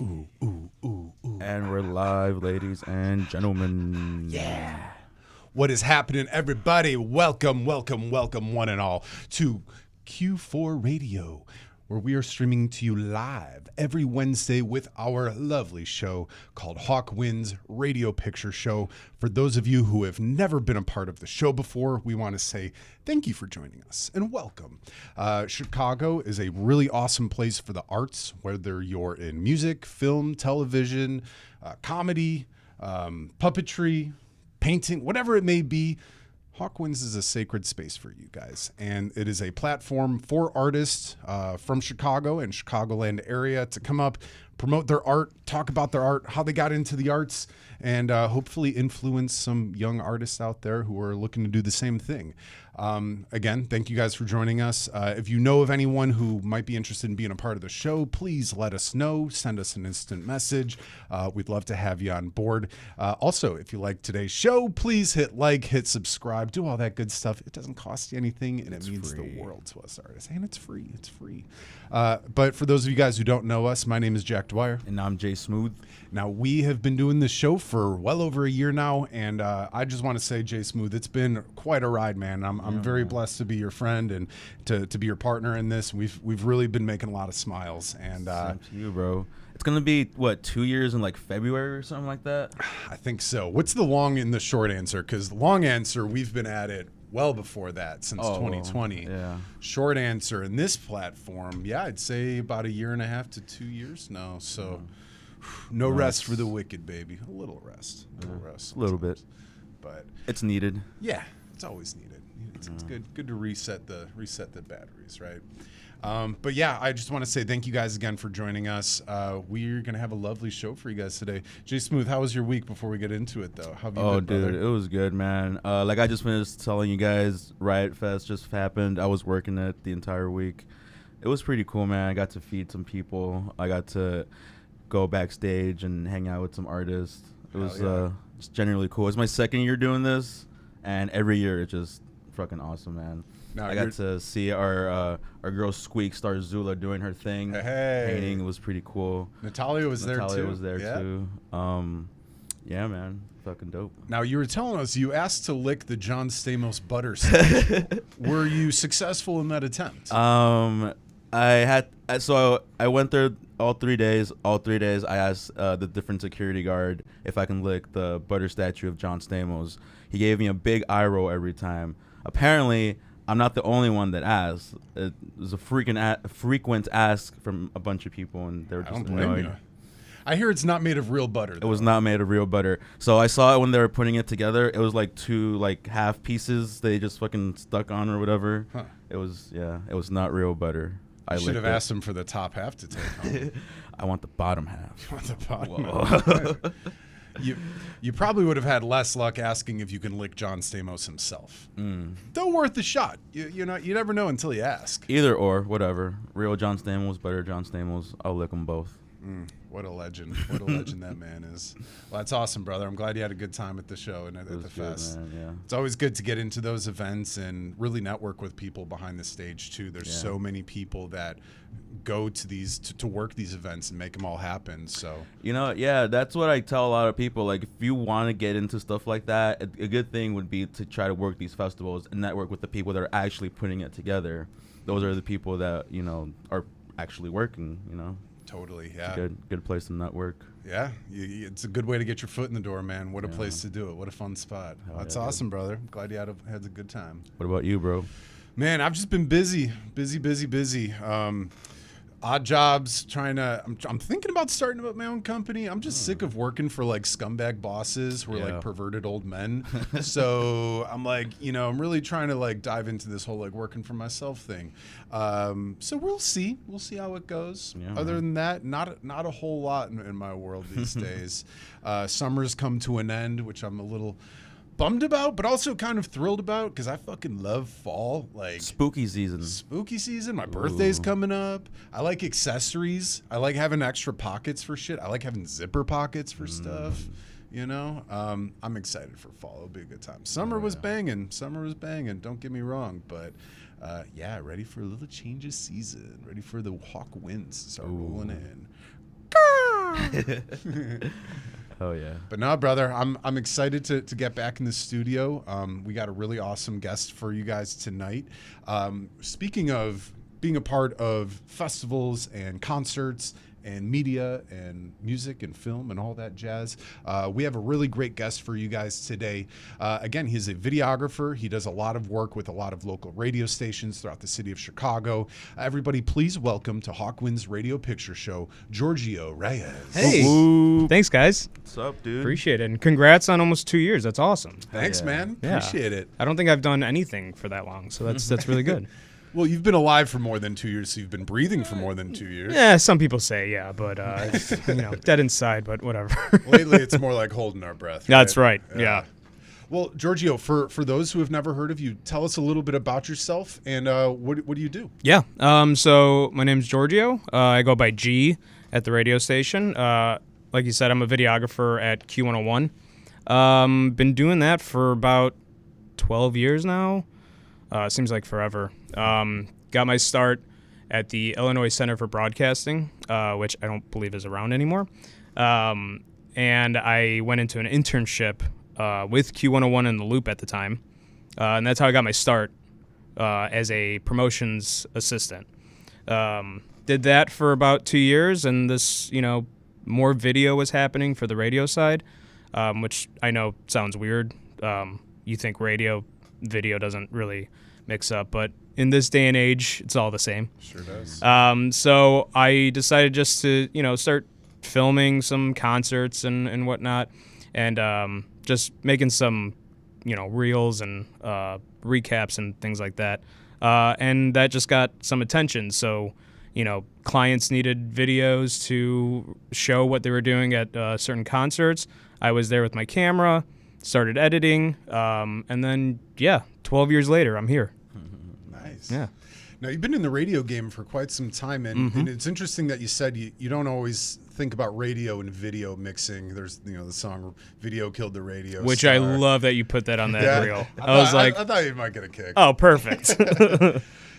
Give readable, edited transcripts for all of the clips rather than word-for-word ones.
Ooh, ooh, ooh, ooh. And we're live, ladies and gentlemen. Yeah. What is happening, everybody? Welcome, welcome, welcome, one and all, to Q4 Radio, where we are streaming to you live every Wednesday with our lovely show called Hawk Wins Radio Picture Show. For those of you who have never been a part of the show before, we want to say thank you for joining us and welcome. Chicago is a really awesome place for the arts, whether you're in music, film, television, comedy, puppetry, painting, whatever it may be. Hawkwinds is a sacred space for you guys, and it is a platform for artists from Chicago and Chicagoland area to come up, promote their art, talk about their art, how they got into the arts, and hopefully influence some young artists out there who are looking to do the same thing. Again, thank you guys for joining us. If you know of anyone who might be interested in being a part of the show, please let us know. Send us an instant message. We'd love to have you on board. Also, if you like today's show, please hit like, hit subscribe, do all that good stuff. It doesn't cost you anything, and it means the world to us artists. And it's free. It's free. But for those of you guys who don't know us, my name is Jack Dwyer. And I'm Jay Smooth. Now, we have been doing this show for well over a year now, and I just want to say, Jay Smooth, it's been quite a ride, man. I'm very blessed to be your friend and to be your partner in this. We've really been making a lot of smiles. And same to you, bro. It's going to be, what, 2 years in, like, February or something like that? I think so. What's the long and the short answer? Because the long answer, we've been at it well before that, since 2020. Yeah. Short answer in this platform, yeah, I'd say about a year and a half to 2 years now. So no rest for the wicked, baby. A little rest. A little rest. A little bit. But it's needed. Yeah, it's always needed. It's good to reset the batteries, right? But yeah, I just want to say thank you guys again for joining us. We're gonna have a lovely show for you guys today. Jay Smooth, how was your week before we get into it though? How have you been, dude, brother? it was good, man. Like I just finished telling you guys, Riot Fest just happened. I was working it the entire week. It was pretty cool, man. I got to feed some people. I got to go backstage and hang out with some artists. It was just generally cool. It's my second year doing this, and every year it's just fucking awesome, man. I got to see our girl Squeak Star Zula doing her thing. Painting. It was pretty cool. Natalia was there too. Yeah, man. Fucking dope. Now, you were telling us you asked to lick the John Stamos butter stuff. Were you successful in that attempt? I went there all 3 days. All 3 days, I asked the different security guard if I can lick the butter statue of John Stamos. He gave me a big eye roll every time. Apparently, I'm not the only one that asked. It was a frequent ask from a bunch of people, and they were just annoyed. I hear it's not made of real butter, though. It was not made of real butter. So I saw it when they were putting it together. It was like two half pieces they just fucking stuck on or whatever. Huh. It was not real butter. I should have asked him for the top half to take home. I want the bottom half. You want the bottom half. You probably would have had less luck asking if you can lick John Stamos himself. Though worth the shot. You never know until you ask. Either or, whatever. Real John Stamos, butter John Stamos. I'll lick them both. What a legend. What a legend that man is. Well, that's awesome, brother. I'm glad you had a good time at the show and at the fest. Man, yeah. It's always good to get into those events and really network with people behind the stage, too. There's so many people that go to these to work these events and make them all happen. So that's what I tell a lot of people. Like, if you want to get into stuff like that, a good thing would be to try to work these festivals and network with the people that are actually putting it together. Those are the people that are actually working. Totally, yeah. It's a good place to network. Yeah, it's a good way to get your foot in the door, man. What a place to do it. What a fun spot. That's awesome, brother. Glad you had a good time. What about you, bro? Man, I've just been busy. Odd jobs, I'm thinking about starting up my own company. I'm just sick of working for like scumbag bosses who are like perverted old men. So I'm like, I'm really trying to like dive into this whole like working for myself thing. So we'll see how it goes. Other than that, not a whole lot in my world these days. Summer's come to an end, which I'm a little bummed about, but also kind of thrilled about because I fucking love fall. Like spooky season. My birthday's coming up. I like accessories. I like having extra pockets for shit. I like having zipper pockets for stuff. I'm excited for fall. It'll be a good time. Summer was banging. Don't get me wrong, but ready for a little change of season. Ready for the Hawk winds to start rolling in. Oh yeah. But no, brother, I'm excited to get back in the studio. We got a really awesome guest for you guys tonight. Speaking of being a part of festivals and concerts and media and music and film and all that jazz, we have a really great guest for you guys today. Again, he's a videographer. He does a lot of work with a lot of local radio stations throughout the city of Chicago. Everybody, please welcome to Hawkwind's Radio Picture Show, Giorgio Reyes. Hey, thanks, guys. What's up, dude? Appreciate it. And congrats on almost 2 years. That's awesome. Thanks, Yeah. man. Yeah. Appreciate it. I don't think I've done anything for that long, so that's really good. Well, you've been alive for more than 2 years, so you've been breathing for more than 2 years. Yeah, some people say, yeah, but dead inside, but whatever. Lately, it's more like holding our breath. That's right. Yeah. Well, Giorgio, for those who have never heard of you, tell us a little bit about yourself and what do you do? Yeah. So my name's Giorgio. I go by G at the radio station. Like you said, I'm a videographer at Q101. Been doing that for about 12 years now. Seems like forever. Got my start at the Illinois Center for Broadcasting, which I don't believe is around anymore. And I went into an internship with Q101 in the Loop at the time. And that's how I got my start as a promotions assistant. Did that for about 2 years, and this, more video was happening for the radio side, which I know sounds weird. You think video doesn't really mix up, but in this day and age, it's all the same. Sure does. So I decided just to, start filming some concerts and whatnot, and just making some, reels and recaps and things like that. And that just got some attention. So, clients needed videos to show what they were doing at certain concerts. I was there with my camera, started editing, and then, 12 years later, I'm here. Nice. Yeah. Now, you've been in the radio game for quite some time, and it's interesting that you said you don't always think about radio and video mixing. There's, the song "Video Killed the Radio," Which star. I love that you put that on that Yeah. reel. I thought you might get a kick. Oh, perfect.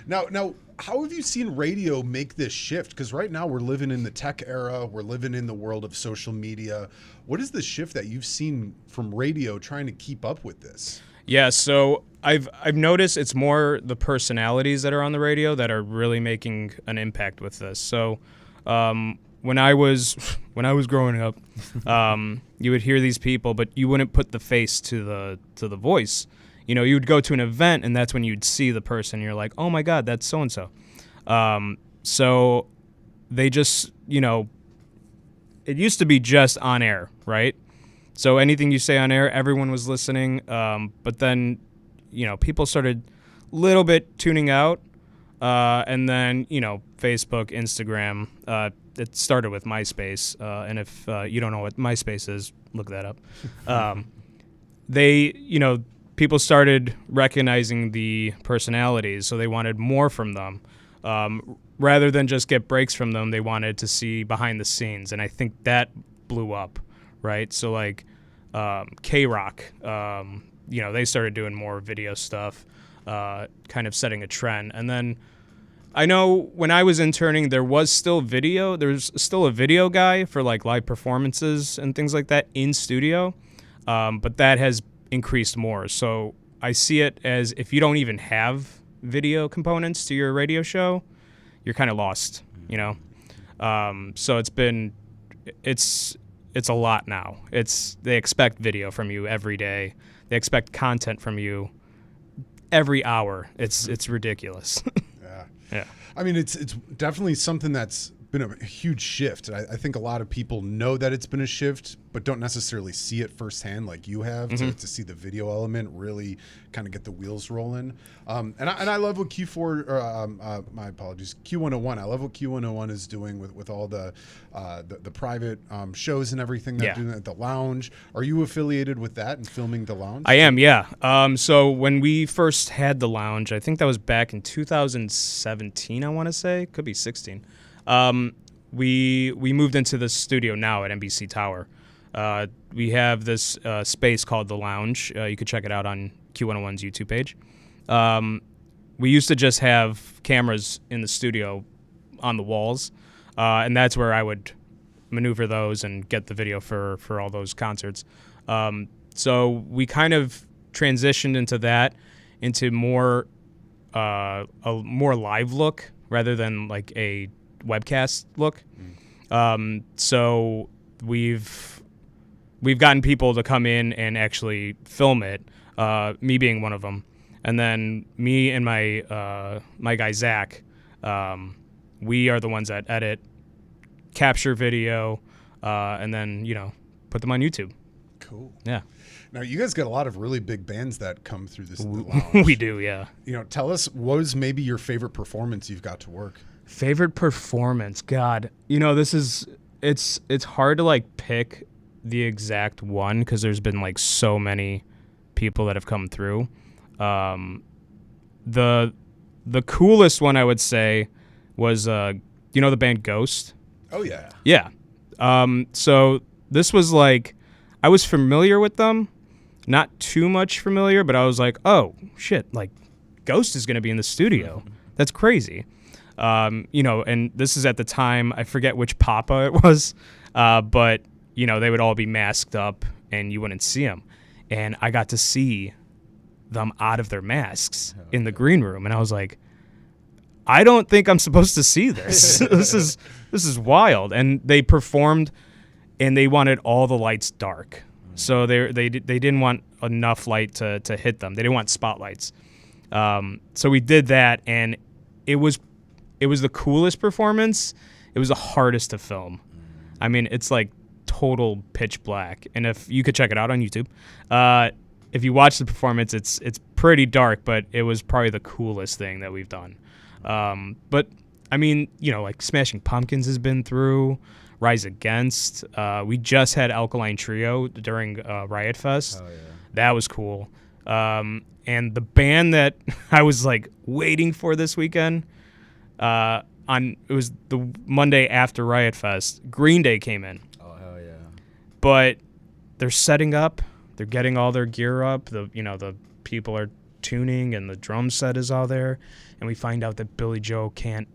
Now, how have you seen radio make this shift? Because right now we're living in the tech era. We're living in the world of social media. What is the shift that you've seen from radio trying to keep up with this? Yeah, so I've noticed it's more the personalities that are on the radio that are really making an impact with this. So when I was growing up, you would hear these people, but you wouldn't put the face to the voice. You would go to an event, and that's when you'd see the person. You're like, oh my God, that's so and so. So they just, it used to be just on air, right? So anything you say on air, everyone was listening. But then, people started a little bit tuning out. And then, Facebook, Instagram, it started with MySpace. And if you don't know what MySpace is, look that up. People started recognizing the personalities, so they wanted more from them. Rather than just get breaks from them, they wanted to see behind the scenes. And I think that blew up, right? So like K-Rock, they started doing more video stuff, kind of setting a trend. And then I know when I was interning, there was still video. There's still a video guy for like live performances and things like that in studio, but that has increased more. So I see it as if you don't even have video components to your radio show, you're kind of lost, So it's a lot now. They expect video from you every day. They expect content from you every hour. It's ridiculous. Yeah. Yeah. I mean, it's definitely something that's been a huge shift. I think a lot of people know that it's been a shift, but don't necessarily see it firsthand like you have to see the video element really kind of get the wheels rolling. And I love what my apologies, Q101. I love what Q101 is doing with all the private shows and everything they're doing at the lounge. Are you affiliated with that and filming the lounge? I am, yeah. So when we first had the lounge, I think that was back in 2017, I want to say. Could be 16. We moved into the studio now at NBC Tower. We have this space called the Lounge. You could check it out on Q101's YouTube page. We used to just have cameras in the studio on the walls, and that's where I would maneuver those and get the video for all those concerts. So we kind of transitioned into more a more live look rather than like a webcast look. So we've gotten people to come in and actually film it, me being one of them. And then me and my guy Zach, we are the ones that edit, capture video, and then put them on YouTube. Cool. Yeah. Now you guys got a lot of really big bands that come through this lounge. We do, yeah. Tell us, what was maybe your favorite performance you've got to work? Favorite performance, God, it's hard to like pick the exact one because there's been like so many people that have come through. The coolest one I would say was the band Ghost. Oh yeah. Yeah. So this was like, I was familiar with them, not too much familiar, but I was like, oh shit, like Ghost is gonna be in the studio. That's crazy. And this is at the time, I forget which Papa it was, but they would all be masked up and you wouldn't see them. And I got to see them out of their masks in the green room. And I was like, I don't think I'm supposed to see this. This is wild. And they performed and they wanted all the lights dark. So they didn't want enough light to hit them. They didn't want spotlights. So we did that, and it was the coolest performance. It was the hardest to film. I mean, it's like total pitch black. And if you could check it out on YouTube, if you watch the performance, it's pretty dark, but it was probably the coolest thing that we've done. But I mean, like Smashing Pumpkins has been through, Rise Against. We just had Alkaline Trio during Riot Fest. Oh, yeah. That was cool. And the band that I was like waiting for this weekend, it was the Monday after Riot Fest, Green Day came in. Oh hell yeah. But they're setting up, they're getting all their gear up, the people are tuning and the drum set is all there, and we find out that Billy Joe can't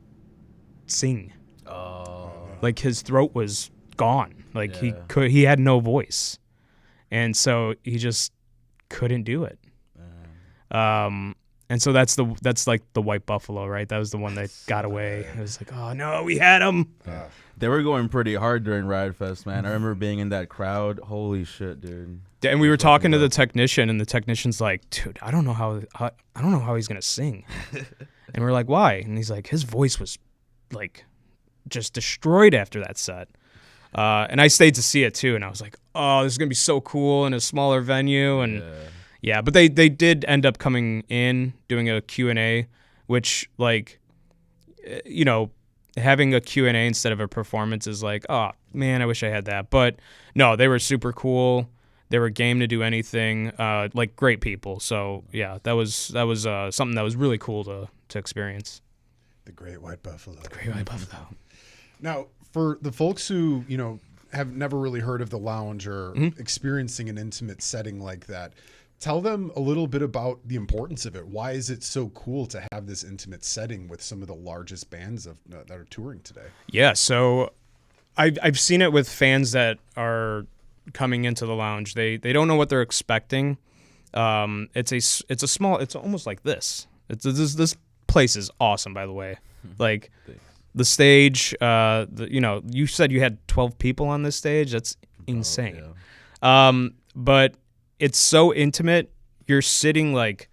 sing. Oh. Like his throat was gone. Like he had no voice. And so he just couldn't do it. And so that's like the White Buffalo, right? That was the one that got away. It was like, oh no, we had him. They were going pretty hard during Riot Fest, man. I remember being in that crowd. Holy shit, dude. And we were talking to the technician, and the technician's like, dude, I don't know how he's gonna sing. And we're like, why? And he's like, his voice was like just destroyed after that set. And I stayed to see it too, and I was like, oh, this is gonna be so cool in a smaller venue. And yeah, but they did end up coming in doing a Q&A, which like, having a Q&A instead of a performance is like, oh man, I wish I had that. But no, they were super cool. They were game to do anything. Like great people. So yeah, that was something that was really cool to experience. The Great White Buffalo. The Great White Buffalo. Now, for the folks who have never really heard of the lounge or experiencing an intimate setting like that, tell them a little bit about the importance of it. Why is it so cool to have this intimate setting with some of the largest bands that are touring today? Yeah, so I've seen it with fans that are coming into the lounge. They don't know what they're expecting. It's almost like this. This place is awesome, by the way. Like the stage, you said you had 12 people on this stage. That's insane. Oh, yeah. But it's so intimate. You're sitting like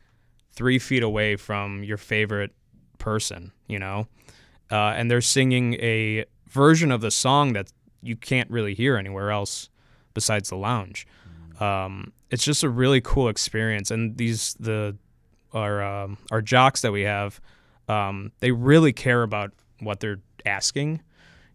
3 feet away from your favorite person, and they're singing a version of the song that you can't really hear anywhere else besides the lounge. It's just a really cool experience. And our jocks that we have, they really care about what they're asking.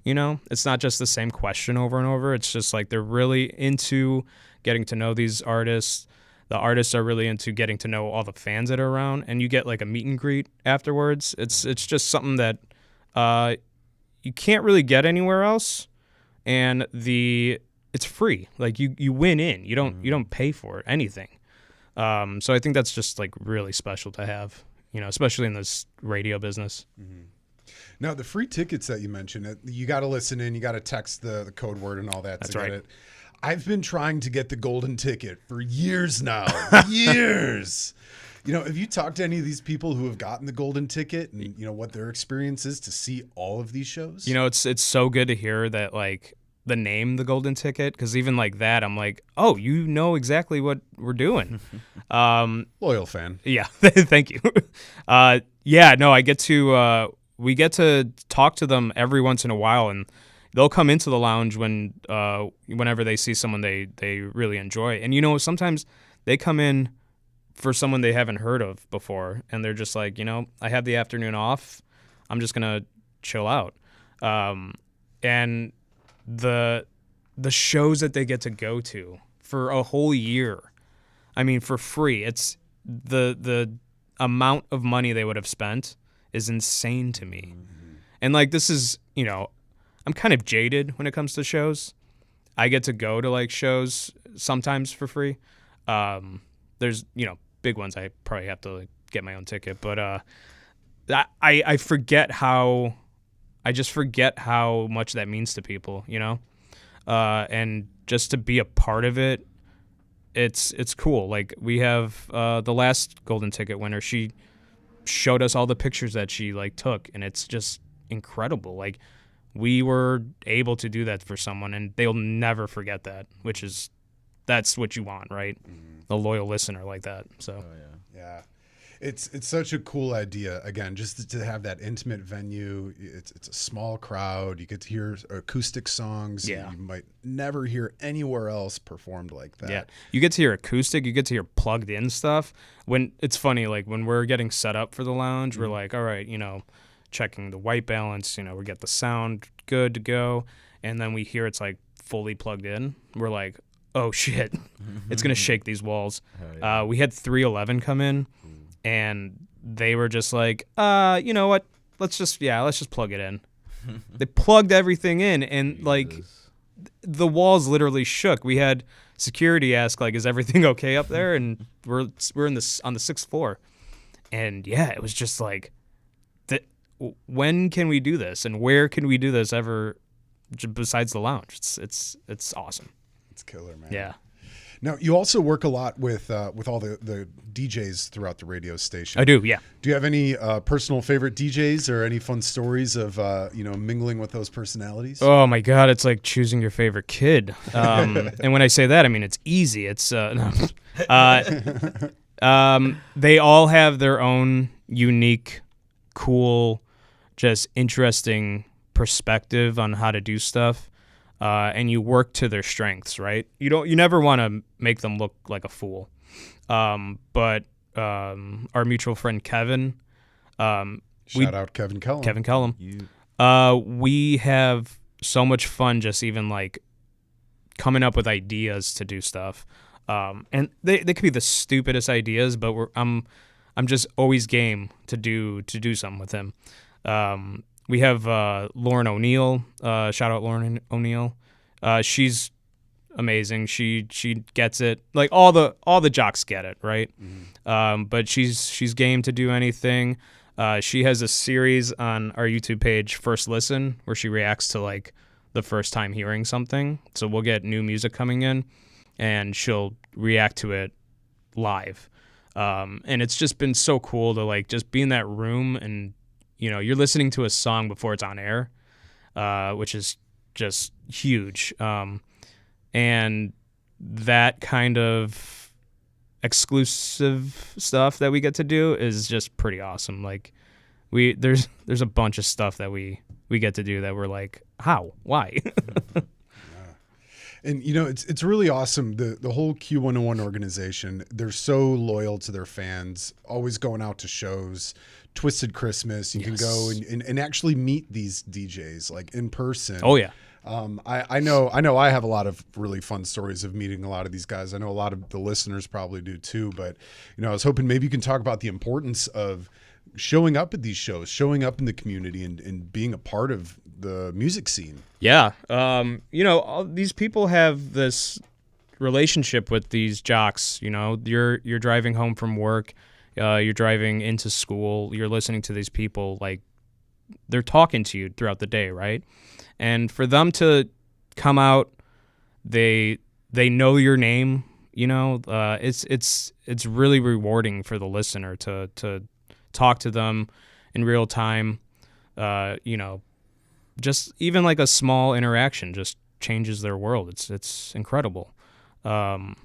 It's not just the same question over and over. It's just like they're really into getting to know these artists. The artists are really into getting to know all the fans that are around, and you get like a meet and greet afterwards. It's just something that you can't really get anywhere else, and it's free. Like you win in. You don't pay for anything. So I think that's just like really special to have, especially in this radio business. Mm-hmm. Now, the free tickets that you mentioned, you got to listen in, you got to text the code word and all that That's to right. get it. I've been trying to get the golden ticket for years now. Years. Have you talked to any of these people who have gotten the golden ticket and, what their experience is to see all of these shows? It's so good to hear that, like, the name, the golden ticket, because even like that, I'm like, oh, you know exactly what we're doing. Loyal fan. Yeah, thank you. Yeah, no, I get to we get to talk to them every once in a while, and they'll come into the lounge whenever they see someone they really enjoy. And sometimes they come in for someone they haven't heard of before, and they're just like, I have the afternoon off, I'm just gonna chill out. And the shows that they get to go to for a whole year, I mean, for free, it's the amount of money they would have spent is insane to me. And like, this is, I'm kind of jaded when it comes to shows. I get to go to like shows sometimes for free. There's, big ones I probably have to like get my own ticket, but I forget I just forget how much that means to people, and just to be a part of it, it's cool. Like, we have the last golden ticket winner, she showed us all the pictures that she like took, and it's just incredible. Like, we were able to do that for someone, and they'll never forget that, that's what you want, right? A loyal listener like that. So Yeah. It's such a cool idea. Again, just to have that intimate venue. It's a small crowd. You get to hear acoustic songs you might never hear anywhere else performed like that. Yeah, you get to hear acoustic. You get to hear plugged in stuff. When it's funny, like when we're getting set up for the lounge, we're like, all right, checking the white balance. We get the sound good to go, and then we hear it's like fully plugged in. We're like, oh shit, it's gonna shake these walls. Yeah. We had 311 come in. And they were just like, you know what? Let's just plug it in. They plugged everything in, and like the walls literally shook. We had security ask, like, is everything okay up there? And we're on the 6th floor. And yeah, it was just like, when can we do this? And where can we do this ever besides the lounge? It's awesome. It's killer, man. Yeah. Now, you also work a lot with all the DJs throughout the radio station. I do, yeah. Do you have any personal favorite DJs or any fun stories of mingling with those personalities? Oh my God, it's like choosing your favorite kid. And when I say that, I mean it's easy. It's no. They all have their own unique, cool, just interesting perspective on how to do stuff. And you work to their strengths, right? You never want to make them look like a fool. But our mutual friend Kevin, Shout out Kevin Cullum. Kevin Cullum. We have so much fun just even like coming up with ideas to do stuff. And they could be the stupidest ideas, but I'm just always game to do something with him. We have Lauren O'Neill. Shout out Lauren O'Neill. She's amazing. She gets it. Like all the jocks get it, right? Mm-hmm. But she's game to do anything. She has a series on our YouTube page, First Listen, where she reacts to like the first time hearing something. So we'll get new music coming in, and she'll react to it live. And it's just been so cool to like just be in that room and you're listening to a song before it's on air, which is just huge. And that kind of exclusive stuff that we get to do is just pretty awesome. Like there's a bunch of stuff that we get to do that we're like, how? Why? And it's really awesome. The whole Q101 organization, they're so loyal to their fans, always going out to shows. Twisted Christmas, you can go and actually meet these DJs like in person. Oh yeah. I know I have a lot of really fun stories of meeting a lot of these guys. I know a lot of the listeners probably do too, but I was hoping maybe you can talk about the importance of showing up at these shows, showing up in the community and being a part of the music scene. Yeah. All these people have this relationship with these jocks. You're driving home from work, you're driving into school, you're listening to these people like they're talking to you throughout the day, right? And for them to come out, they know your name, it's really rewarding for the listener to talk to them in real time. Just even like a small interaction just changes their world. It's incredible. And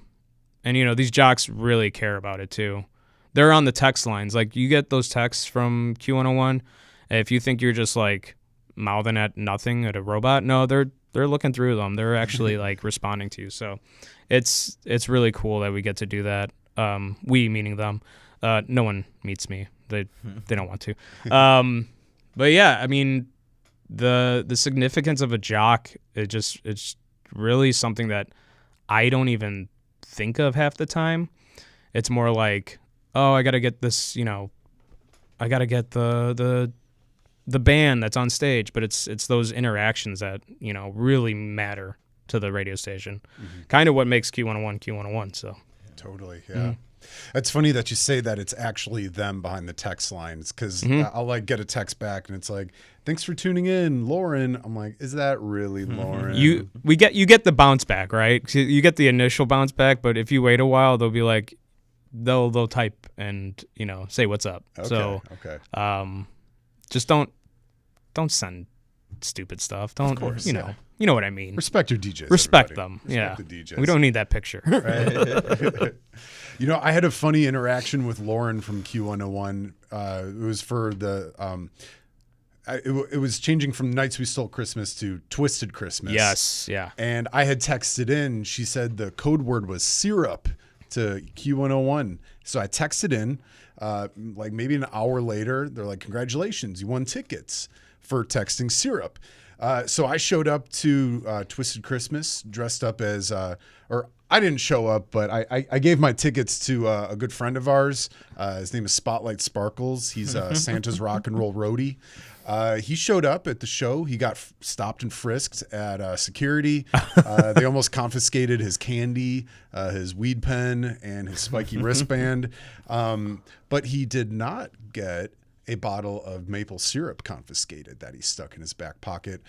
these jocks really care about it too. They're on the text lines. Like, you get those texts from Q101. If you think you're just like mouthing at nothing at a robot, no, they're looking through them. They're actually like responding to you. So it's really cool that we get to do that. We, meaning them. No one meets me. They don't want to. But yeah, I mean, the significance of a jock, it's really something that I don't even think of half the time. It's more like, oh, I got to get this, I got to get the band that's on stage, but it's those interactions that, really matter to the radio station. Mm-hmm. Kind of what makes Q101 so. Totally, yeah. It's funny that you say that it's actually them behind the text lines, because I'll like get a text back and it's like, thanks for tuning in, Lauren. I'm like, is that really Lauren? You get the bounce back, right? You get the initial bounce back, but if you wait a while, they'll be like, they'll type and say what's up. Okay, so just don't send stupid stuff. Don't, of course, you know what I mean. Respect your DJs. Respect everybody. them. Respect Yeah, the DJs. we don't need that picture. Right? I had a funny interaction with Lauren from Q101. It was for the it was changing from Nights We Stole Christmas to Twisted Christmas. Yes, yeah. And I had texted in. She said the code word was syrup to Q101. So I texted in. Like maybe an hour later, they're like, congratulations, you won tickets for texting syrup. So I showed up to Twisted Christmas dressed up as, or I didn't show up, but I gave my tickets to a good friend of ours. His name is Spotlight Sparkles. He's Santa's rock and roll roadie. He showed up at the show. He got stopped and frisked at security. They almost confiscated his candy, his weed pen, and his spiky wristband. But he did not get a bottle of maple syrup confiscated that he stuck in his back pocket,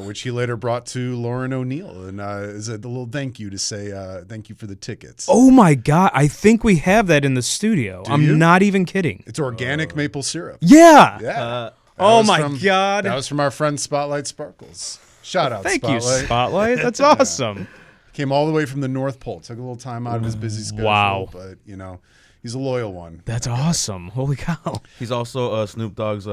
which he later brought to Lauren O'Neill, and is a little thank you to say thank you for the tickets. Oh my God, I think we have that in the studio. I'm not even kidding. It's organic maple syrup. Yeah. Yeah. Oh my God. That was from our friend Spotlight Sparkles. Shout out, Thank Spotlight. you, Spotlight. That's awesome. Came all the way from the North Pole. Took a little time out of his busy schedule. Wow. But, he's a loyal one. That's awesome. Holy cow. He's also Snoop Dogg's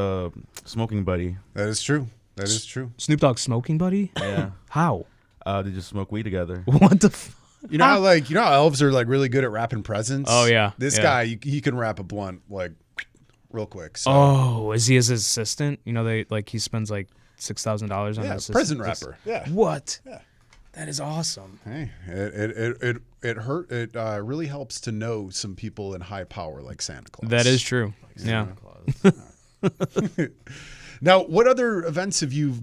smoking buddy. That is true. That is true. Snoop Dogg's smoking buddy? Yeah. How? They just smoke weed together. What the fuck? You know how elves are like really good at wrapping presents? Oh, yeah. This Yeah. guy, he can wrap a blunt like real quick. So. Oh, is he his assistant? He spends like $6,000 on his assistant. Present wrapper. Yeah. What? Yeah. That is awesome. Hey, it hurt. It really helps to know some people in high power like Santa Claus. That is true. Yeah. Now, what other events have you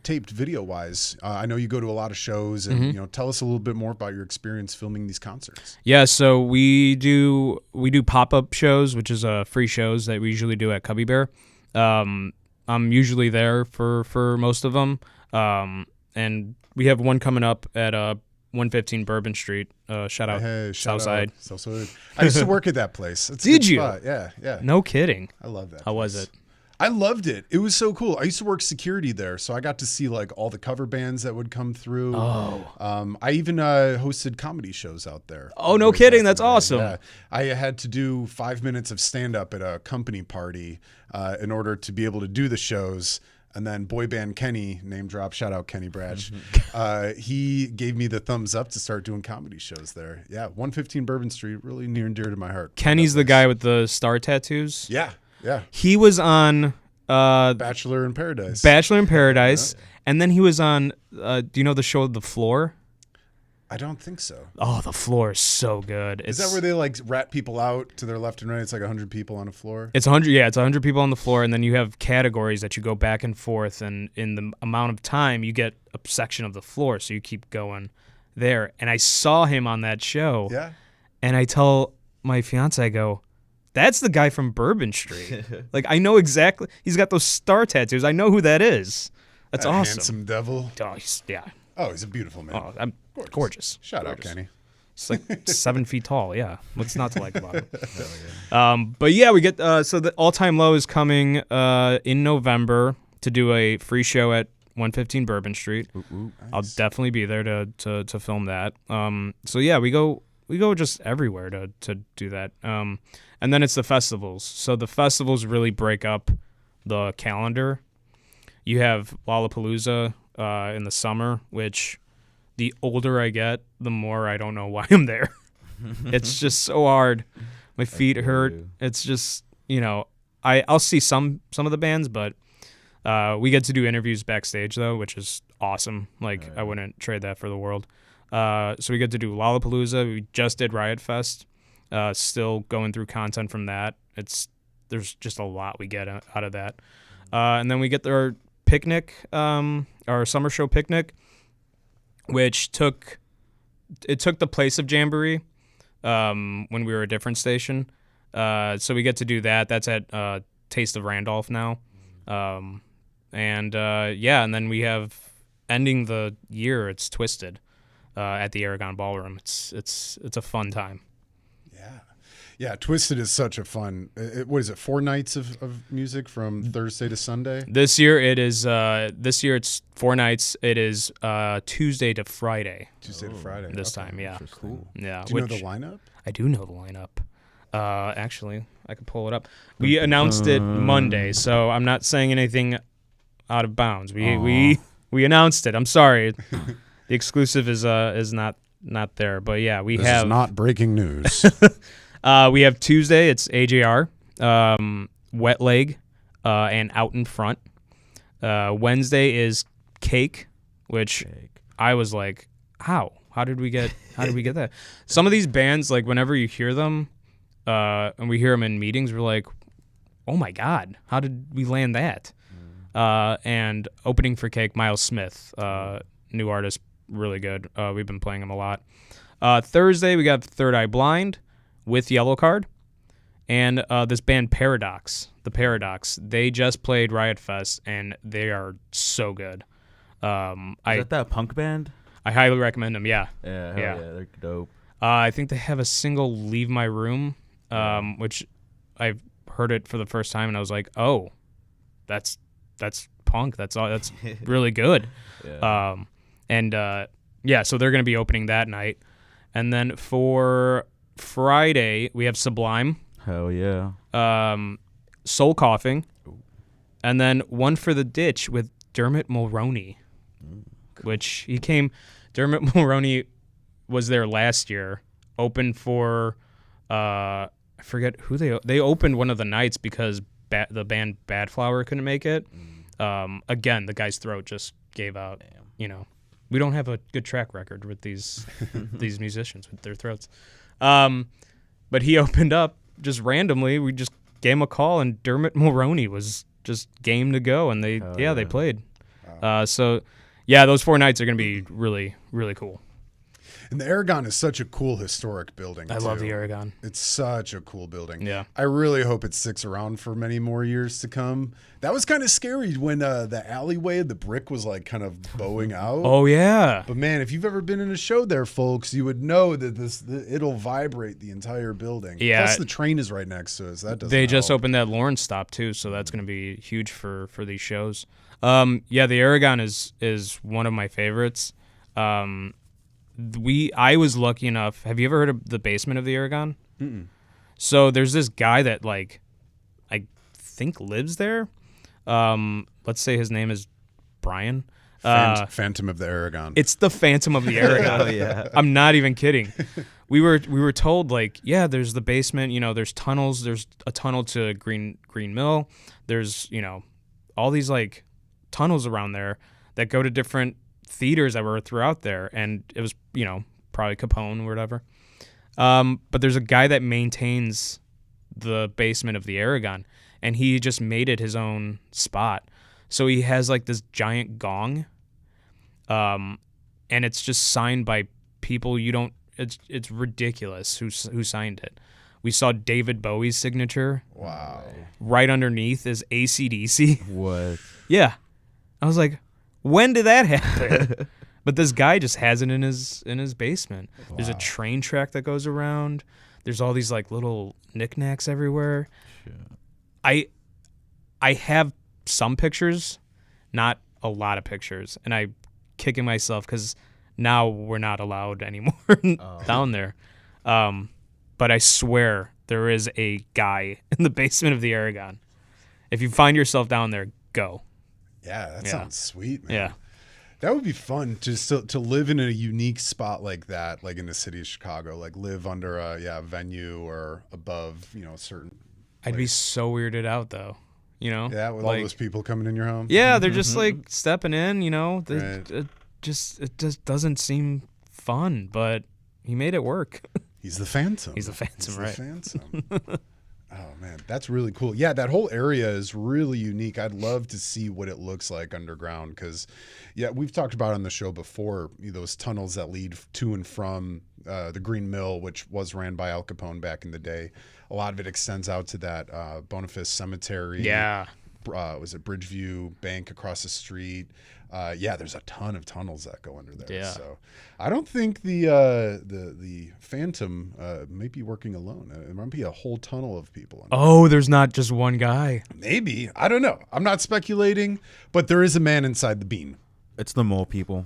taped video-wise? I know you go to a lot of shows, and tell us a little bit more about your experience filming these concerts. Yeah, so we do pop-up shows, which is free shows that we usually do at Cubby Bear. I'm usually there for most of them, and we have one coming up at 115 Bourbon Street. Shout out, Southside. Southside. I used to work at that place. It's a Did good you? spot. Yeah, yeah. No kidding. I love that. How was it? I loved it. It was so cool. I used to work security there, so I got to see like all the cover bands that would come through. Oh. I even hosted comedy shows out there. Oh, no kidding. That's awesome. Yeah. I had to do 5 minutes of stand-up at a company party in order to be able to do the shows. And then boy band Kenny, name drop, shout out Kenny Bratch. He gave me the thumbs up to start doing comedy shows there. Yeah, 115 Bourbon Street, really near and dear to my heart. Kenny's the guy with the star tattoos? Yeah, yeah. He was on Bachelor in Paradise. And then he was on, do you know the show The Floor? I don't think so. Oh, The Floor is so good. Is that where they like rat people out to their left and right? It's like 100 people on a floor. It's 100. Yeah, it's 100 people on the floor, and then you have categories that you go back and forth, and in the amount of time you get a section of the floor, so you keep going there. And I saw him on that show. Yeah. And I tell my fiance, I go, that's the guy from Bourbon Street. Like, I know exactly. He's got those star tattoos. I know who that is. That's That awesome. handsome devil. Oh, yeah. Oh, he's a beautiful man. Oh, I'm gorgeous. Shout out, Gorgeous. Kenny. It's like 7 feet tall. Yeah. What's not to like about it? But yeah, we get so the All Time Low is coming in November to do a free show at 115 Bourbon Street. Nice. I'll definitely be there to film that. So yeah, we go just everywhere to do that. And then it's the festivals. So the festivals really break up the calendar. You have Lollapalooza in the summer, which the older I get, the more I don't know why I'm there. It's just so hard. My feet hurt. It's just, I'll see some of the bands, but we get to do interviews backstage though, which is awesome. Like I wouldn't trade that for the world. So we get to do Lollapalooza. We just did Riot Fest. Still going through content from that. There's just a lot we get out of that. And then we get our picnic, our summer show picnic, which took the place of Jamboree when we were a different station. So we get to do that. That's at Taste of Randolph now. And then we have ending the year. It's Twisted at the Aragon Ballroom. It's a fun time. Yeah, Twisted is such a fun. What is it? 4 nights of music from Thursday to Sunday. This year it's 4 nights. It is Tuesday to Friday. Tuesday to Friday. This time, yeah. Cool. Yeah. Do you know the lineup? I do know the lineup. Actually, I could pull it up. We announced it Monday, so I'm not saying anything out of bounds. We announced it. I'm sorry. The exclusive is not there, but yeah, This is not breaking news. we have Tuesday. It's AJR, Wet Leg, and Out in Front. Wednesday is Cake, which I was like, how did we get that? Some of these bands, like whenever you hear them, and we hear them in meetings, we're like, oh my God, how did we land that? And opening for Cake, Miles Smith, new artist, really good. We've been playing him a lot. Thursday, we got Third Eye Blind with Yellow Card, and this band Paradox. The Paradox. They just played Riot Fest, and they are so good. Is that punk band? I highly recommend them. Yeah. Yeah, they're dope. I think they have a single "Leave My Room," which I've heard it for the first time, and I was like, oh, that's punk. That's really good. Yeah. So they're gonna be opening that night, and then for Friday we have Sublime. Hell yeah. Soul Coughing, and then One for the Ditch with Dermot Mulroney, which he came. Dermot Mulroney was there last year. Opened for I forget who they opened one of the nights because the band Bad Flower couldn't make it. Again, the guy's throat just gave out. Damn. We don't have a good track record with these these musicians with their throats. But he opened up just randomly. We just gave him a call, and Dermot Mulroney was just game to go, and they played. Wow. Those 4 nights are going to be really, really cool. And the Aragon is such a cool historic building. I love the Aragon. It's such a cool building. Yeah. I really hope it sticks around for many more years to come. That was kind of scary when the alleyway, the brick was like kind of bowing out. Oh, yeah. But man, if you've ever been in a show there, folks, you would know that it'll vibrate the entire building. Yeah. Plus the train is right next to us. That doesn't They just help. opened that Lawrence stop too, so that's going to be huge for these shows. The Aragon is one of my favorites. I was lucky enough. Have you ever heard of the basement of the Aragon? Mm-mm. So there's this guy that I think lives there. Let's say his name is Brian. Phantom of the Aragon. It's the Phantom of the Aragon. Oh yeah. I'm not even kidding. We were told there's the basement. There's tunnels. There's a tunnel to Green Mill. There's all these tunnels around there that go to different theaters that were throughout there, and it was probably Capone or whatever. But there's a guy that maintains the basement of the Aragon, and he just made it his own spot. So he has this giant gong, and it's just signed by people you don't. It's ridiculous who signed it. We saw David Bowie's signature. Wow. Right underneath is AC/DC. What? Yeah. I was like, when did that happen? But this guy just has it in his basement. Wow. There's a train track that goes around. There's all these like little knickknacks everywhere. Sure. I have some pictures, not a lot of pictures, and I'm kicking myself because now we're not allowed anymore down there. But I swear there is a guy in the basement of the Aragon. If you find yourself down there, go. Yeah, that sounds sweet, man. Yeah. That would be fun just to live in a unique spot like that, like in the city of Chicago, like live under a venue or above, certain place. I'd be so weirded out though, Yeah, with like, all those people coming in your home. Yeah, they're just like stepping in, Right. It just doesn't seem fun, but he made it work. He's the Phantom. He's the Phantom, right? The Phantom. Oh, man, that's really cool. Yeah, that whole area is really unique. I'd love to see what it looks like underground because, we've talked about on the show before, those tunnels that lead to and from the Green Mill, which was ran by Al Capone back in the day. A lot of it extends out to that Boniface Cemetery. Yeah. Was it Bridgeview Bank across the street? There's a ton of tunnels that go under there. Yeah. So I don't think the Phantom might be working alone. It might be a whole tunnel of people. There's not just one guy. Maybe. I don't know. I'm not speculating, but there is a man inside the bean. It's the mole people.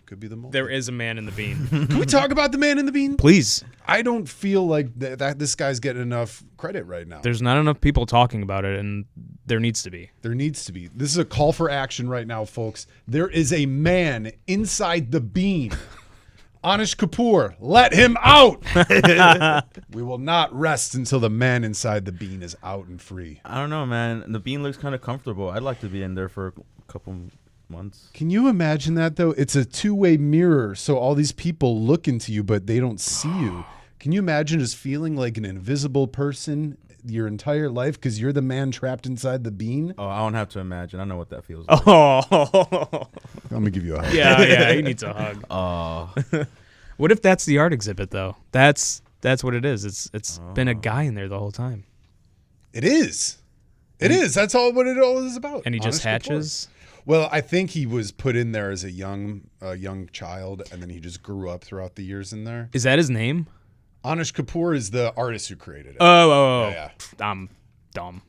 Could be the mole. There is a man in the bean. Can we talk about the man in the bean? Please. I don't feel like that this guy's getting enough credit right now. There's not enough people talking about it, and there needs to be. There needs to be. This is a call for action right now, folks. There is a man inside the bean. Anish Kapoor, let him out. We will not rest until the man inside the bean is out and free. I don't know, man. The bean looks kind of comfortable. I'd like to be in there for a couple months. Can you imagine that, though? It's a two-way mirror, so all these people look into you, but they don't see you. Can you imagine just feeling like an invisible person your entire life because you're the man trapped inside the bean? Oh, I don't have to imagine. I know what that feels like. Oh. Let me give you a hug. Yeah, he needs a hug. Oh. What if that's the art exhibit, though? That's what it is. It's been a guy in there the whole time. It is. It is. That's all what it all is about. And he just hatches? Well, I think he was put in there as a young child, and then he just grew up throughout the years in there. Is that his name? Anish Kapoor is the artist who created it. Oh. Yeah. I'm dumb.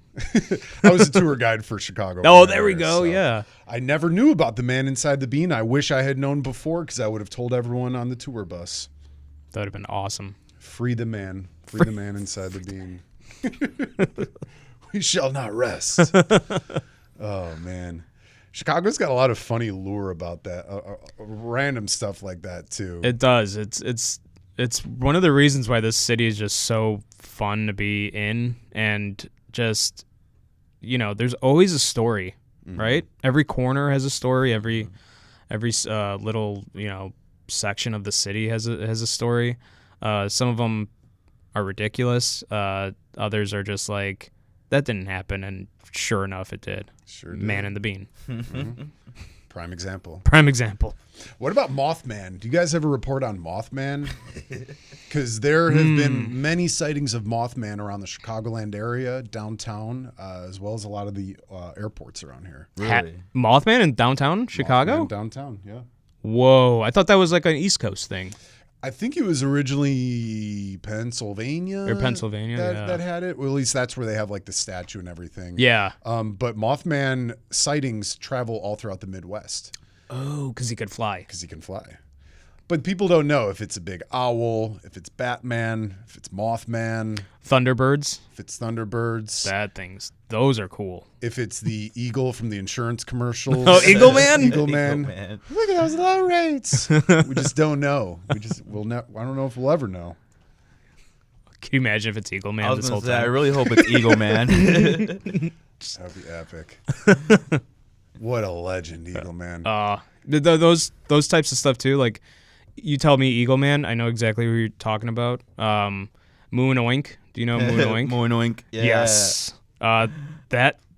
I was a tour guid for Chicago. Oh, there we go. So yeah. I never knew about the man inside the bean. I wish I had known before because I would have told everyone on the tour bus. That would have been awesome. Free the man. Free the man inside the bean. We shall not rest. Oh, man. Chicago's got a lot of funny lure about that. Random stuff like that, too. It does. It's one of the reasons why this city is just so fun to be in, and just, there's always a story, right? Every corner has a story. Every little, section of the city has a story. Some of them are ridiculous. Others are just like, that didn't happen, and sure enough, it did. Sure did. Man in the bean. Mm-hmm. Prime example. What about Mothman? Do you guys ever report on Mothman? Because there have been many sightings of Mothman around the Chicagoland area, downtown, as well as a lot of the airports around here. Really? Mothman in downtown Chicago? Mothman downtown, yeah. Whoa, I thought that was like an East Coast thing. I think it was originally Pennsylvania. That had it. Well, at least that's where they have like the statue and everything. Yeah. But Mothman sightings travel all throughout the Midwest. Oh, because he could fly. Because he can fly. But people don't know if it's a big owl, if it's Batman, if it's Mothman. Thunderbirds. If it's Thunderbirds. Bad things. Those are cool. If it's the eagle from the insurance commercials. Oh, Eagle Man? Eagle Man. Look at those low rates. We just don't know. I don't know if we'll ever know. Can you imagine if it's Eagle Man this whole time? I really hope it's Eagle Man. That'd be epic. What a legend, Eagle Man. Those types of stuff too. Like, you tell me Eagle Man, I know exactly who you're talking about. Moon Oink. Do you know Moon Oink? Moon Oink. Yeah. Yes.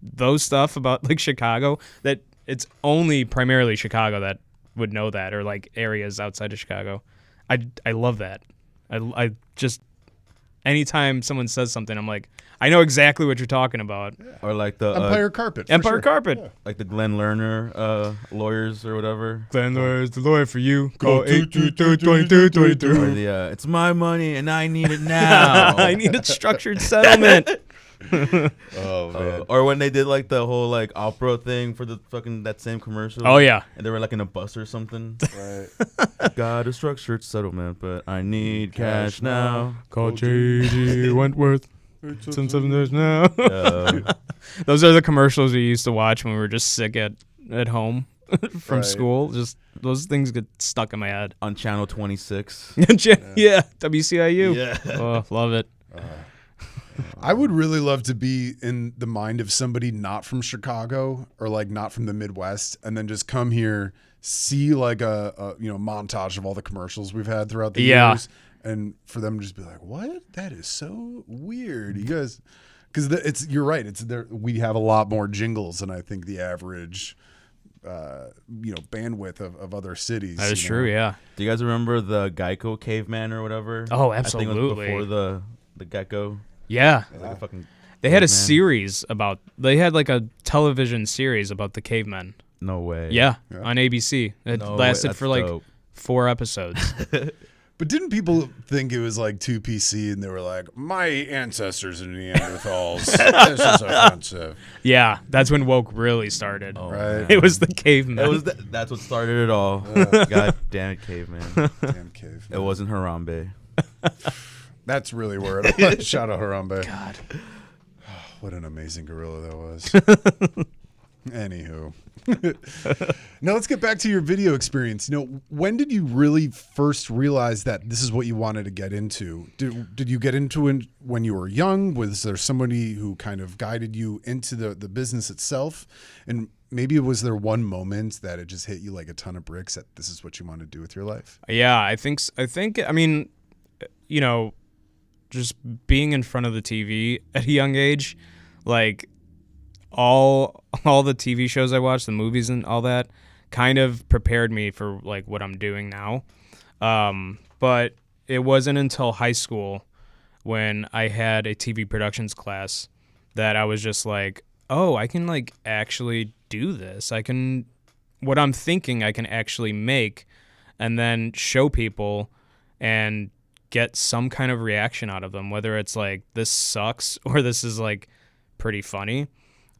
Those stuff about like Chicago, that it's only primarily Chicago that would know that, or like areas outside of Chicago. I love that. I just anytime someone says something, I'm like, I know exactly what you're talking about. Or like the Empire Carpet. for Empire sure. Carpet. Yeah. like the Glenn Lerner lawyers or whatever. Glenn Lawyer is the lawyer for you. Call Call 822-2222. Or the it's my money and I need it now. I need a structured settlement. Oh man. Or when they did like the whole like opera thing for the fucking that same commercial. Oh, yeah. And they were like in a bus or something. Right. Got a structured settlement, but I need cash now. Call J.G. Wentworth. Since 7 days now. Uh, Those are the commercials we used to watch when we were just sick at home from Right. school. Just those things get stuck in my head. on channel 26. Yeah, WCIU. Yeah. Oh, love it. I would really love to be in the mind of somebody not from Chicago or like not from the Midwest, and then just come here, see like a montage of all the commercials we've had throughout the Yeah. years, and for them to just be like, "What? That is so weird." You guys, because you're right. It's there. We have a lot more jingles than I think the average, bandwidth of other cities. That is you know? true, yeah. Do you guys remember the Geico caveman or whatever? Oh, I think it was absolutely. before the Gecko. Yeah. Like a fucking They had a caveman. series they had like a television series about the cavemen. No way. Yeah, Yeah. on ABC. It No way. lasted That's for like dope. 4 episodes. But didn't people think it was like too PC, and they were like, "My ancestors are Neanderthals. This is offensive." Yeah, that's when woke really started. Oh, Right. man. It was the cavemen. It was that's what started it all. God damn it, caveman. Damn cave. It wasn't Harambe. That's really where it was. Shout out Harambe. God. What an amazing gorilla that was. Anywho. Now let's get back to your video experience. When did you really first realize that this is what you wanted to get into? Did you get into it when you were young? Was there somebody who kind of guided you into the business itself? And maybe was there one moment that it just hit you like a ton of bricks that this is what you want to do with your life? Yeah, I think I mean, just being in front of the TV at a young age, like all the TV shows I watched, the movies and all that, kind of prepared me for like what I'm doing now. But it wasn't until high school when I had a TV productions class that I was just like, oh, I can like actually do this. What I'm thinking I can actually make and then show people and get some kind of reaction out of them, whether it's like this sucks or this is like pretty funny.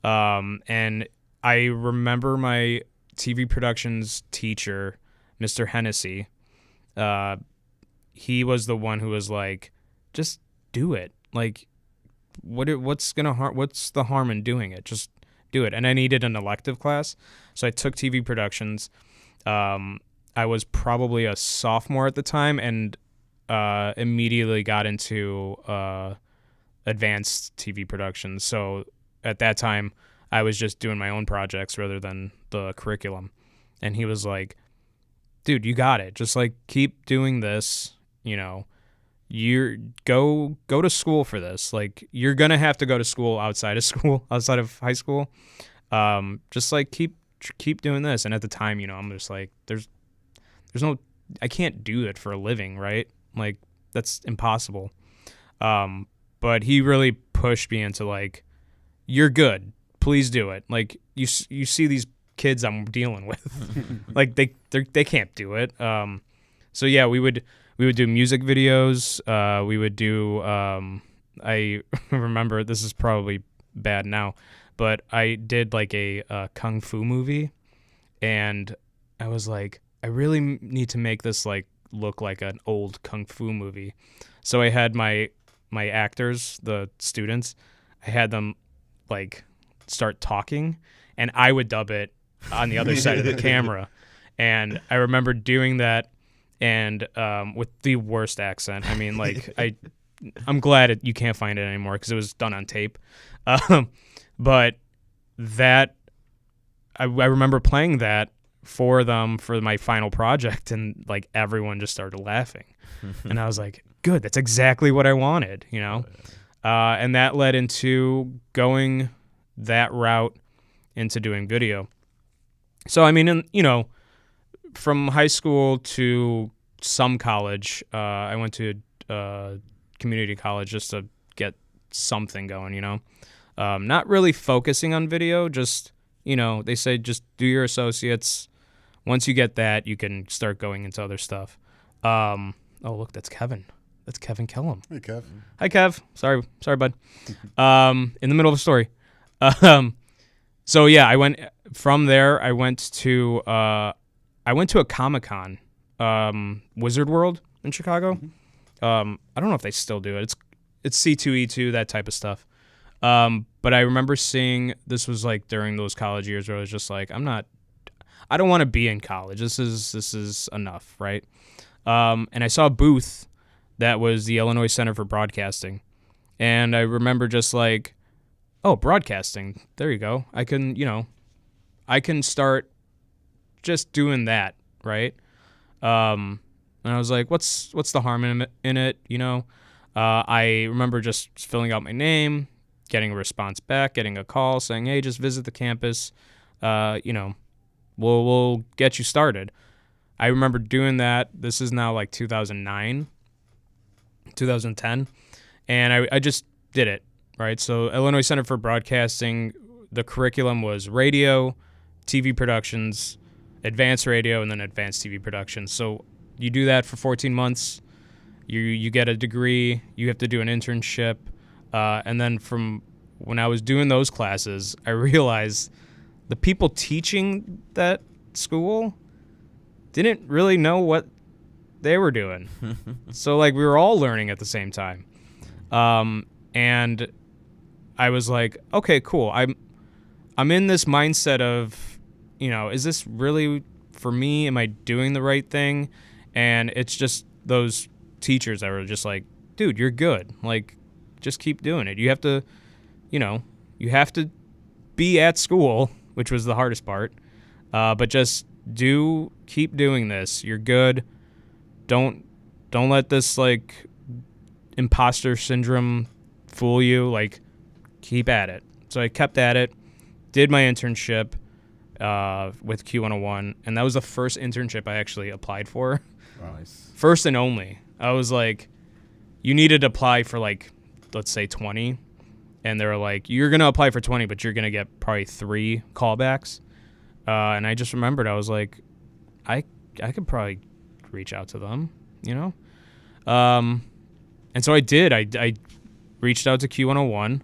And I remember my TV productions teacher, Mr. Hennessy. He was the one who was like, just do it. Like, what's the harm in doing it? Just do it. And I needed an elective class, so I took TV productions. I was probably a sophomore at the time, and immediately got into advanced TV productions. So at that time, I was just doing my own projects rather than the curriculum. And he was like, dude, you got it. Just like keep doing this, you're go to school for this. Like you're going to have to go to school, outside of high school. Just like keep doing this. And at the time, I'm just like, there's no, I can't do it for a living, right? Like that's impossible. But he really pushed me into like, you're good. Please do it. Like you see these kids I'm dealing with, like they can't do it. So yeah, we would do music videos. We would do. I remember, this is probably bad now, but I did like a kung fu movie, and I was like, I really need to make this like look like an old kung fu movie. So I had my actors, the students, I had them like start talking, and I would dub it on the other side of the camera. And I remember doing that, and with the worst accent. I mean, like I'm glad you can't find it anymore because it was done on tape. But that I remember playing that for them for my final project, and like everyone just started laughing. And I was like, good, that's exactly what I wanted, and that led into going that route into doing video. So I mean, from high school to some college, I went to community college just to get something going, not really focusing on video, just, they say just do your associates. Once you get that, you can start going into other stuff. Oh, look, that's Kevin. That's Kevin Kellum. Hey, Kev. Hi, Kev. Sorry, bud. In the middle of a story. So yeah, I went from there. I went to a Comic-Con, Wizard World in Chicago. I don't know if they still do it. It's C2E2, that type of stuff. But I remember seeing, this was like during those college years where I was just like, I don't want to be in college. This is enough, right? And I saw a booth that was the Illinois Center for Broadcasting. And I remember just like, oh, broadcasting. There you go. I can start just doing that, right? And I was like, what's the harm in it? I remember just filling out my name, getting a response back, getting a call saying, hey, just visit the campus. We'll get you started. I remember doing that. This is now like 2009, 2010. And I just did it, right? So Illinois Center for Broadcasting, the curriculum was radio, TV productions, advanced radio, and then advanced TV productions. So you do that for 14 months. You get a degree. You have to do an internship. And then from when I was doing those classes, I realized the people teaching that school didn't really know what they were doing. So like we were all learning at the same time. And I was like, okay, cool. I'm in this mindset of, is this really for me? Am I doing the right thing? And it's just those teachers that were just like, dude, you're good. Like, just keep doing it. You have to, you have to be at school, which was the hardest part. But just keep doing this. You're good. Don't let this like imposter syndrome fool you. Like, keep at it. So I kept at it, did my internship with Q101, and that was the first internship I actually applied for. Nice. First and only. I was like, you needed to apply for like, let's say 20, and they were like, you're going to apply for 20, but you're going to get probably 3 callbacks. And I just remembered, I was like, I could probably reach out to them, and so I did. I reached out to Q101,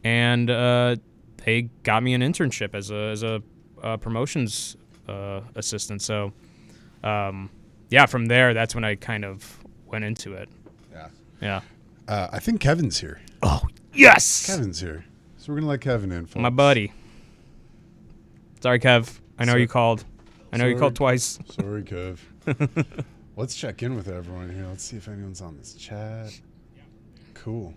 and they got me an internship as a promotions assistant. So, from there, that's when I kind of went into it. Yeah. I think Kevin's here. Oh, yes! Kevin's here. So we're going to let Kevin in, folks. My buddy. Sorry, Kev. I know you called. I know you called twice. Sorry, Kev. Let's check in with everyone here. Let's see if anyone's on this chat. Cool.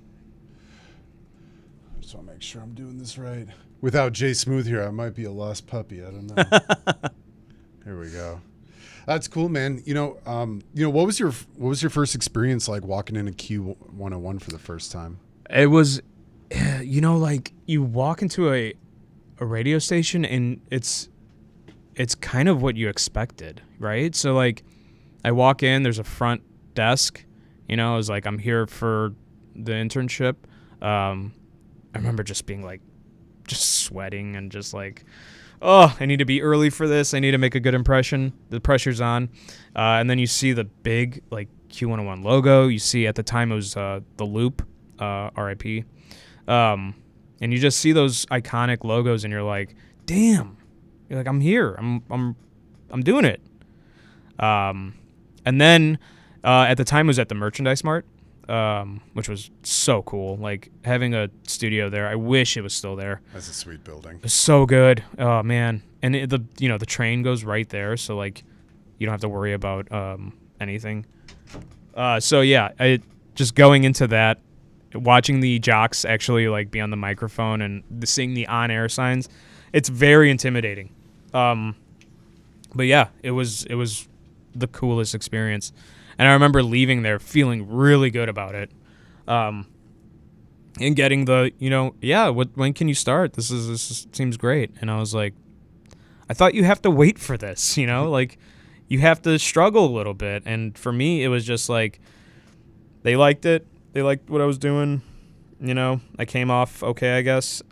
I just want to make sure I'm doing this right. Without Jay Smooth here, I might be a lost puppy. I don't know. Here we go. That's cool, man. What was your first experience like walking into Q101 for the first time? It was, like you walk into a radio station and it's kind of what you expected, right? So like I walk in, there's a front desk, I was like, I'm here for the internship. I remember just being like, just sweating and just like, oh, I need to be early for this. I need to make a good impression. The pressure's on. And then you see the big like Q101 logo. You see at the time it was the Loop, RIP. And you just see those iconic logos and you're like, damn. You're like, I'm here. I'm doing it. And then at the time it was at the Merchandise Mart, which was so cool. Like having a studio there. I wish it was still there. That's a sweet building. It's so good. Oh man. And the train goes right there, so like you don't have to worry about anything. So yeah, just going into that, watching the jocks actually like be on the microphone and seeing the on-air signs, it's very intimidating. But yeah, it was the coolest experience. And I remember leaving there feeling really good about it. And getting the, when can you start? This seems great. And I was like, I thought you have to wait for this, like you have to struggle a little bit. And for me, it was just like, they liked it. They liked what I was doing. You know, I came off okay, I guess.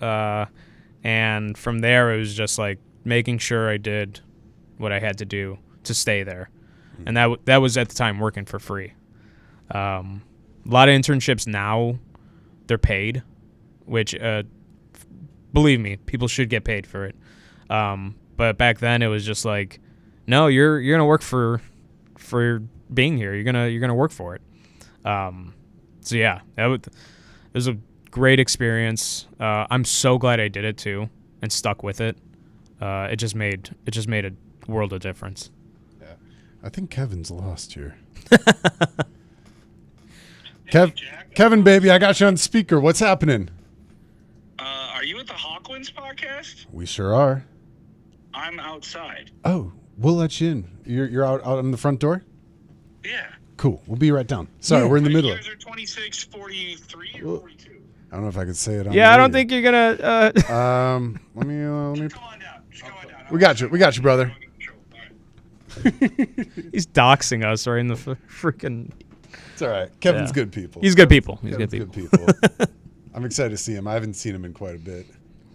And from there, it was just like making sure I did what I had to do to stay there. And that was at the time working for free. A lot of internships now, they're paid, which, believe me, people should get paid for it. But back then it was just like, no, you're gonna work for being here. You're gonna work for it. So yeah, it was a great experience. I'm so glad I did it too and stuck with it. It just made a world of difference. Yeah, I think Kevin's lost here. Kevin, baby, I got you on speaker. What's happening? Are you at the Hawkwinds podcast? We sure are. I'm outside. Oh, we'll let you in. You're out on the front door? Yeah. Cool. We'll be right down. Sorry, we're in the middle. You guys are 26, 43, or 42? I don't know if I could say it on Yeah, I don't radio. think you're gonna. Let me. Just go on down. Just go on down. We got you, brother. He's doxing us right in the freaking. It's all right. Kevin's Yeah. good people. He's good people. He's Kevin's good people. I'm excited to see him. I haven't seen him in quite a bit.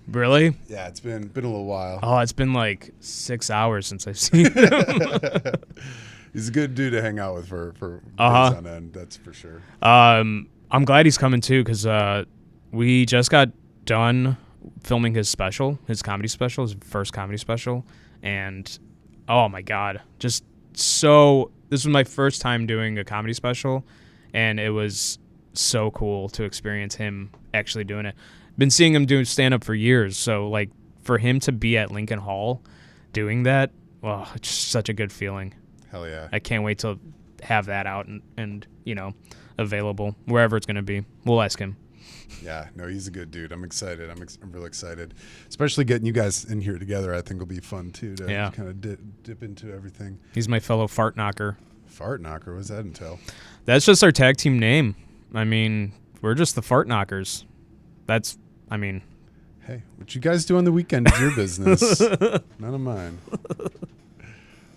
Really? Yeah, it's been a little while. Oh, it's been like 6 hours since I've seen him. He's a good dude to hang out with for days on end. That's for sure. I'm glad he's coming too, because we just got done filming his comedy special, his first comedy special, and oh my god, this was my first time doing a comedy special, and it was so cool to experience him actually doing it. Been seeing him do stand-up for years, so like for him to be at Lincoln Hall doing that, well, it's just such a good feeling. Hell yeah. I can't wait to have that out and available wherever it's going to be. We'll ask him. Yeah, no, he's a good dude. I'm excited. I'm really excited, especially getting you guys in here together. I think will be fun too to kind of dip into everything. He's my fellow fart knocker. Fart knocker, what does that entail? That's just our tag team name. I mean, we're just the fart knockers. Hey, what you guys do on the weekend is your business, none of mine.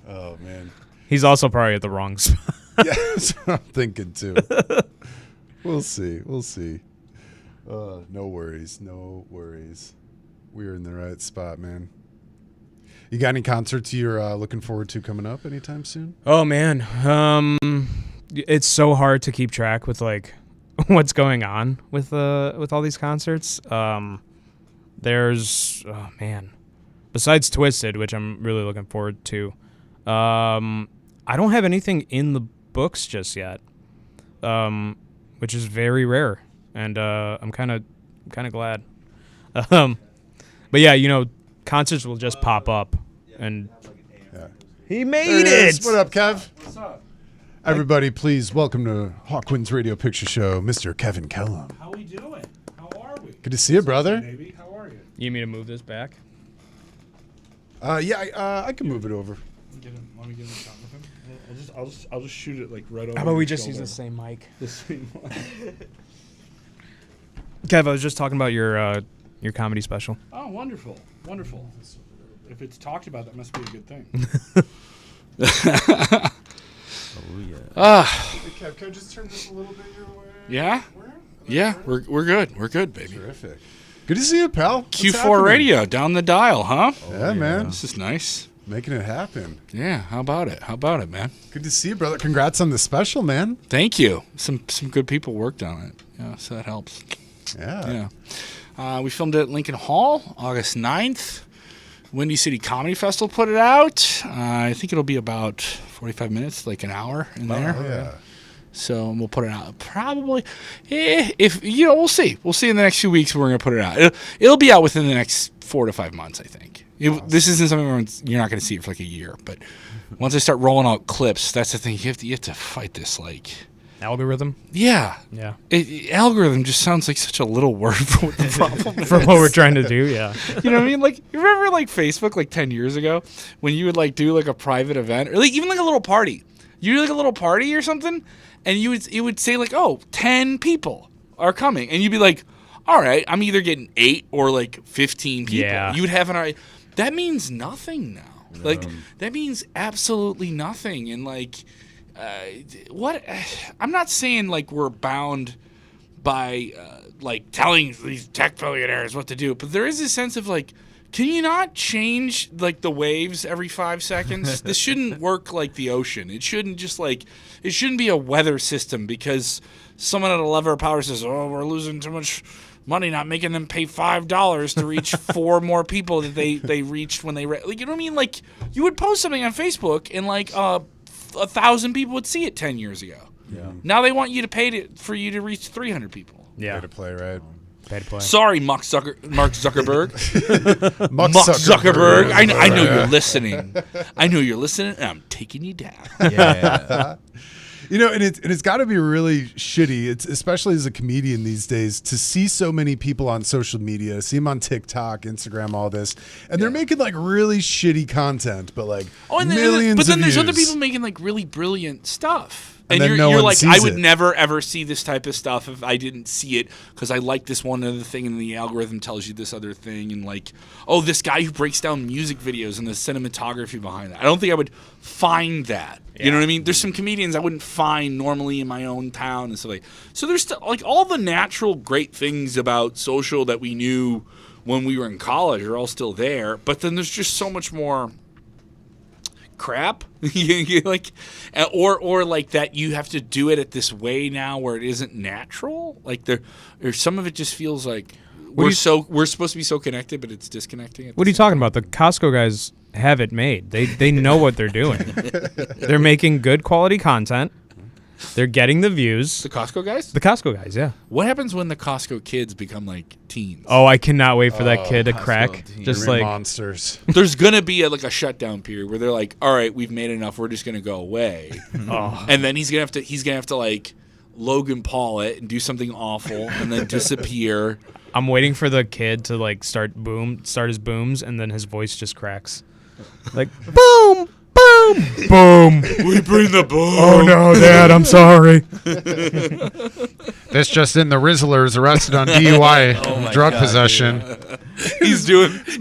Oh man. He's also probably at the wrong spot. Yeah, that's what I'm thinking too. We'll see. No worries. We're in the right spot, man. You got any concerts you're looking forward to coming up anytime soon? Oh man, it's so hard to keep track with like what's going on with all these concerts. There's besides Twisted, which I'm really looking forward to. I don't have anything in the books just yet, which is very rare, and I'm kind of glad. But yeah, concerts will just pop up, and he made it. What up, Kev? What's up? Everybody, please welcome to Hawkwinds Radio Picture Show, Mr. Kevin Kellum. How we doing? How are we? Good to see you, brother. Baby, how are you? You need me to move this back? Yeah, I can move it over. Let me get in the shot with him. I'll just shoot it like right over. How about we your just use shoulder. the same mic? The same one. Kev, I was just talking about your comedy special. Oh, wonderful. If it's talked about, that must be a good thing. Oh yeah. Hey, Kev, can I just turn this a little bit your way? Yeah? Yeah, we're good. We're good, baby. Terrific. Good to see you, pal. What's Q4 happening? radio down the dial, huh? Yeah, man. This is nice. Making it happen. Yeah, how about it, man? Good to see you, brother. Congrats on the special, man. Thank you. Some good people worked on it. Yeah, so that helps. Yeah. Yeah. We filmed it at Lincoln Hall, August 9th. Windy City Comedy Festival put it out. I think it'll be about 45 minutes, like an hour in there. Oh, yeah. So we'll put it out probably. We'll see. We'll see in the next few weeks. We're gonna put it out. It'll be out within the next 4 to 5 months, I think. This isn't something where you're not gonna see it for like a year. But once I start rolling out clips, that's the thing. You have to fight this like. Algorithm? Yeah. Yeah. Algorithm just sounds like such a little word for what the problem is. For what we're trying to do, yeah. You know what I mean? Like, you remember like Facebook like 10 years ago when you would like do like a private event or like even like a little party. You do like a little party or something and it would say like, oh, 10 people are coming. And you'd be like, all right, I'm either getting 8 or like 15 people. Yeah. You would have that means nothing now. Like, that means absolutely nothing. And like, I'm not saying like we're bound like telling these tech billionaires what to do. But there is a sense of like, can you not change like the waves every 5 seconds? This shouldn't work like the ocean. It shouldn't be a weather system because someone at a lever of power says, "Oh, we're losing too much money, not making them pay $5 to reach 4 more people that they reached when they like." You know what I mean? Like you would post something on Facebook and like 1,000 people would see it 10 years ago. Yeah. Now they want you to pay for you to reach 300 people. Yeah. Pay to play, right? Pay to play. Sorry, Mark Zuckerberg. Mark Zuckerberg. I know you're listening. I know you're listening, and I'm taking you down. Yeah. You know, and it's got to be really shitty. It's especially as a comedian these days to see so many people on social media, see them on TikTok, Instagram, all this, and they're making like really shitty content, but like millions. But then of there's other views. people making like really brilliant stuff. And And then you're no one like, sees I would it. never ever see this type of stuff if I didn't see it because I like this one other thing and the algorithm tells you this other thing and like, oh, this guy who breaks down music videos and the cinematography behind that. I don't think I would find that. You know what I mean? There's some comedians I wouldn't find normally in my own town and stuff like. So there's like all the natural great things about social that we knew when we were in college are all still there, but then there's just so much more crap like or like that you have to do it at this way now where it isn't natural, like there some of it just feels like we're supposed to be so connected but it's disconnecting. What are you talking about? The Costco guys have it made. They know what they're doing. They're making good quality content. They're getting the views. The Costco guys? The Costco guys, yeah. What happens when the Costco kids become like teens? Oh, I cannot wait for that kid to crack. teens. Just They're like monsters. There's gonna be a shutdown period where they're like, all right, we've made enough, we're just gonna go away. And then he's gonna have to like Logan Paul it and do something awful and then disappear. I'm waiting for the kid to like start his booms, and then his voice just cracks. Like boom, boom, boom. We bring the boom. Oh no, Dad, I'm sorry. This just in: the Rizzlers arrested on DUI, drug possession. He's doing the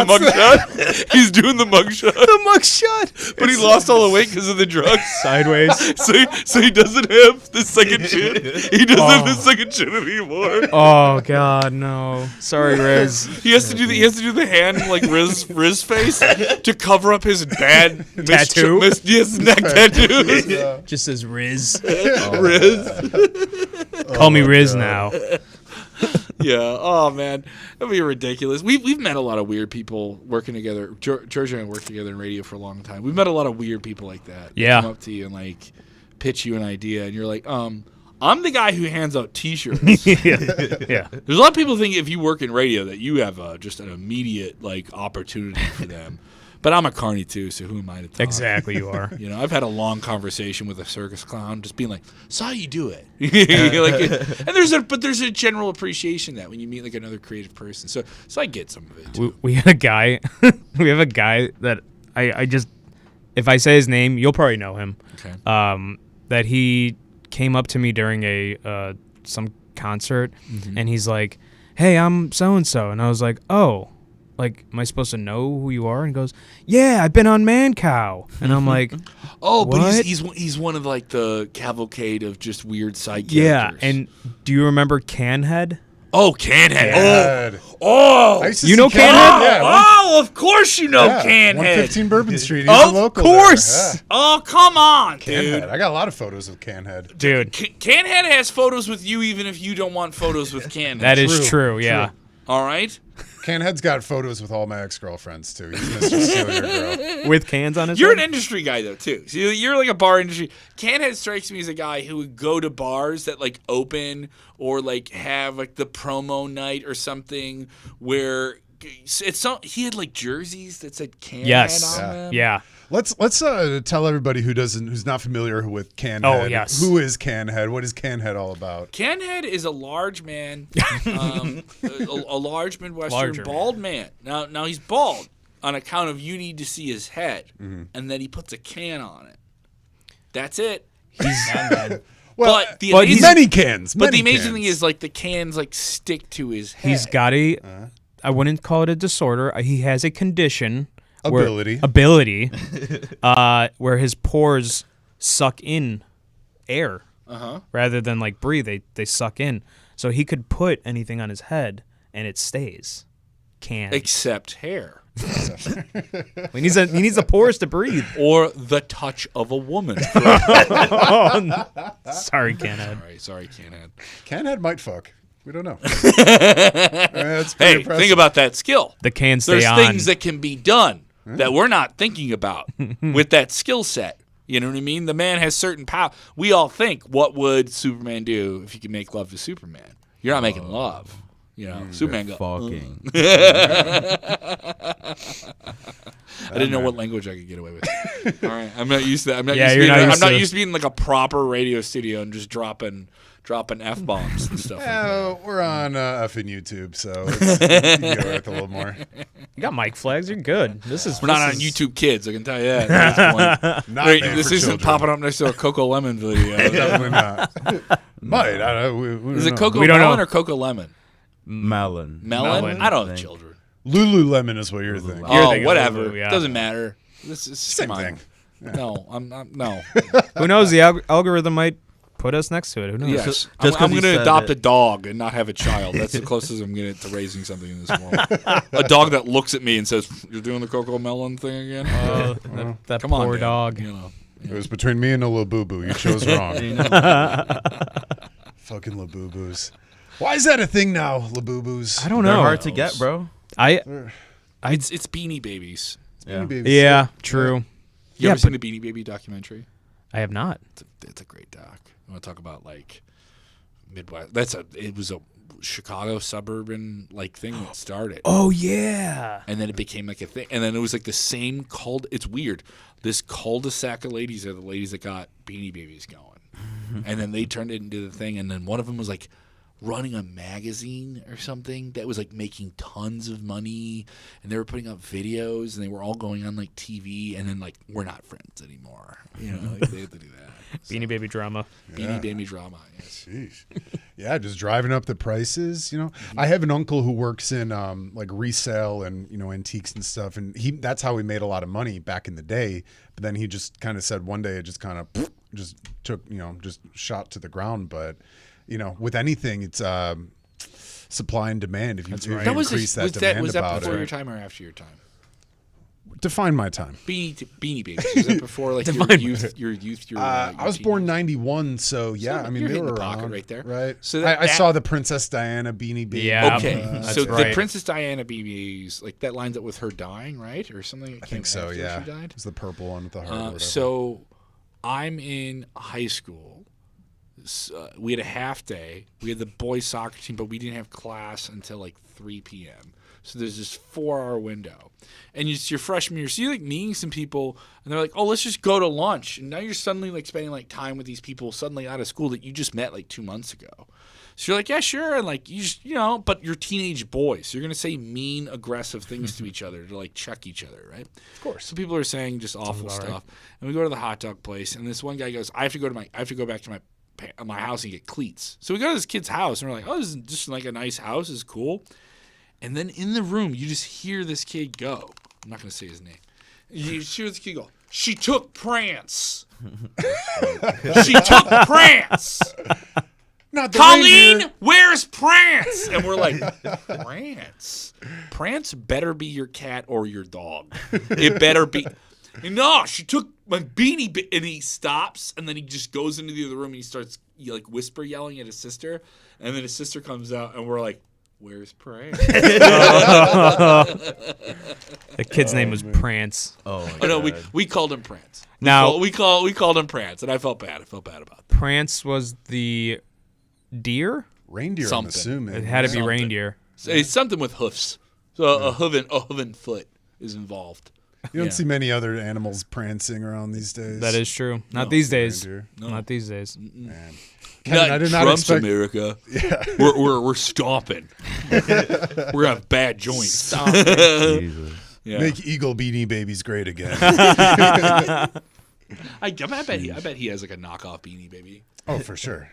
mugshot. He's doing the mugshot. The mugshot. But he lost all the weight because of the drugs. Sideways. So he doesn't have the second chin. He doesn't have the second chin anymore. Oh God, no. Sorry, Riz. He has to do the hand like Riz face to cover up his bad Tattoo? neck tattoo. Just says Riz. Riz. Call me Riz now. Yeah. Oh man, that'd be ridiculous. We've met a lot of weird people working together. Giorgio and I worked together in radio for a long time. We've met a lot of weird people like that. Yeah. Come up to you and like pitch you an idea, and you're like, I'm the guy who hands out T-shirts. Yeah. There's a lot of people think if you work in radio that you have just an immediate like opportunity for them. But I'm a carny too, so who am I to talk? Exactly, you are. You know, I've had a long conversation with a circus clown, just being like, "Saw you do it." And there's a general appreciation that when you meet like another creative person. So I get some of it too. We had a guy. We have a guy that I just, if I say his name, you'll probably know him. Okay. That he came up to me during a some concert, and he's like, "Hey, I'm so and so," and I was like, "Oh." Like, am I supposed to know who you are? And he goes, "Yeah, I've been on Man Cow." And I'm like, Oh, but what? he's one of like the cavalcade of just weird side yeah. characters. And do you remember Canhead? Oh, Canhead. Canhead. Oh. I used to You see know Canhead? Yeah, Oh, of course you know yeah, Canhead. 115 Bourbon Street. He's Of a local course. there. Oh, come on, Yeah. dude. Canhead. I got a lot of photos of Canhead. Dude, Canhead has photos with you even if you don't want photos with Canhead. that is true, yeah. All right? Canhead's got photos with all my ex-girlfriends, too. He's Mr. Steal Your Girl. With cans on his You're an head? industry guy, though, too. So you're like a bar industry. Canhead strikes me as a guy who would go to bars that, like, open or, like, have, like, the promo night or something where he had, like, jerseys that said Canhead Yes. on them. Yeah. Let's tell everybody who's not familiar with Canhead. Oh, yes. Who is Canhead? What is Canhead all about? Canhead is a large man, a large Midwestern bald man. Now he's bald on account of you need to see his head, and then he puts a can on it. That's it. Well, But the he's amazing, many cans. but the many amazing thing cans. is like the cans like stick to his head. He's got I wouldn't call it a disorder. He has a condition. Ability. Where his pores suck in air. Rather than like breathe, they suck in. So he could put anything on his head and it stays. Except hair. He needs the pores to breathe. Or the touch of a woman. Sorry, Canhead. Sorry, Canhead. Canhead might fuck. We don't know. That's pretty Hey, impressive. think about that skill. The can stay There's on. things that can be done that we're not thinking about with that skill set. You know what I mean? The man has certain power. We all think, what would Superman do if he could make love to Superman? You're not making love. You know, Superman go. Fucking. I didn't know what language I could get away with. All right, I'm not used to that. I'm not used to being like a proper radio studio and just dropping F-bombs and stuff. Yeah, we're on effing YouTube, so you can get away with a little more. You got mic flags. You're good. We're not on YouTube Kids. I can tell you that. At this point. Not Wait, made this for isn't children. popping up next to a Coco Lemon video. Definitely not. Might. I don't know. We Is don't it know. Coco We don't Melon know. or Coco Lemon? Melon. Melon? I don't have children. Lululemon is what you're thinking. You're Oh, thinking whatever. Lulu, yeah. Doesn't matter. This is Same come on. thing. No, I'm not. No. Who knows? The algorithm might put us next to it. Who knows? Yes. Just I'm 'cause you going to said adopt it. a dog and not have a child. That's the closest I'm going to raising something in this world. A dog that looks at me and says, "You're doing the Coco Melon thing again." That Come on, poor Dan. dog. You know. It was between me and a Labubu. You chose wrong. Fucking Labubus. Why is that a thing now, Labubus? I don't They're know. hard to get, bro. It's Beanie Babies. Yeah. Yeah, true. You Yeah, ever seen the Beanie Baby documentary? I have not. It's a great doc. I want to talk about like Midwest. It was a Chicago suburban like thing that started. Oh yeah. And then it became like a thing. And then it was like the same it's weird. This cul-de-sac of ladies are the ladies that got Beanie Babies going. And then they turned it into the thing. And then one of them was like running a magazine or something that was like making tons of money. And they were putting up videos and they were all going on like TV. And then like, we're not friends anymore. You know, like they had to do that. Beanie Baby drama. Beanie Baby drama, yes. Sheesh. Yeah, just driving up the prices. You know, I have an uncle who works in like resale and antiques and stuff, and that's how he made a lot of money back in the day. But then he just kind of said one day it just kind of just took just shot to the ground. But with anything, it's supply and demand. If you increase that demand was that about before it, your time or after your time? define my time. Beanie Babies. Was that before like your youth? I was born 91, so yeah. So I mean, you're they hitting were the pocket around, right there. right? So I saw the Princess Diana Beanie Baby. Yeah. Okay, That's so right. the Princess Diana BBs, like that lines up with her dying, right, or something? I think so. Yeah, she died. it's the purple one with the heart. or whatever. So, I'm in high school. We had a half day. We had the boys soccer team, but we didn't have class until like 3 p.m. So there's this 4-hour window, and it's your freshman year. So you're like meeting some people, and they're like, "Oh, let's just go to lunch." And now you're suddenly like spending like time with these people suddenly out of school that you just met like 2 months ago. So you're like, "Yeah, sure," and like you just but you're teenage boys. So you're gonna say mean, aggressive things to each other to like check each other, right? Of course. So people are saying just awful stuff, and we go to the hot dog place, and this one guy goes, I have to go back to my house and get cleats. So we go to this kid's house, and we're like, "Oh, this is just like a nice house. It's cool." And then in the room, you just hear this kid go. I'm not going to say his name. You hear this kid go, "She took Prance." She took Prance. Not the Colleen, reindeer. where's Prance? And we're like, Prance? Prance better be your cat or your dog. It better be. No, she took my beanie. And he stops, and then he just goes into the other room, and he starts like whisper yelling at his sister. And then his sister comes out, and we're like, "Where's Prance?" The kid's name was Prance. Oh, Oh no, we called him Prance. Now- we called him Prance, and I felt bad. I felt bad about that. Prance was the deer. Reindeer, Something. I'm assuming. It had to be Something. reindeer. So it's something with hoofs. So a hooven foot is involved. You don't Yeah. see many other animals prancing around these days. That is true. Not these days. Reindeer. Not these days. Man. Kevin, I did not Trump's expect. America. Yeah. We're stopping. We're gonna have bad joints. Jesus. Yeah. Make Eagle Beanie Babies great again. I bet he has like a knockoff Beanie Baby. Oh, for sure.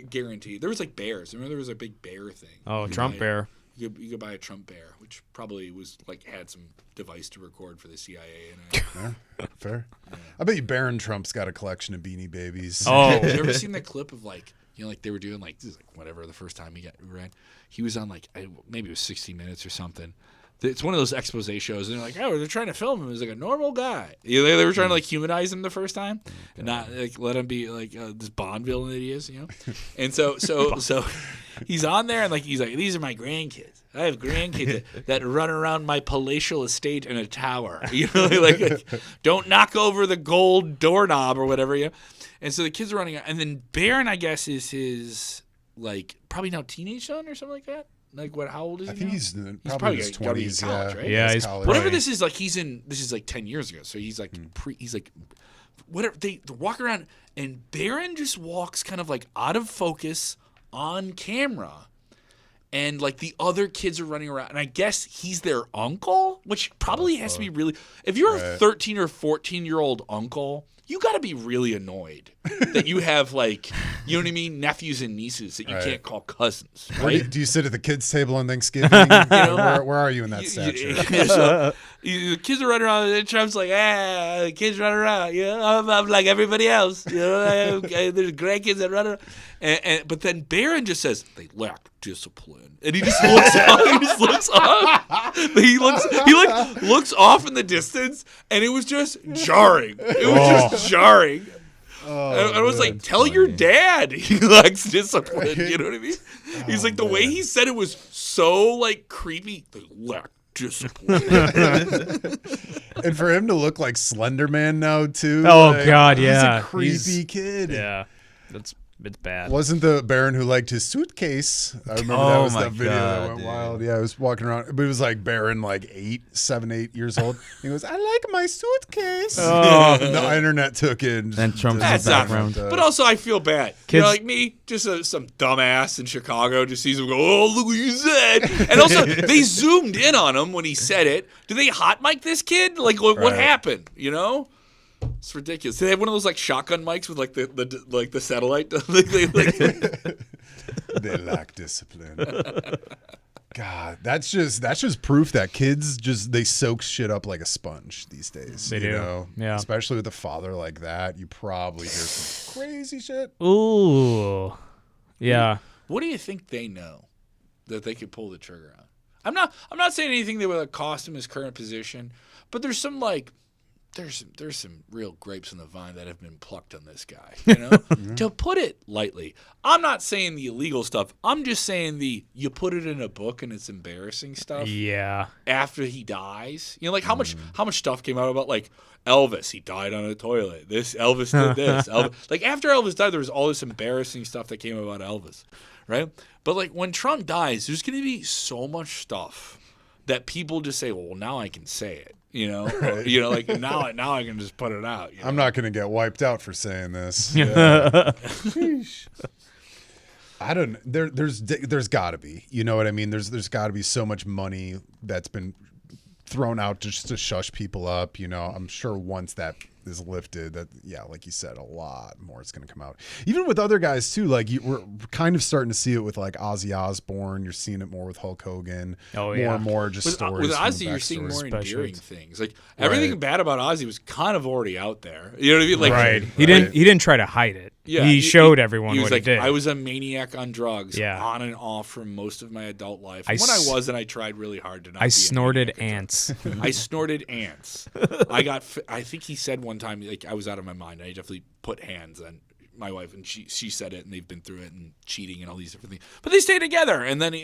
Guaranteed. There was like bears. Remember there was a big bear thing. Oh, Trump bear. You could buy a Trump bear, which probably was had some device to record for the CIA in it. Yeah, fair. Yeah. I bet you Barron Trump's got a collection of Beanie Babies. Oh, Have you ever seen that clip of they were doing this is whatever the first time he ran? He was on maybe it was 60 Minutes or something. It's one of those expose shows, and they're like, oh, they're trying to film him as a normal guy. They were trying to humanize him the first time, and not let him be this Bond villain that he is, And so he's on there, and he's like, these are my grandkids. I have grandkids that run around my palatial estate in a tower. Don't knock over the gold doorknob or whatever. And so the kids are running out, and then Barron, I guess, is his probably now teenage son or something like that. How old is he? I think now? he's probably in his 20s. College, right? Yeah, he's college. Whatever this is, this is 10 years ago. So he's whatever. They walk around, and Barron just walks kind of out of focus on camera. And the other kids are running around, and I guess he's their uncle, which probably has to be really. If you're a 13 or 14-year-old uncle, you got to be really annoyed that you have you know what I mean, nephews and nieces that you can't call cousins. Right? Do you sit at the kids' table on Thanksgiving? Where are you in that stature? So, the kids are running around, and Trump's the kids running around. I'm like everybody else. There's grandkids that run around. But then Barron just says, they lack discipline. And he just looks off. He just looks off. He looks off in the distance, and it was just jarring. It was just jarring. I was like, tell your dad he lacks discipline. You know what I mean? He's the way he said it was so creepy. They lack discipline. And for him to look like Slender Man now too. Oh God, yeah. He's a creepy kid. Yeah, it's bad. Wasn't the Baron who liked his suitcase? I remember that was that video that went wild. Yeah, I was walking around, but it was Baron 7, 8 years old. He goes, I like my suitcase. Oh. The internet took it. And Trump's in the That's not background. But also, I feel bad. Kids- Me, just some dumbass in Chicago just sees him go, oh, look what you said. And also, they zoomed in on him when he said it. Do they hot mic this kid? What happened? It's ridiculous. They have one of those shotgun mics with the satellite. They lack discipline. God, that's just proof that kids they soak shit up like a sponge these days. They do. Yeah. Especially with a father like that, you probably hear some crazy shit. Ooh. Yeah. What do you think they know that they could pull the trigger on? I'm not saying anything that would cost him his current position, but there's some there's some real grapes in the vine that have been plucked on this guy, To put it lightly. I'm not saying the illegal stuff. I'm just saying you put it in a book and it's embarrassing stuff. Yeah. After he dies. How much stuff came out about Elvis, he died on a toilet. Elvis did this. After Elvis died, there was all this embarrassing stuff that came about Elvis, right? But when Trump dies, there's going to be so much stuff that people just say, well, now I can say it. Right. Now I can just put it out. I'm not going to get wiped out for saying this. Sheesh. I don't. There's got to be. You know what I mean? There's got to be so much money that's been thrown out just to shush people up. I'm sure once that is lifted, that like you said, a lot more is going to come out. Even with other guys too. We're kind of starting to see it with Ozzy Osbourne. You're seeing it more with Hulk Hogan. Oh yeah. More and more just stories. With Ozzy, you're seeing more endearing things. Everything bad about Ozzy was kind of already out there. You know what I mean? Right. He didn't try to hide it. Yeah, he showed everyone what he did. I was a maniac on drugs, Yeah. on and off for most of my adult life. And when I wasn't, I tried really hard to not. I be snorted ants. I snorted ants. I think he said one time, I was out of my mind. I definitely put hands on my wife, and she said it, and they've been through it, and cheating and all these different things. But they stay together, and then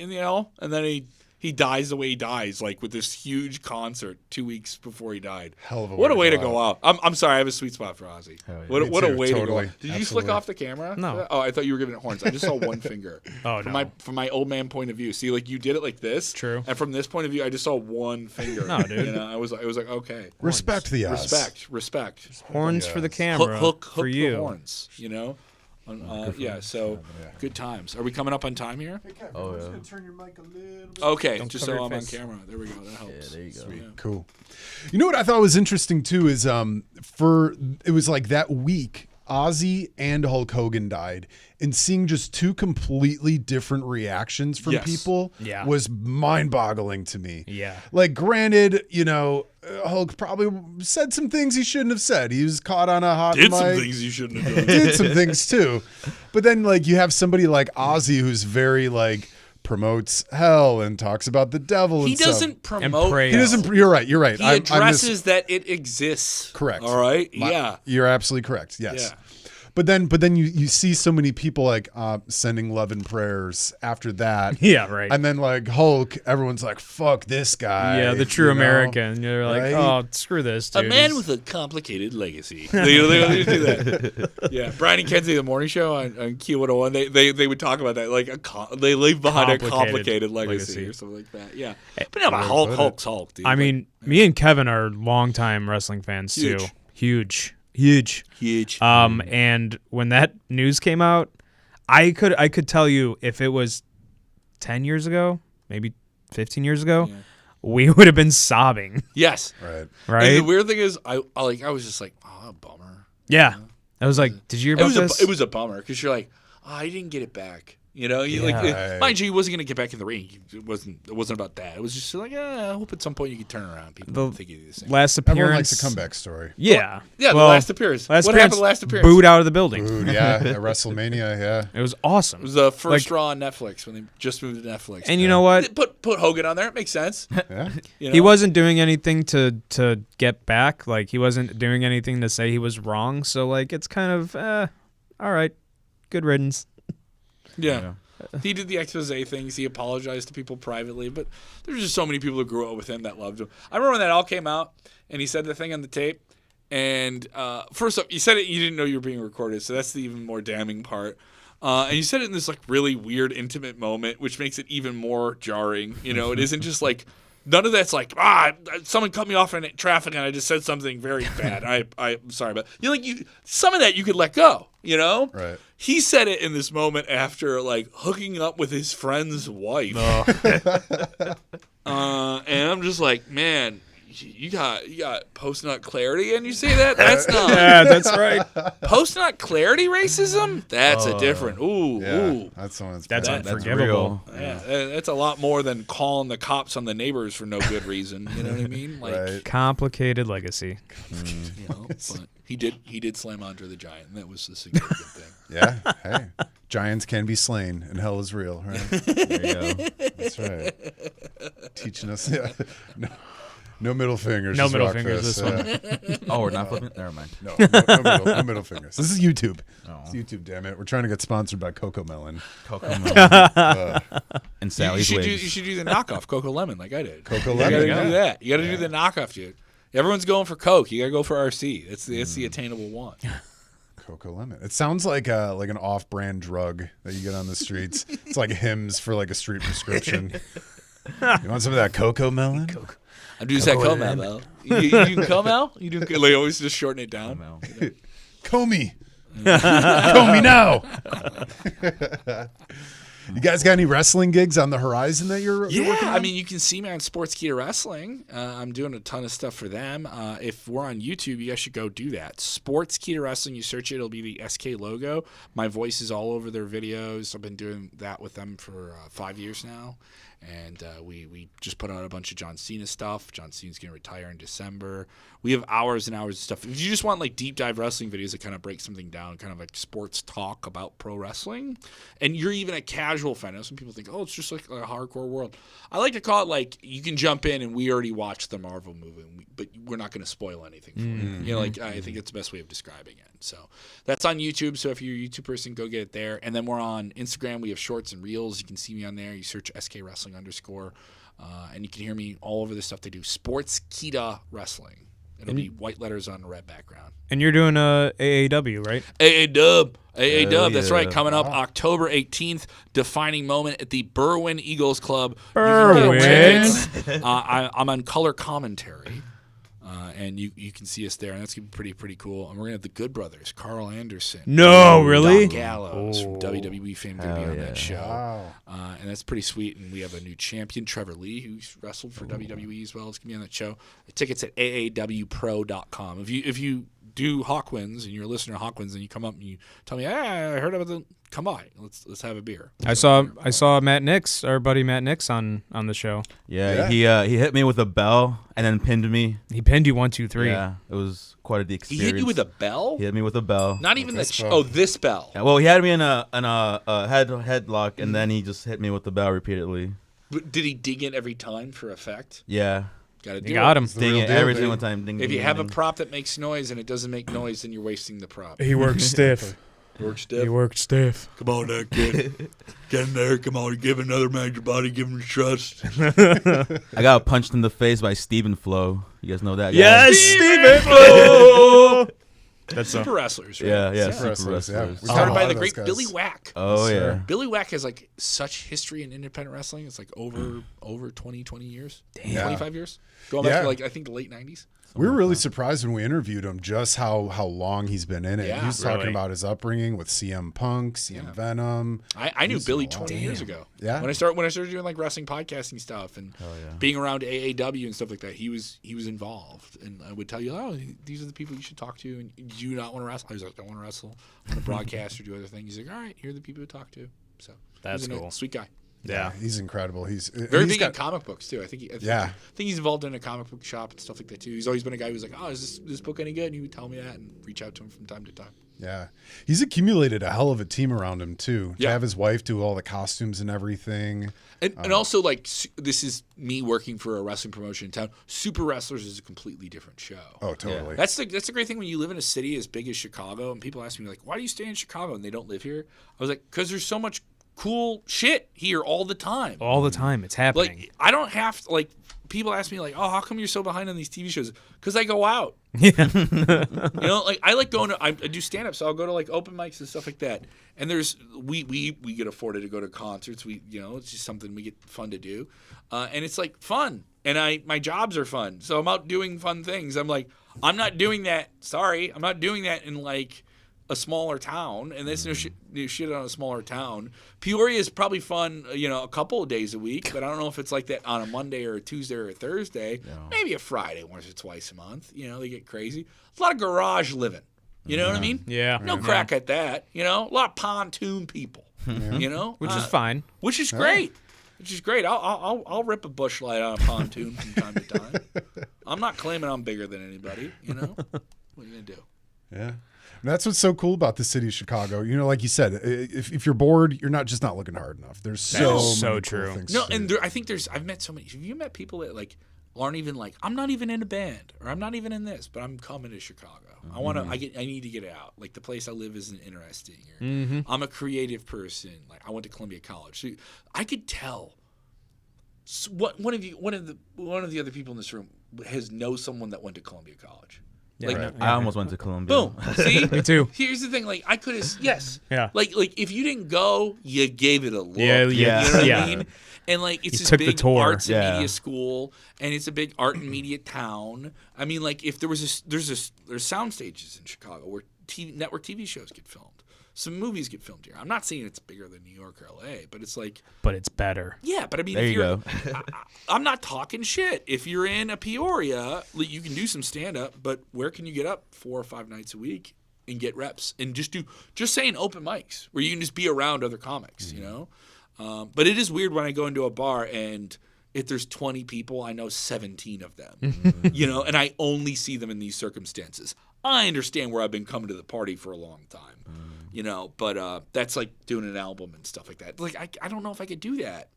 he dies the way he dies, with this huge concert 2 weeks before he died. Hell of a what way a way to to go go out. I'm sorry, I have a sweet spot for Ozzy. Yeah. What a way to go Totally. out. Did you flick off the camera? No. Oh, I thought you were giving it horns. I just saw one finger. Oh, no. From my old man point of view. See, you did it like this. True. And from this point of view, I just saw one finger. No, dude. I was like, okay. Respect the Oz. Respect. Horns for the camera. Hook for you. the horns, So good times. Are we coming up on time here? Oh, yeah. Turn your mic a little bit. Okay, Don't just cover so your I'm on face. camera. There we go. That helps. Yeah, there you go. Sweet. Cool. You know what I thought was interesting too is it was that week Ozzy and Hulk Hogan died, and seeing just two completely different reactions from Yes. people Yeah. was mind-boggling to me. Yeah. Like, granted, Hulk probably said some things he shouldn't have said. He was caught on a hot Did mic. some things you shouldn't have done. Did some things too. But then, like, you have somebody like Ozzy who's very, like, promotes hell and talks about the devil He and stuff. doesn't promote. pray. He doesn't. You're right. You're right. He addresses that it exists. Correct. All right. Yeah. You're absolutely correct. Yes. Yeah. But then you see so many people like sending love and prayers after that. Yeah, right. And then like Hulk, everyone's like, "Fuck this guy." Yeah, the true you know? American. You're like, Right? oh, screw this, A dude. man He's- with a complicated legacy. They always do that. Yeah, Brian and Kenzie, the morning show on Q101, they would talk about that, like they leave behind a complicated legacy or something like that. Yeah, but no, but Hulk's Hulk, dude. I mean, me and Kevin are longtime wrestling fans too. Huge. huge. And when that news came out, I could tell you if it was 10 years ago, maybe 15 years ago, we would have been sobbing. Yes, Right. And the weird thing is, I was just like, oh, bummer. Yeah. I was like, did you hear about this? It was a bummer because you're like, oh, I didn't get it back. You know, mind you, he wasn't going to get back in the ring. It wasn't about that. It was just like, I hope at some point you could turn around. People think you do the same. Last appearance. Everyone likes a comeback story. Yeah. Yeah, Well, the last appearance. What happened the last appearance? Booed out of the building. Dude, yeah, at WrestleMania, yeah. It was awesome. It was the first Raw on Netflix when they just moved to Netflix. And you know what? Put Hogan on there. It makes sense. Yeah. You know? He wasn't doing anything to get back. Like, he wasn't doing anything to say he was wrong. So, like, it's kind of, all right, good riddance. Yeah. He did the expose things. He apologized to people privately, but there's just so many people who grew up with him that loved him. I remember when that all came out, and he said the thing on the tape. And first up, you said it. You didn't know you were being recorded, so that's the even more damning part. And you said it in this like really weird, intimate moment, which makes it even more jarring. You know, it isn't just like none of that's like someone cut me off in traffic and I just said something very bad. I'm sorry, but some of that you could let go. You know, Right. He said it in this moment after like hooking up with his friend's wife. And I'm just like, man, you got post-nut clarity and you say that? That's not. Yeah, that's right. Post-nut clarity racism? That's a different. Ooh, Yeah. ooh. That's someone's That's bad. unforgivable. Yeah, that's a lot more than calling the cops on the neighbors for no good reason. You know what I mean? Like, Right. Complicated legacy. you know, but he did slam Andre the Giant, and that was the significant thing. Yeah. Hey, giants can be slain and hell is real, right? There you go. That's right. Teaching us. Yeah. No middle fingers. No just middle rock fingers fists, this yeah. Oh, we're not flipping. Never mind. No middle fingers. This is YouTube. Oh. It's YouTube, damn it. We're trying to get sponsored by Coco Melon. Coco Melon and You Sally's should wigs. do the knockoff Coco Lemon like I did. Coco You Lemon. gotta do that. You got to do the knockoff, dude. Everyone's going for Coke. You got to go for RC. It's the attainable one. Coco Lemon. It sounds like an off-brand drug that you get on the streets. It's like Hims for like a street prescription. You want some of that Coco Melon? I'm doing that Comel, though. You doing Comel? You doing? They always just shorten it down. Comey. Comey now. You guys got any wrestling gigs on the horizon that you're working on? I mean, you can see me on Sportskeeda Wrestling. I'm doing a ton of stuff for them. If we're on YouTube, you guys should go do that. Sportskeeda Wrestling, you search it, it'll be the SK logo. My voice is all over their videos. I've been doing that with them for 5 years now. And we just put out a bunch of John Cena stuff. John Cena's going to retire in December. We have hours and hours of stuff. If you just want like deep dive wrestling videos that kind of break something down, kind of like sports talk about pro wrestling, and you're even a casual fan. I know some people think, oh, it's just like a hardcore world. I like to call it like you can jump in and we already watched the Marvel movie, but we're not going to spoil anything for you. You know, like I think it's the best way of describing it. So that's on YouTube. So if you're a YouTube person, go get it there. And then we're on Instagram. We have shorts and reels. You can see me on there. You search SK Wrestling _, and you can hear me all over the stuff they do. Sportskeeda Wrestling. It'll be white letters on a red background. And you're doing AAW, right? AA Dub, that's right. yeah. Coming up October 18th, defining moment at the Berwyn Eagles Club. Berwyn. You can get tickets. I'm on color commentary, and you can see us there, and that's gonna be pretty cool. And we're gonna have the Good Brothers, Carl Anderson, No, really? Doc Gallows from WWE fame, gonna be on that show. Wow. And that's pretty sweet. And we have a new champion, Trevor Lee, who's wrestled for WWE as well. It's gonna be on that show. The tickets at aawpro.com. If you do Hawkwinds and you're a listener to Hawkwinds and you come up and you tell me, hey, I heard about them. Come by. Let's have a beer. I saw Matt Nix, our buddy Matt Nix on the show. Yeah, he hit me with a bell and then pinned me. He pinned you 1, 2, 3. Yeah, it was quite the experience. He hit you with a bell? He hit me with a bell. Not even this the bell. this bell. Yeah, well, he had me in a headlock, and then he just hit me with the bell repeatedly. But did he dig in every time for effect? Yeah, Got to You got him. ding real it deal, every baby. single time. Ding, If ding, you have a ding. prop that makes noise and it doesn't make noise, then you're wasting the prop. He worked stiff. Work worked stiff. Come on, there, kid. Get in there. Come on. Give another man your body. Give him trust. I got punched in the face by Steven Flo. You guys know that guy? Yes, Steven Flo. That's Super wrestlers, right? Yeah, Super super wrestlers, yeah. wrestlers. We Started got a by lot the of great those Billy guys. Whack. Oh Yes, yeah. sir. Billy Whack has like such history in independent wrestling. It's like over 20 years. Yeah. 25 years. Going back Yeah. to like I think the late 90s. We were really surprised when we interviewed him just how long he's been in it. Yeah. he was talking Really? about his upbringing with CM Punk, CM Venom. I knew He's Billy done a lot. 20 years ago. Yeah. When I started doing like wrestling podcasting stuff and being around AAW and stuff like that, he was involved. And I would tell you, oh, these are the people you should talk to. And do you not want to wrestle? I was like, I want to wrestle. I want to broadcast or do other things. He's like, all right, here are the people to talk to. So That's he's a cool. sweet guy. Yeah. He's incredible. He's Very he's big in got- comic books too. I think Yeah. he's involved in a comic book shop and stuff like that too. He's always been a guy who's like, oh, is this book any good? And he would tell me that and reach out to him from time to time. Yeah, he's accumulated a hell of a team around him too. To Yeah. have his wife do all the costumes and everything. And also like this is me working for a wrestling promotion in town. Super Wrestlers is a completely different show. Oh, totally. That's the great thing when you live in a city as big as Chicago and people ask me like, why do you stay in Chicago and they don't live here? I was like, because there's so much cool shit here all the time. All the time. It's happening. Like I don't have to like. People ask me like, "Oh, how come you're so behind on these TV shows?" Because I go out. Yeah. You know, like I like going to. I do stand up, so I'll go to like open mics and stuff like that. And there's we get afforded to go to concerts. It's just something we get fun to do, and it's like fun. And my jobs are fun, so I'm out doing fun things. I'm like, I'm not doing that. Sorry, I'm not doing that in like a smaller town, and there's no shit on a smaller town. Peoria is probably fun, a couple of days a week, but I don't know if it's like that on a Monday or a Tuesday or a Thursday. Maybe a Friday once or twice a month. They get crazy. A lot of garage living. You know what I mean? Yeah. No crack at that. A lot of pontoon people. Which is fine. Which is great. Which is great. I'll rip a bush light on a pontoon from time to time. I'm not claiming I'm bigger than anybody. What are you gonna do? Yeah. And that's what's so cool about the city of Chicago. Like you said, if you're bored, you're not looking hard enough. There's so many true. cool things No, to and do. I think I've met so many. Have you met people that like aren't even like, I'm not even in a band or I'm not even in this, but I'm coming to Chicago. I need to get out. Like the place I live isn't interesting. Or, I'm a creative person. Like I went to Columbia College, so I could tell. One of the other people in this room knows someone that went to Columbia College. Like, Right. I almost went to Columbia. boom. See? Me too. Here's the thing. Like, I could have, yes. Yeah. Like if you didn't go, you gave it a look. Yeah, You know what yeah. I mean? And like, it's You this took the big tour. arts and Yeah. media school, and it's a big art and media town. I mean, like, if there's sound stages in Chicago where network TV shows get filmed. Some movies get filmed here. I'm not saying it's bigger than New York or LA, but it's like, But it's better. yeah, but I mean, There if you you're, go. I'm not talking shit. If you're in a Peoria, you can do some stand up, but where can you get up 4 or 5 nights a week and get reps and just saying open mics where you can just be around other comics, But it is weird when I go into a bar and if there's 20 people, I know 17 of them, and I only see them in these circumstances. I understand where I've been coming to the party for a long time. But that's like doing an album and stuff like that. Like I don't know if I could do that.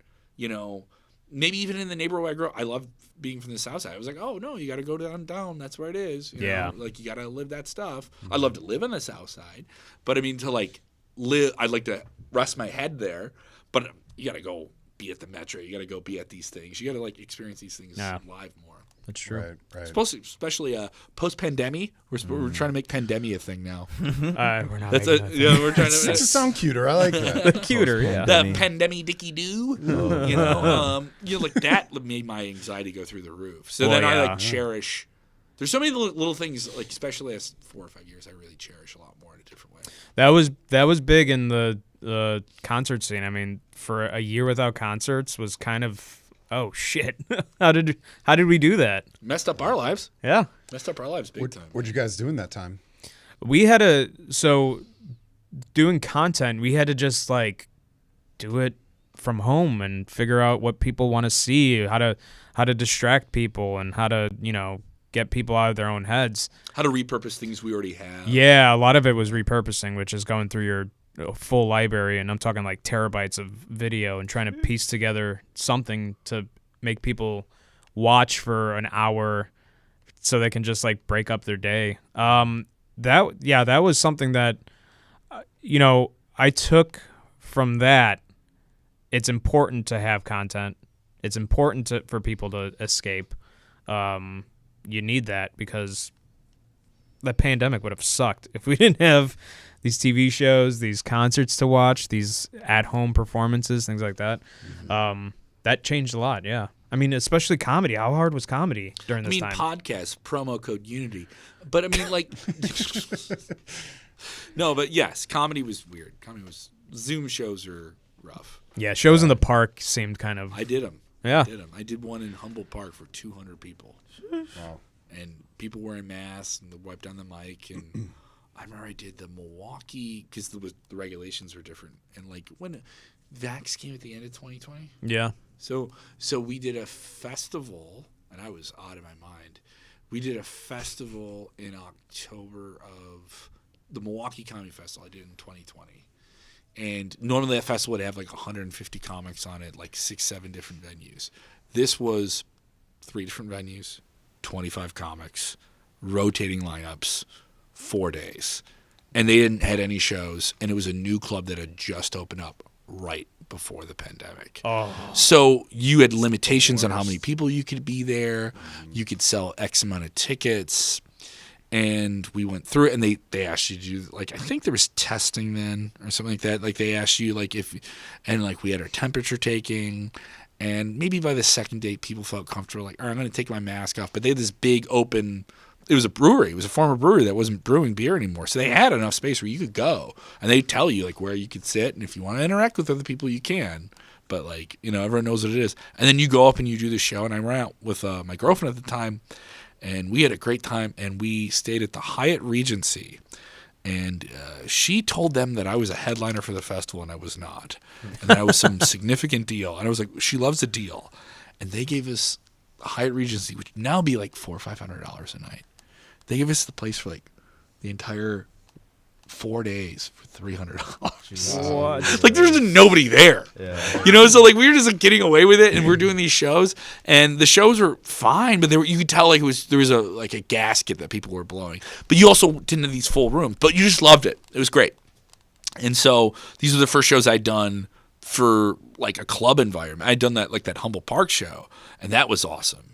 Maybe even in the neighborhood where I grew up. I love being from the South Side. I was like, oh no, you got to go down. That's where it is. You know? Like you got to live that stuff. I love to live on the South Side, but I mean to like live. I'd like to rest my head there, but you got to go be at the Metro. You got to go be at these things. You got to like experience these things live more. That's true. Right. Especially post-pandemic, we're trying to make pandemic a thing now. We're not. That's making that thing. we're trying to Makes it sound cuter. I like that. Cuter, yeah. the pandemic dicky doo. Like that made my anxiety go through the roof. So Well, then I yeah. like cherish. There's so many little things, like especially last 4 or 5 years, I really cherish a lot more in a different way. That was big in the concert scene. I mean, for a year without concerts was kind of Oh shit! How did we do that? Messed up our lives. Yeah, Messed up our lives big time. What'd you guys do in that time? we had doing content. We had to just like do it from home and figure out what people want to see, how to distract people, and how to get people out of their own heads. How to repurpose things we already have. Yeah, a lot of it was repurposing, which is going through your full library, and I'm talking like terabytes of video and trying to piece together something to make people watch for an hour so they can just like break up their day. That was something that I took from that. It's important to have content. It's important for people to escape. You need that because the pandemic would have sucked if we didn't have these TV shows, these concerts to watch, these at-home performances, things like that. Mm-hmm. That changed a lot, yeah. I mean, especially comedy. How hard was comedy during this time? Podcasts, promo code Unity. But I mean, like... No, but yes, comedy was weird. Zoom shows are rough. Yeah, shows in the park seemed kind of... I did them. Yeah. I did one in Humboldt Park for 200 people. Wow. And people wearing masks and they wiped down the mic. And I remember I did the Milwaukee, because the regulations were different. And like when Vax came at the end of 2020. Yeah. So we did a festival, and I was out of my mind. We did a festival in October of the Milwaukee Comedy Festival I did in 2020. And normally that festival would have like 150 comics on it, like 6-7 different venues. This was 3 different venues, 25 comics, rotating lineups, 4 days. And they hadn't had any shows, and it was a new club that had just opened up right before the pandemic. Oh. So you had limitations on how many people you could be there. You could sell X amount of tickets. And we went through it, and they asked you to do, like, I think there was testing then or something like that. Like, they asked you, like, we had our temperature taking, and maybe by the second date, people felt comfortable, like, all right, I'm going to take my mask off. But they had this big open, it was a brewery. It was a former brewery that wasn't brewing beer anymore. So they had enough space where you could go, and they tell you, like, where you could sit, and if you want to interact with other people, you can. But, like, everyone knows what it is. And then you go up and you do the show, and I went out with my girlfriend at the time, and we had a great time, and we stayed at the Hyatt Regency. And she told them that I was a headliner for the festival, and I was not. And that was some significant deal. And I was like, she loves a deal. And they gave us the Hyatt Regency, which would now be like $400 or $500 a night. They gave us the place for like the entire 4 days for $300. What? Like, there's nobody there. Yeah. So like we were just like getting away with it, and we're doing these shows, and the shows were fine, but you could tell like there was a gasket that people were blowing. But you also didn't have these full rooms, but you just loved it. It was great. And so these were the first shows I'd done for like a club environment. I'd done that like that Humboldt Park show, and that was awesome.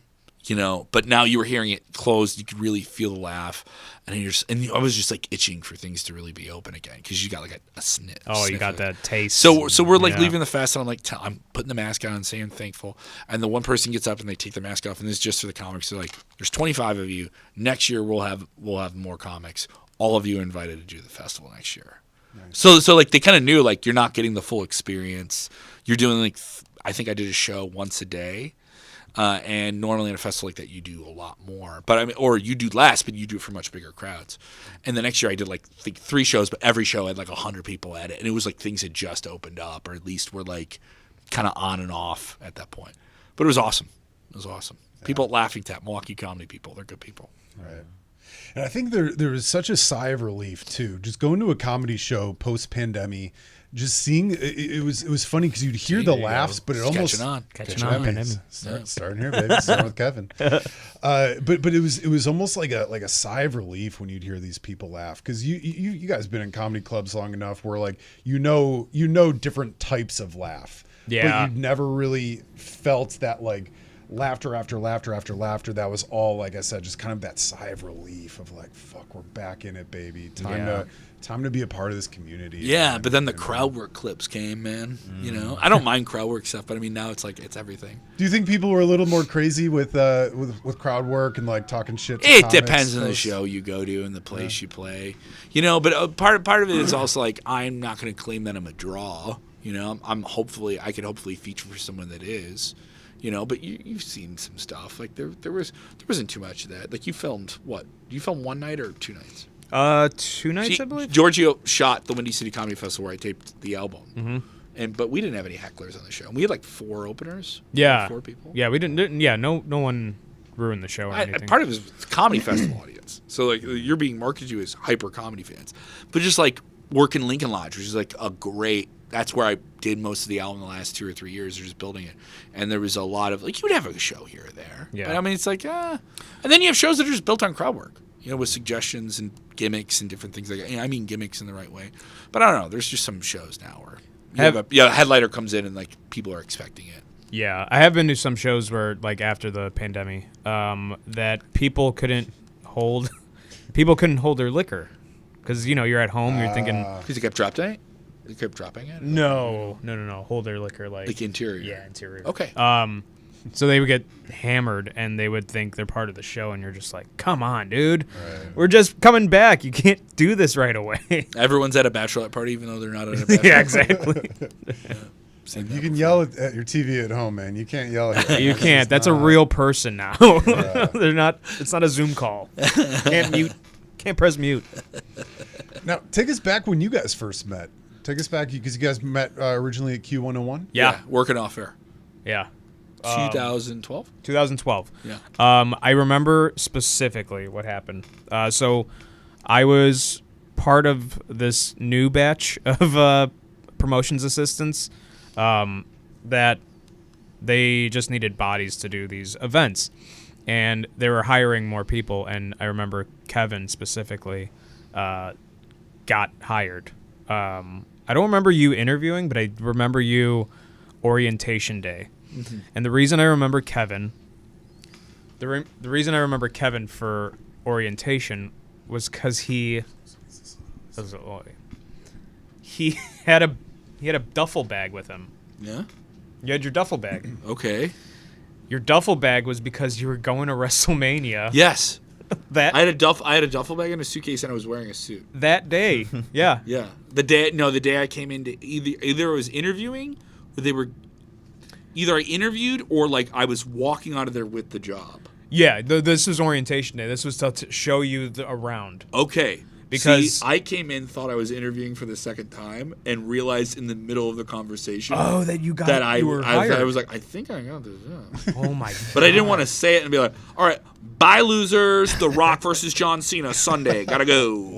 But now you were hearing it closed, you could really feel the laugh, and I was just like itching for things to really be open again, because you got like a sniff. Oh, you got that taste. So we're like leaving the fest, and I'm like, I'm putting the mask on and saying thankful, and the one person gets up and they take the mask off, and this is just for the comics. They're like, there's 25 of you. Next year we'll have more comics. All of you are invited to do the festival next year. Nice. So like they kind of knew like you're not getting the full experience. You're doing like I think I did a show once a day. And normally in a festival like that, you do a lot more. But I mean, or you do less, but you do it for much bigger crowds. And the next year I did like I think 3 shows, but every show had like 100 people at it, and it was like things had just opened up, or at least were like kind of on and off at that point. But it was awesome. It was awesome. Yeah. People at Laughing Tap, Milwaukee comedy people, they're good people. Right. And I think there was such a sigh of relief too, just going to a comedy show post pandemic. Just seeing it was funny because you'd hear the laughs, but it almost catching on. Starting here, baby. Starting with Kevin. But it was almost like a sigh of relief when you'd hear these people laugh, because you guys been in comedy clubs long enough where like you know different types of laugh. Yeah. But you'd never really felt that like laughter after laughter after laughter. That was all, like I said, just kind of that sigh of relief of like, fuck, we're back in it, baby. Time to be a part of this community. Yeah, but then the crowd work clips came, man. I don't mind crowd work stuff, but I mean now it's like it's everything. Do you think people were a little more crazy with crowd work and like talking shit? It depends on the show you go to and the place you play. But part of it is also like I'm not going to claim that I'm a draw. I could hopefully feature for someone that is. You know, but you've seen some stuff. Like there wasn't too much of that. Like you filmed what? You filmed one night or 2 nights? 2 nights, I believe. Giorgio shot the Windy City Comedy Festival where I taped the album. But we didn't have any hecklers on the show. We had like 4 openers. Yeah, 4 people. Yeah, we didn't. Yeah, no one ruined the show or anything. Part of it was the comedy festival audience. So like you're being marketed to as hyper comedy fans, but just like working Lincoln Lodge, which is like a great. That's where I did most of the album the last 2 or 3 years. They're just building it, and there was a lot of like you would have a show here or there. Yeah, but I mean it's like and then you have shows that are just built on crowd work. You know, with suggestions and gimmicks and different things like that. I mean gimmicks in the right way, but I don't know. There's just some shows now where a headliner comes in and like people are expecting it. Yeah, I have been to some shows where like after the pandemic, that people couldn't hold their liquor because you're at home, you're thinking Because it kept dropping it. It kept dropping it. no, hold their liquor like interior. Yeah, interior. Okay. So they would get hammered and they would think they're part of the show, and you're just like, come on, dude, we're just coming back. You can't do this right away. Everyone's at a bachelorette party, even though they're not at a bachelorette Yeah, exactly. You can yell at your TV at home, man. You can't yell at You can't. That's a real person now. They're not. It's not a Zoom call. Can't mute. Can't press mute. Now, take us back when you guys first met. Take us back because you guys met originally at Q101. Yeah. Working off air. Yeah. 2012. 2012. Yeah. I remember specifically what happened. So I was part of this new batch of promotions assistants that they just needed bodies to do these events. And they were hiring more people. And I remember Kevin specifically got hired. I don't remember you interviewing, but I remember you orientation day. Mm-hmm. And the reason I remember Kevin, the reason I remember Kevin for orientation was because he had a duffel bag with him. Yeah. You had your duffel bag. Okay. Your duffel bag was because you were going to WrestleMania. Yes. That I had a duffel bag and a suitcase, and I was wearing a suit. That day. Yeah. Yeah. The day I came into either I was interviewing, or they were. Either I interviewed or like I was walking out of there with the job. Yeah, this was orientation day. This was to show you around. Okay. Because I came in, thought I was interviewing for the second time, and realized in the middle of the conversation that you got that you were hired. I was like, I think I got this job. Oh my god. But I didn't want to say it and be like, all right, bye losers, The Rock versus John Cena Sunday, gotta go.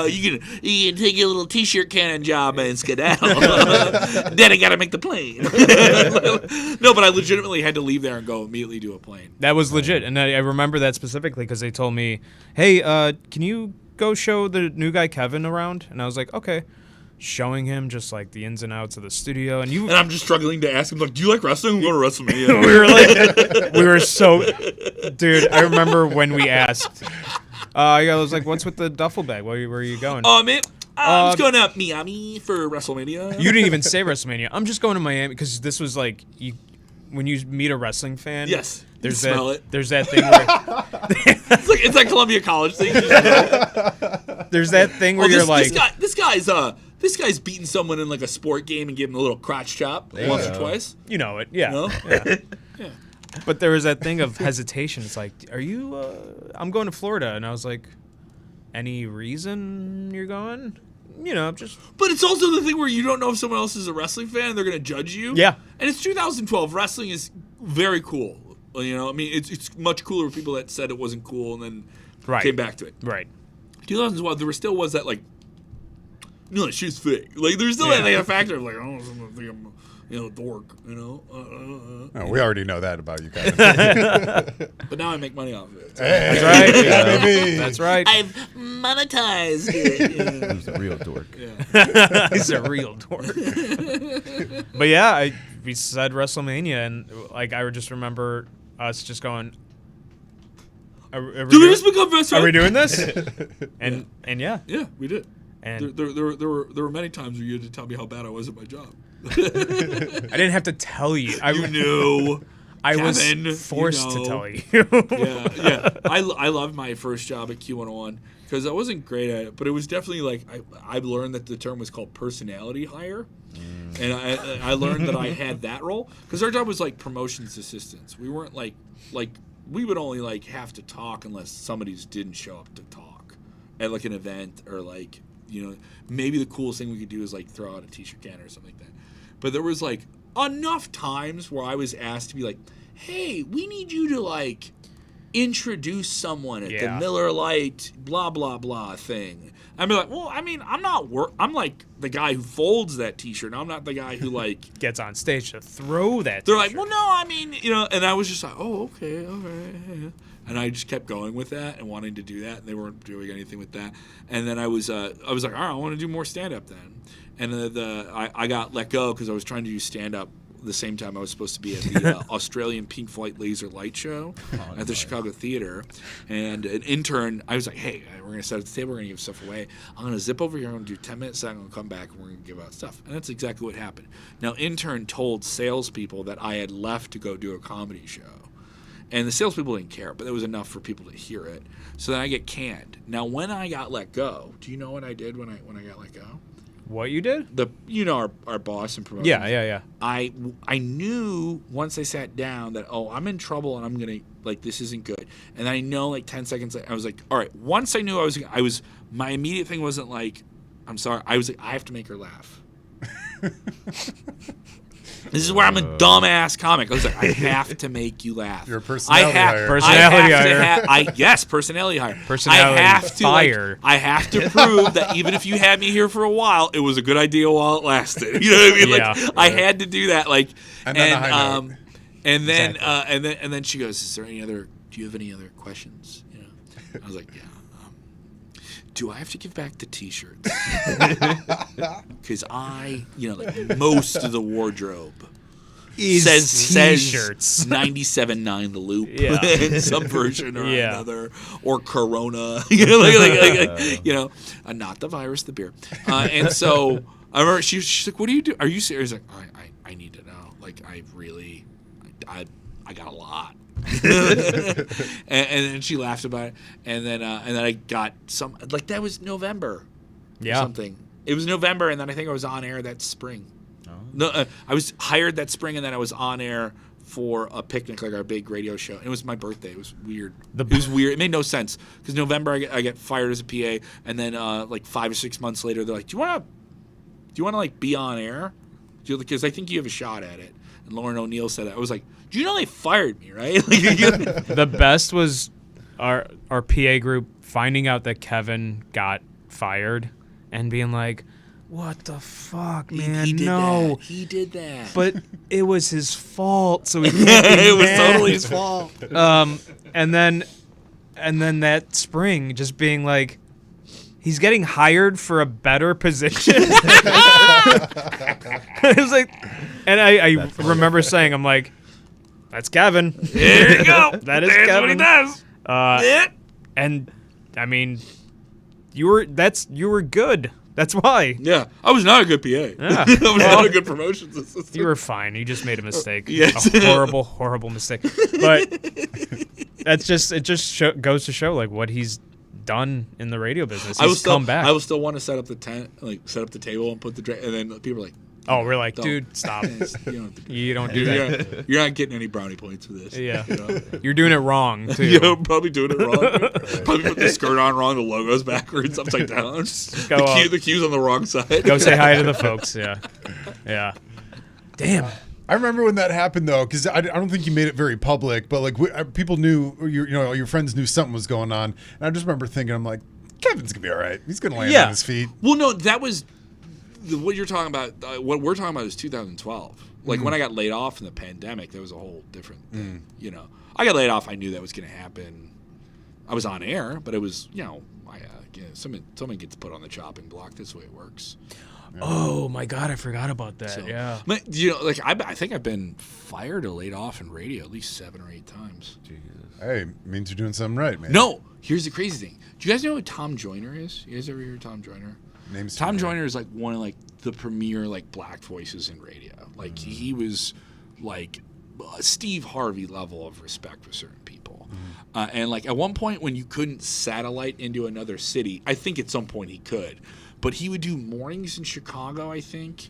You can take your little t-shirt cannon job and skedaddle. Then I gotta make the plane. No, but I legitimately had to leave there and go immediately do a plane. That was legit, and I remember that specifically because they told me, hey, can you go show the new guy Kevin around? And I was like, okay. Showing him just like the ins and outs of the studio, and I'm just struggling to ask him like, do you like wrestling? We'll go to WrestleMania. Dude. I remember when we asked. I was like, "What's with the duffel bag? Where are you going?" Man, I'm just going to Miami for WrestleMania. You didn't even say WrestleMania. I'm just going to Miami because this was like when you meet a wrestling fan. Yes. There's smell it. There's that thing where it's like Columbia College thing. There's that thing where you're like, this guy's beating someone in like a sport game and giving him a little crotch chop once or twice. You know it, yeah. You know? Yeah. Yeah. But there was that thing of hesitation. It's like, are you? I'm going to Florida, and I was like, any reason you're going? Just. But it's also the thing where you don't know if someone else is a wrestling fan and they're going to judge you. Yeah. And it's 2012. Wrestling is very cool. I mean, it's much cooler for people that said it wasn't cool and then came back to it. Right. 2012, there still was that, like, no, that shit's fake. Like, there's still that factor of, like, I don't think I'm, a dork, Oh, we already know that about you guys. But now I make money off of it. That's right. Yeah. That's right. I've monetized it. He's a real dork. Yeah. He's a real dork. But yeah, we said WrestleMania, and like I just remember us just going. Do we just become best friends? Are we doing this? And yeah, we did. And there were many times where you had to tell me how bad I was at my job. I didn't have to tell you. You knew. I was Kevin, forced you know. to tell you. Yeah. I loved my first job at Q101 because I wasn't great at it, but it was definitely like I learned that the term was called personality hire, and I learned that I had that role because our job was like promotions assistants. We weren't like we would only like have to talk unless somebody just didn't show up to talk at like an event or like maybe the coolest thing we could do is like throw out a t-shirt can or something like that. But there was like enough times where I was asked to be like, hey, we need you to like introduce someone at the Miller Lite blah blah blah thing. I'd be like, well, I mean, I'm like the guy who folds that t-shirt. I'm not the guy who like gets on stage to throw that they're t-shirt. like, well, no, I mean, and I was just like, oh, okay, all right. And I just kept going with that and wanting to do that, and they weren't doing anything with that. And then I was like, all right, I want to do more stand-up then. And I got let go because I was trying to do stand-up the same time I was supposed to be at the Australian Pink Flight Laser Light Show at the Chicago Theater. And an intern, I was like, hey, we're going to set up the table, we're going to give stuff away. I'm going to zip over here, I'm going to do 10 minutes, then I'm going to come back, and we're going to give out stuff. And that's exactly what happened. Now, intern told salespeople that I had left to go do a comedy show. And the salespeople didn't care, but it was enough for people to hear it. So then I get canned. Now, when I got let go, do you know what I did when I got let go? What you did? Our boss and promoter. Yeah. I knew once I sat down that I'm in trouble and I'm gonna like this isn't good. And I know like 10 seconds later, I was like, all right. Once I knew I was my immediate thing wasn't like I'm sorry. I was like I have to make her laugh. This is where I'm a dumbass comic. I was like, I have to make you laugh. Your personality hire. Personality hire. Yes, personality hire. Personality I have to fire. I have to prove that even if you had me here for a while, it was a good idea while it lasted. You know what I mean? Yeah. I had to do that. Like, And then a high note. and then Exactly. and then she goes, "Is there any other? Do you have any other questions?" I was like, "Yeah." Do I have to give back the T-shirts? Because like most of the wardrobe says T-shirts. 97.9 The Loop Yeah. in some version or Yeah. another, or Corona, not the virus, the beer. And so I remember she's like, "What do you do? Are you serious?" Like, I need to know. Like, I got a lot. and then she laughed about it, and then I got some like that was November, or something. It was November, and then I think I was on air that spring. Oh. No, I was hired that spring, and then I was on air for a picnic, like our big radio show. And it was my birthday. It was weird. It was weird. It made no sense because November I get fired as a PA, and then like 5 or 6 months later they're like, "Do you want to like be on air? Because I think you have a shot at it." And Lauren O'Neill said that. I was like, "Do you know they fired me, right?" The best was our PA group finding out that Kevin got fired and being like, "What the fuck, man? He did no, that. He did that." but it was his fault, so he can't be it was mad." totally his fault. And then that spring, just being like, he's getting hired for a better position. It was like, and I remember saying, I'm like, that's Kevin. There you go. That is That's Kevin. what he does. And I mean, you were good. That's why. Yeah, I was not a good PA. Yeah. I was not a good promotions assistant. You were fine. You just made a mistake. Yes. A horrible mistake. But it just goes to show like what he's done in the radio business. He's come back. I will still want to set up the tent, like set up the table and put the drink, and then people are like, oh, we're like, don't. Dude, stop. You don't do that. You're not getting any brownie points for this. Yeah. You know? You're doing it wrong, too. You're probably doing it wrong. Probably put the skirt on wrong, the logo's backwards, upside down. The cue's on the wrong side. Go say hi to the folks. Yeah. Yeah. Damn. I remember when that happened though, because I don't think you made it very public, but like people knew, your friends knew something was going on, and I just remember thinking, I'm like, Kevin's gonna be all right. He's gonna land on his feet. Well, no, that was what you're talking about. What we're talking about is 2012. Like when I got laid off in the pandemic, that was a whole different thing. I got laid off. I knew that was going to happen. I was on air, but it was someone gets put on the chopping block. That's the way it works. Oh my God, I forgot about that. So, yeah. But, I think I've been fired or laid off in radio at least 7 or 8 times. Jesus. Hey, it means you're doing something right, man. No, here's the crazy thing. Do you guys know who Tom Joyner is? You guys ever hear of Tom Joyner? Name's Tom Joyner is like one of like the premier like black voices in radio. Like he was like Steve Harvey level of respect for certain people. And like at one point when you couldn't satellite into another city, I think at some point he could, but he would do mornings in Chicago, I think,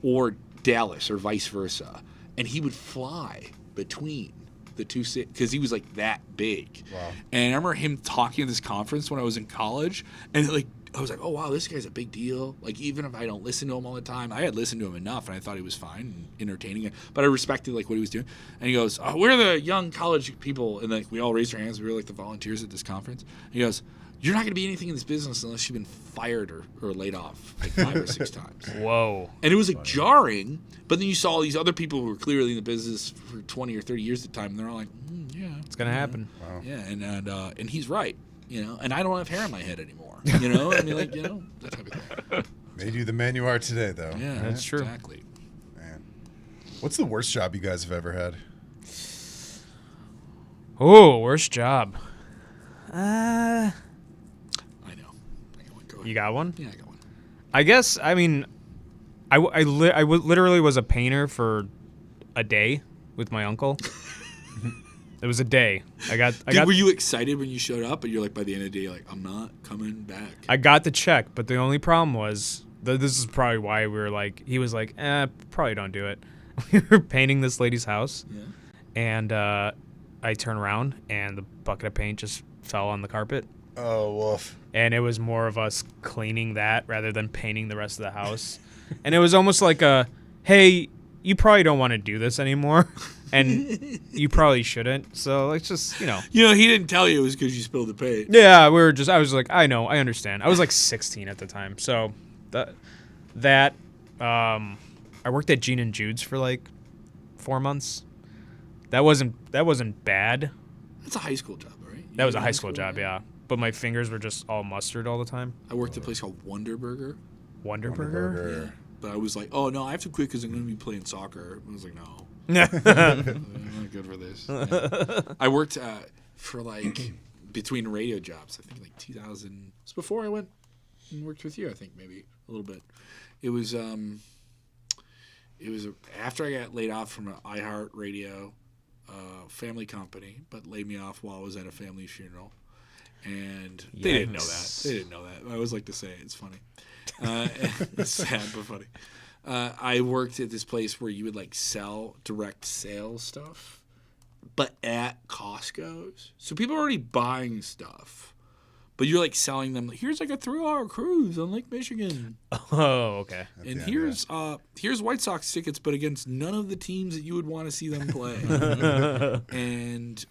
or Dallas or vice versa, and he would fly between the two cities because he was like that big. Wow. And I remember him talking at this conference when I was in college, and like I was like, oh wow, this guy's a big deal. Like even if I don't listen to him all the time, I had listened to him enough, and I thought he was fine and entertaining. But I respected like what he was doing. And he goes, oh, we're the young college people, and like we all raised our hands. We were like the volunteers at this conference. And he goes, you're not going to be anything in this business unless you've been fired or laid off like 5 or 6 times. Whoa. And it was like jarring, but then you saw all these other people who were clearly in the business for 20 or 30 years at the time, and they're all like, yeah, It's going to happen. Wow. yeah, and he's right, you know. And I don't have hair in my head anymore, you know. I mean, like, you know, that type of thing. Made you the man you are today, though. Yeah, That's true. Exactly. Man. What's the worst job you guys have ever had? Oh, worst job. I know. I got one. Go ahead. You got one? Yeah, I got one. I guess, I mean, I literally was a painter for a day with my uncle. It was a day. Were you excited when you showed up, and you're like, by the end of the day, you're like, I'm not coming back? I got the check, but the only problem was, this is probably why we were like, he was like, probably don't do it. We were painting this lady's house, Yeah. and I turned around, and the bucket of paint just fell on the carpet. Oh, woof. And it was more of us cleaning that rather than painting the rest of the house. And it was almost like hey, you probably don't want to do this anymore, and you probably shouldn't. So let's just, You know, he didn't tell you it was because you spilled the paint. Yeah, I was like, I know, I understand. I was like 16 at the time. So I worked at Gene and Jude's for like 4 months. That wasn't bad. That's a high school job, right? That was a high school job, yeah. But my fingers were just all mustard all the time. I worked at a place called Wonder Burger. Wonder Burger? Yeah. But I was like, oh, no, I have to quit because I'm going to be playing soccer. I was like, no. Yeah. I'm not good for this. Yeah. I worked for like between radio jobs. I think like 2000. It was before I went and worked with you. I think maybe a little bit. It was after I got laid off from an iHeart Radio family company, but laid me off while I was at a family funeral, and they didn't know that. They didn't know that. I always like to say it. It's funny. It's sad but funny. I worked at this place where you would like sell direct sales stuff, but at Costco's. So people are already buying stuff, but you're like selling them. Here's like a 3-hour cruise on Lake Michigan, Oh, okay. and here's White Sox tickets, but against none of the teams that you would want to see them play, and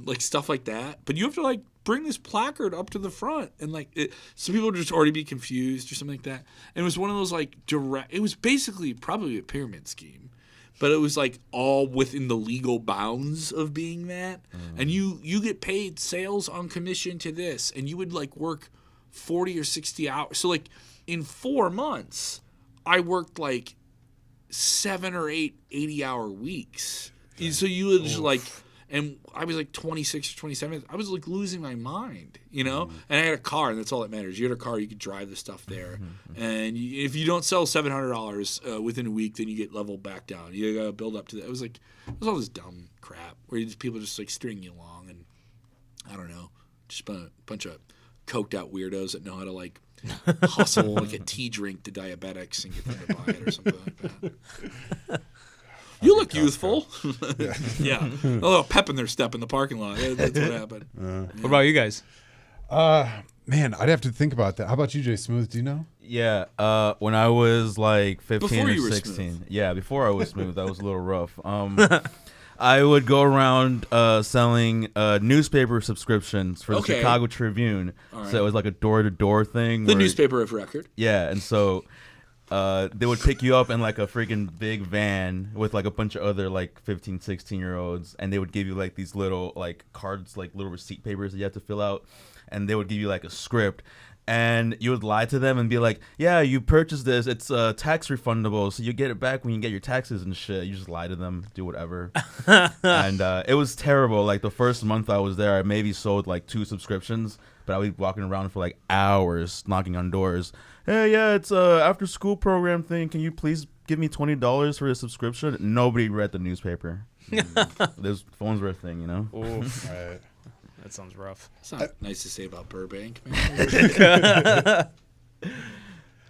like stuff like that. But you have to like bring this placard up to the front, and like some people would just already be confused or something like that. And it was one of those like direct. It was basically probably a pyramid scheme, but it was like all within the legal bounds of being that. And you get paid sales on commission to this, and you would like work 40 or 60 hours. So like in 4 months, I worked like 7 or 8 80-hour weeks. And so you would just like. And I was like 26 or 27. I was like losing my mind, you know? And I had a car, and that's all that matters. You had a car, you could drive the stuff there. And if you don't sell $700 within a week, then you get leveled back down. You got to build up to that. It was all this dumb crap where people just like string you along, and I don't know, just a bunch of coked out weirdos that know how to like hustle like a tea drink to diabetics and get them to buy it or something like that. You look youthful. Yeah. A little pep in their step in the parking lot. That's what happened. What about you guys? Man, I'd have to think about that. How about you, Jay Smooth? Do you know? Yeah, when I was like 15 Before or you were 16. smooth. Yeah, before I was smooth, that was a little rough. I would go around selling newspaper subscriptions for the Okay. Chicago Tribune. right. So it was like a door-to-door thing. The where- newspaper of record. Yeah, and so they would pick you up in like a freaking big van with like a bunch of other like 15, 16-year-olds, and they would give you like these little like cards, like little receipt papers that you have to fill out, and they would give you like a script, and you would lie to them and be like, yeah, you purchased this, it's tax refundable, so you get it back when you get your taxes and shit. You just lie to them, do whatever. And it was terrible. Like the first month I was there, I maybe sold like 2 subscriptions, but I would be walking around for like hours knocking on doors. Hey, yeah, it's a after school program thing. Can you please give me $20 for a subscription. Nobody read the newspaper. Those phones were a thing, you know. Ooh, Right. that sounds rough. It's not nice to say about Burbank, man.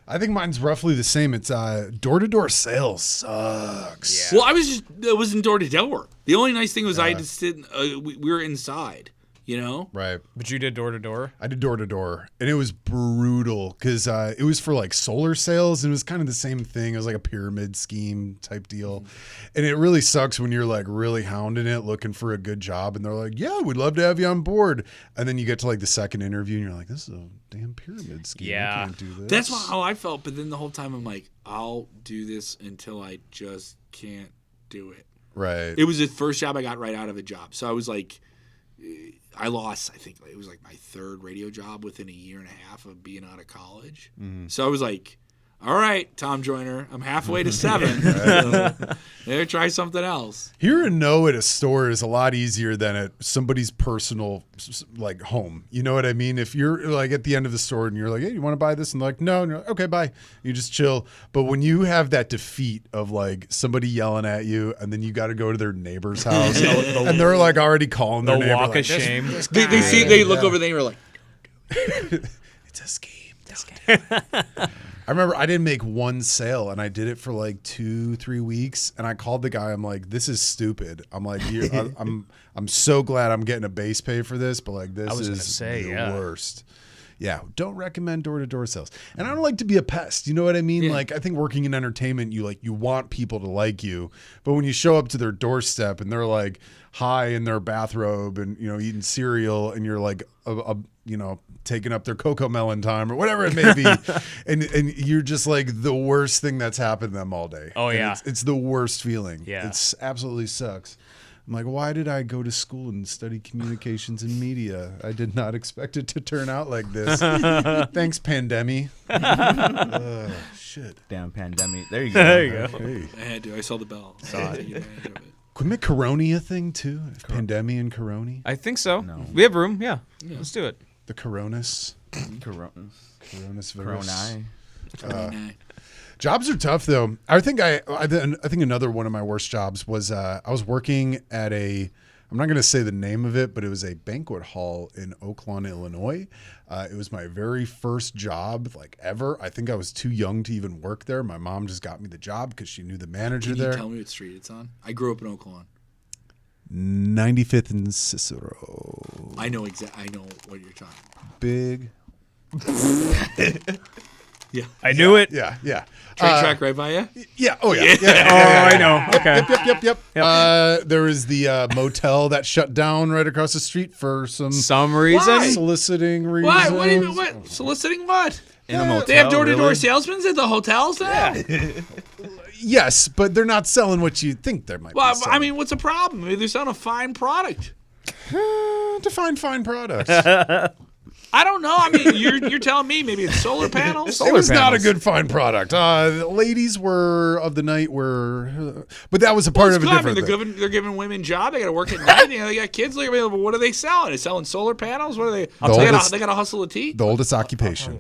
I think mine's roughly the same. It's door-to-door sales sucks. Yeah. Well, I was in door to door. The only nice thing was I had to sit. We were inside, you know. Right. But you did door to door. I did door to door, and it was brutal because it was for like solar sales, and it was kind of the same thing. It was like a pyramid scheme type deal, and it really sucks when you're like really hounding it, looking for a good job, and they're like, "Yeah, we'd love to have you on board," and then you get to like the second interview, and you're like, "This is a damn pyramid scheme. Yeah. I can't do this." That's how I felt. But then the whole time I'm like, I'll do this until I just can't do it. right. It was the first job I got right out of a job. So I was like, I lost, I think it was like my third radio job within a year and a half of being out of college. So I was like, all right, Tom Joyner, I'm halfway to 7. Maybe try something else. Hearing a no at a store is a lot easier than at somebody's personal like home. You know what I mean? If you're like at the end of the store and you're like, "Hey, you want to buy this?" and they're like, "No," and you're like, "Okay, bye." You just chill. But when you have that defeat of like somebody yelling at you, and then you got to go to their neighbor's house, and they're like already calling their The neighbor, walk like, of shame. They look over there and you're like, it's a scheme. I remember I didn't make one sale, and I did it for like 2-3 weeks, and I called the guy. I'm like, "This is stupid." I'm like, I'm so glad I'm getting a base pay for this, but like this was gonna is say, the yeah. worst. Yeah, don't recommend door-to-door sales. And I don't like to be a pest. You know what I mean? Yeah. Like, I think working in entertainment, you want people to like you, but when you show up to their doorstep and they're like high in their bathrobe and eating cereal, and you're like taking up their Cocoa Melon time or whatever it may be, and you're just like the worst thing that's happened to them all day. Oh, And yeah. it's the worst feeling. Yeah. It's absolutely sucks. I'm like, why did I go to school and study communications and media? I did not expect it to turn out like this. Thanks, pandemic. Shit. Damn pandemic. There you go. There you go. Hey. I had to. I saw the bell. Saw it. Could we make Corona a thing too? Pandemic and Corona? I think so. No. We have room. Yeah. Let's do it. The Coronas? Coronas. Coronas virus. Corona. Jobs are tough though. I think another one of my worst jobs was I was working at I'm not going to say the name of it, but it was a banquet hall in Oak Lawn, Illinois. It was my very first job like ever. I think I was too young to even work there. My mom just got me the job because she knew the manager Can there. you tell me what street it's on? I grew up in Oak Lawn. 95th and Cicero. I know I know what you're talking about. Big. Yeah. I knew it. Yeah. Train track right by you? Yeah. Oh yeah. I know. Okay. Yep. There was the motel that shut down right across the street for some reason. Why? soliciting reasons. What? What do you mean? What? Soliciting what? In a motel. They have door-to-door really? salesmen at the hotels now? Yes, but they're not selling what you think they might Well, be selling. I mean, what's the problem? I mean, they're selling a fine product. Define fine products. I don't know. I mean, you're telling me maybe it's solar panels. It was not a panels. good fine product. The ladies of the night were, but that was a part of a It's good. I different mean, thing. they're giving women job. They got to work at night. They got kids. What are they selling? They're selling solar panels. What are they? They got to hustle a tea. The oldest occupation.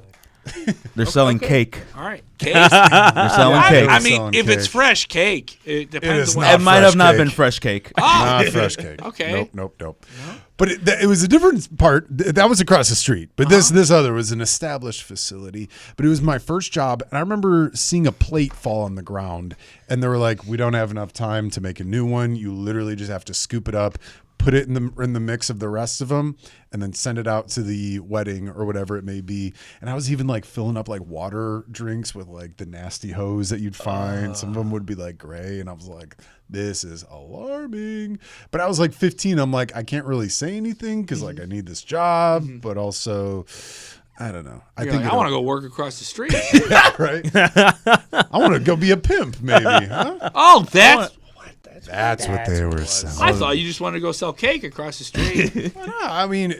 They're selling cake. All right, cake. They're selling cake. I mean, Selling if it's cake. fresh cake, it depends is on not It might have fresh not cake. been fresh cake. Not fresh cake. Okay. Nope. But it was a different part. That was across the street. But this other was an established facility. But it was my first job. And I remember seeing a plate fall on the ground. And they were like, "We don't have enough time to make a new one. You literally just have to scoop it up, put it in the mix of the rest of them, and then send it out to the wedding or whatever it may be." And I was even like filling up like water drinks with like the nasty hose that you'd find. Some of them would be like gray, and I was like, "This is alarming." But I was like 15. I'm like, I can't really say anything because like I need this job, but also I don't know. I think I want to go work across the street. right. I want to go be a pimp, maybe. Huh? Oh, That's what they were selling. I thought you just wanted to go sell cake across the street. No, I mean,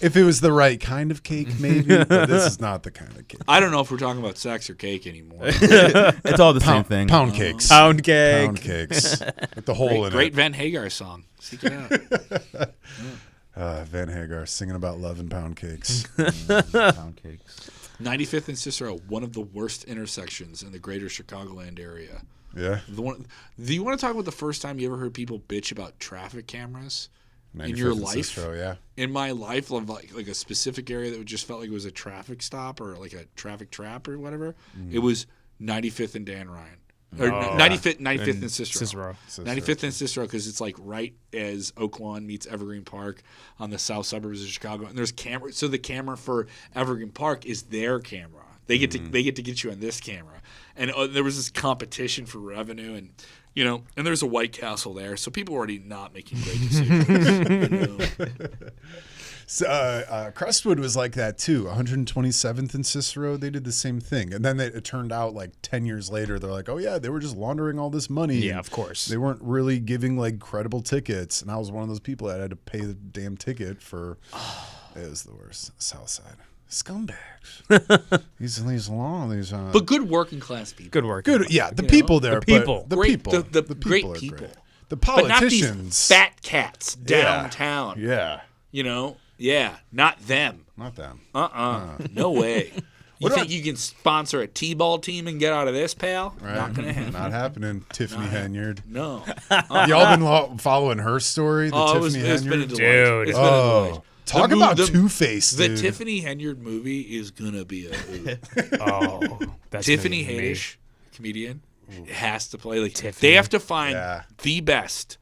if it was the right kind of cake, maybe. But this is not the kind of cake. I don't know if we're talking about sex or cake anymore. It's all the same thing. Pound cakes. Pound cake. Pound cakes. With the hole in Great it. Van Hagar song. Seek it out. Van Hagar singing about love and pound cakes. Pound cakes. 95th and Cicero, one of the worst intersections in the greater Chicagoland area. Yeah. Do you want to talk about the first time you ever heard people bitch about traffic cameras in your 95th and life? Cicero, yeah. In my life, like a specific area that just felt like it was a traffic stop or like a traffic trap or whatever, it was 95th and Dan Ryan. Or 95th and Cicero. 95th and Cicero, because it's like right as Oak Lawn meets Evergreen Park on the south suburbs of Chicago, and there's camera. So the camera for Evergreen Park is their camera. They get to get you on this camera, and there was this competition for revenue, and and there's a White Castle there, so people were already not making great decisions. So, Crestwood was like that too. 127th and Cicero, they did the same thing. And then it turned out like 10 years later, they're like, oh yeah, they were just laundering all this money. Yeah, of course. They weren't really giving like credible tickets. And I was one of those people that had to pay the damn ticket for. It was the worst. Southside. Scumbags. these long. But good working class people. Good work. Good. Yeah, the people there. The people. But the Great- people. the people great are people. great. The But not these politicians. fat cats downtown. Yeah. Yeah, not them. Not them. No way. You What think about- you can sponsor a T-ball team and get out of this, pal? Right? Not gonna happen. Not happening. Tiffany Henyard. No. Y'all been following her story? The It's Tiffany been a Henyard? delight. Dude. It's been a delight. Oh, talk The about move- the- Two-Face, The dude. Tiffany Henyard movie is gonna be a Oh, that's Tiffany gonna be me. Haddish, comedian, has to play like Tiffany. They have to find Yeah. the best.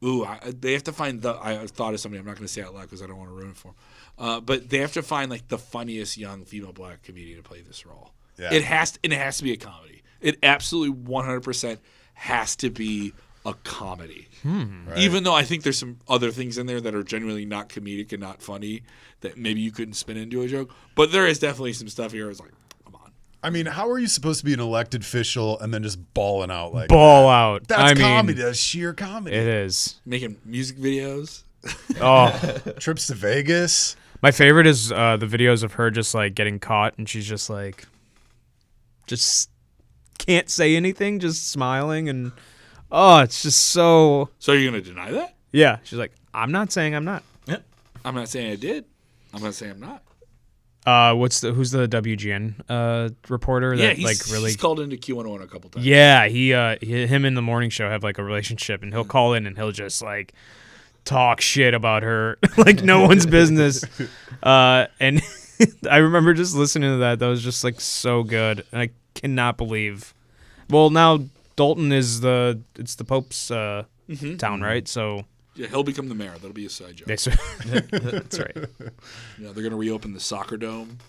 They have to find the. I thought of somebody. I'm not going to say it out loud because I don't want to ruin it for them. But they have to find like the funniest young female black comedian to play this role. Yeah. It has to be a comedy. It absolutely 100% has to be a comedy. Right. Even though I think there's some other things in there that are genuinely not comedic and not funny that maybe you couldn't spin into a joke. But there is definitely some stuff here. I was like, come on. I mean, how are you supposed to be an elected official and then just balling out like Ball that? out. That's I mean, comedy. That's sheer comedy. It is. Making music videos. Oh, Trips to Vegas. my favorite is the videos of her just like getting caught and she's just like, just can't say anything, just smiling and it's just so. So you're going to deny that? Yeah, she's like, I'm not saying I'm not. I'm not saying I did. I'm not saying I'm not. Who's the WGN reporter Yeah, that he's called into Q101 a couple times. Yeah, him and the morning show have like a relationship, and he'll call in and he'll just like talk shit about her like no one's business. And I remember just listening to that. That was just like so good, and I cannot believe. Well, now Dalton is the Pope's town, right? So Yeah, he'll become the mayor. That'll be a side joke. that's right. Yeah, they're going to reopen the soccer dome.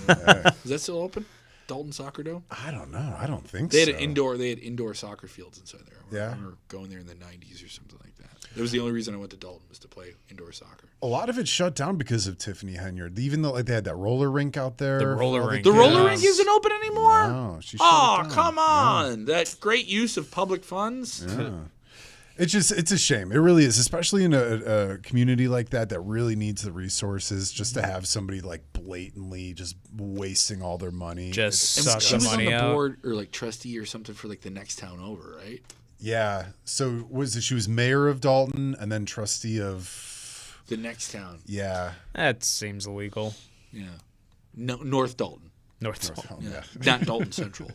Is that still open? Dalton Soccer Dome? I don't know. I don't think They so. had indoor soccer fields inside there. Yeah. I remember going there in the 90s or something like that. That was the only reason I went to Dalton was to play indoor soccer. A lot of it shut down because of Tiffany Henyard. Even though they had that roller rink out there. The roller for all rink, The Yeah. roller rink isn't open anymore? No, she shut Oh, it down. come on. That great use of public funds. Yeah. It's a shame. It really is, especially in a community like that really needs the resources. Just to have somebody like blatantly just wasting all their money. Just And suck she the was on money the out. board or like trustee or something for like the next town over, right? Yeah. So she was mayor of Dalton and then trustee of. The next town. Yeah. That seems illegal. Yeah. No, North Dalton. North. Oh, Yeah. yeah. Not Dalton Central.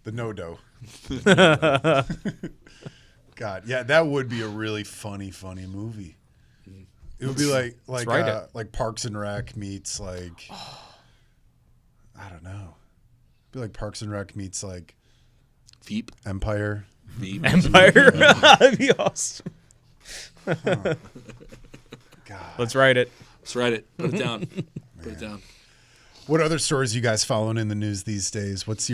The no-do. God, yeah, that would be a really funny movie. It would be like write it. like Parks and Rec meets like I don't know. It'd be like Parks and Rec meets like Veep. Empire. Veep. Empire. That'd be awesome. God. Let's write it. Let's write it. Put it down. Put it down. What other stories you guys following in the news these days? What's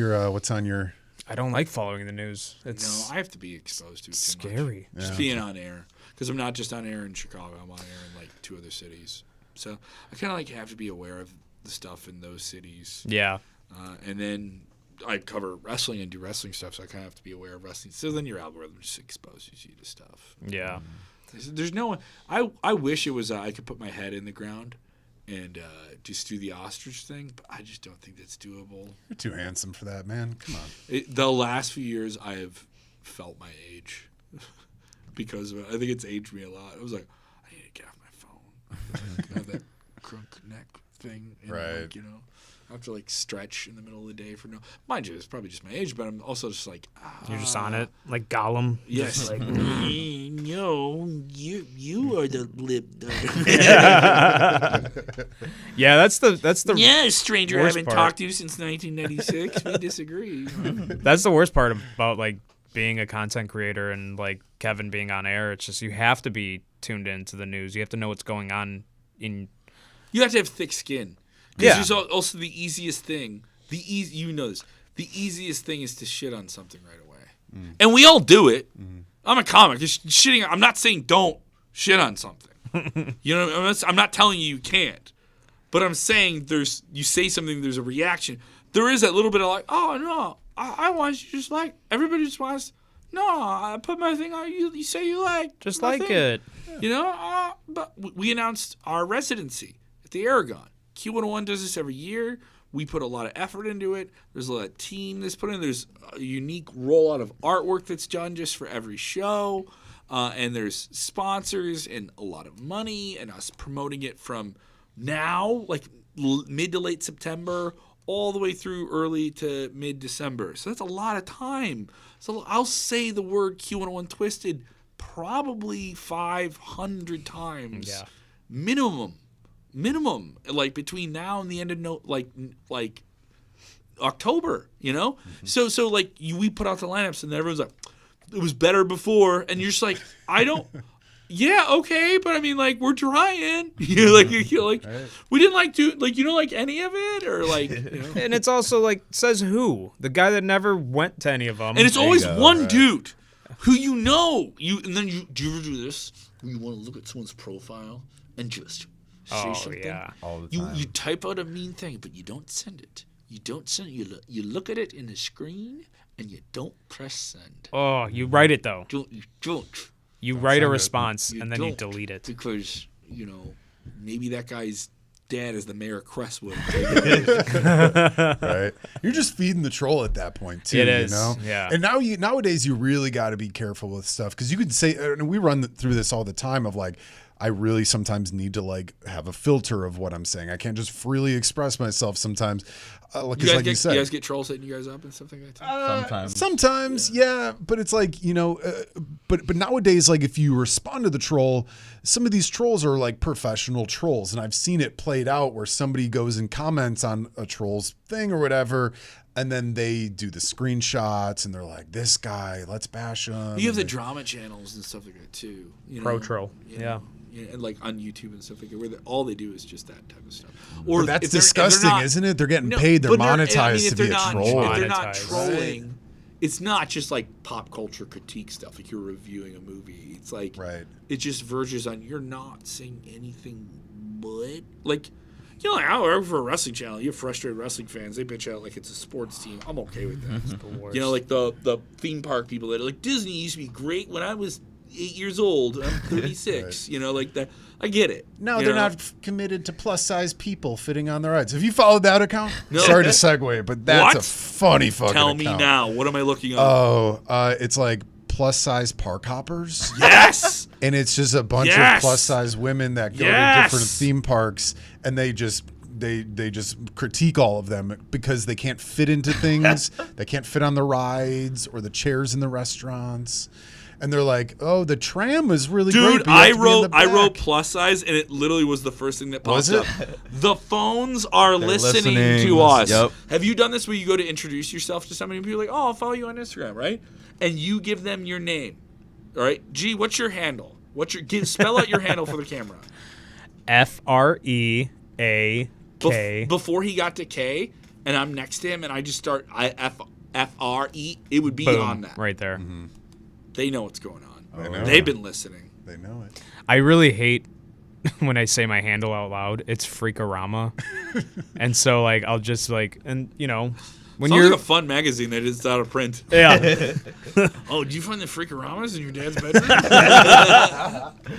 on your I don't like following the news. It's No, I have to be exposed to it too much. scary. Just being on air. Because I'm not just on air in Chicago. I'm on air in like 2 other cities. So I kind of like have to be aware of the stuff in those cities. Yeah. And then I cover wrestling and do wrestling stuff, so I kind of have to be aware of wrestling. So then your algorithm just exposes you to stuff. Yeah. There's no one. I wish it was I could put my head in the ground and just do the ostrich thing, but I just don't think that's doable. You're too handsome for that, man. Come on. The last few years, I have felt my age because I think it's aged me a lot. I was like, I need to get off my phone. I have that crunk neck thing. And Right. Like, I have to like stretch in the middle of the day for no. Mind you, it's probably just my age, but I'm also just like. You're just on it, like Gollum. Yes. Just like, No, you are the lip. yeah, that's the Yeah, stranger I worst haven't part. talked to since 1996. We disagree. That's the worst part about like being a content creator and like Kevin being on air. It's just you have to be tuned into the news. You have to know what's going on in. You have to have thick skin. Yeah. Because there's also the easiest thing. You know this. The easiest thing is to shit on something right away, and we all do it. I'm a comic. Just shitting. I'm not saying don't shit on something. I'm not telling you can't, but I'm saying you say something. There's a reaction. There is that little bit of like, oh no, I want you just like everybody just wants. No, I put my thing on. You say you like Just my like thing. it. But we announced our residency at the Aragon. Q101 does this every year. We put a lot of effort into it. There's a lot of team that's put in. There's a unique rollout of artwork that's done just for every show. And there's sponsors and a lot of money and us promoting it from now, like mid to late September, all the way through early to mid-December. So that's a lot of time. So I'll say the word Q101 Twisted probably 500 times. Yeah. Minimum, like between now and the end of like October, So like we put out the lineups and everyone's like, it was better before, and you're just like, I don't. Yeah, okay, but I mean, like, we're trying. You're like, we didn't like do like you don't like any of it, or like, And it's also like says who? The guy that never went to any of them. and it's always one dude who and then do you ever do this? When you want to look at someone's profile and just say something. Yeah. All the time. You type out a mean thing, but you don't send it. You look at it in the screen and you don't press send. Oh, you write it though. You don't. You write a send it. response and then you don't, delete it. because maybe that guy's dad is the mayor of Crestwood. Right? You're just feeding the troll at that point too. It is, You know? yeah. And nowadays you really got to be careful with stuff because you could say, and we run through this all the time of like, I really sometimes need to like have a filter of what I'm saying. I can't just freely express myself sometimes. Like you said, you guys get trolls hitting you guys up and stuff like that too? Sometimes. Yeah, but it's like, but nowadays, like if you respond to the troll, some of these trolls are like professional trolls. And I've seen it played out where somebody goes and comments on a troll's thing or whatever. And then they do the screenshots and they're like, this guy, let's bash him. You have the drama channels and stuff like that too. Pro troll. Yeah. And like on YouTube and stuff like that, where all they do is just that type of stuff. But that's if they're disgusting, not- isn't it? They're getting No, paid. They're but monetized if to be a they're troll. If they're not Monetized. trolling, it's not just like pop culture critique stuff. Like you're reviewing a movie. It's like Right. it just verges on you're not saying anything but like. Like I work for a wrestling channel. You have frustrated wrestling fans. They bitch out like it's a sports team. I'm okay with that. The worst. Like the theme park people that are like Disney used to be great when I was 8 years old. I'm 36. Like that. I get it. No, they're not committed to plus size people fitting on their rides. Have you followed that account? No. Sorry to segue, but that's What? a funny fucking Tell account. me now. What am I looking up? Oh, it's like plus size park hoppers. Yes. And it's just a bunch Yes. of plus size women that go to Yes. different theme parks and they just critique all of them because they can't fit into things. They can't fit on the rides or the chairs in the restaurants. And they're like, "Oh, the tram is really great." Dude, but you have to be in the I wrote back." plus size, and it literally was the first thing that popped Was it? up. The phones are listening listening. to us. Yep. Have you done this where you go to introduce yourself to somebody and people are like, "Oh, I'll follow you on Instagram," right? And you give them your name. All right, G, what's your handle? Spell out your handle for the camera. FREAK. Before he got to K, and I'm next to him, and I just start FRE, it would be Boom, on that. right there. They know what's going on. They know They've it. been listening. They know it. I really hate when I say my handle out loud. It's Freakorama. And so like I'll just like when Sounds you're like a fun magazine that is out of print. yeah. Oh, did you find the Freakoramas in your dad's bedroom?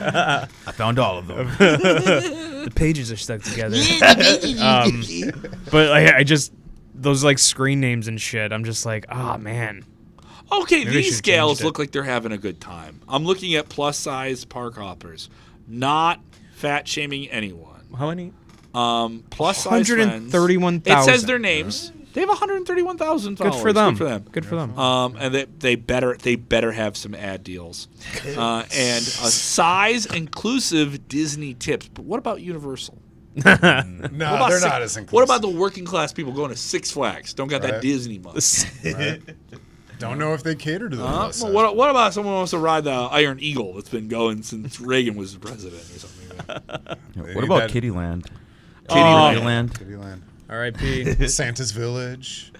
I found all of them. The pages are stuck together. But I just those like screen names and shit. I'm just like, oh man. Okay, Maybe I these should've scales changed it. look like they're having a good time. I'm looking at plus size park hoppers, not fat shaming anyone. How many? Plus size friends. 131,000. It says their names. They have 131,000 followers. Good for them. Good for them. And they better have some ad deals. And a size inclusive Disney tips. But what about Universal? No, they're not as inclusive. What about the working class people going to Six Flags? Don't got that Disney money. Right. Don't know if they cater to them. Well, what about someone who wants to ride the Iron Eagle that's been going since Reagan was the president or something like that? What about Kittyland? Kittyland. Kittyland. R.I.P. Santa's Village.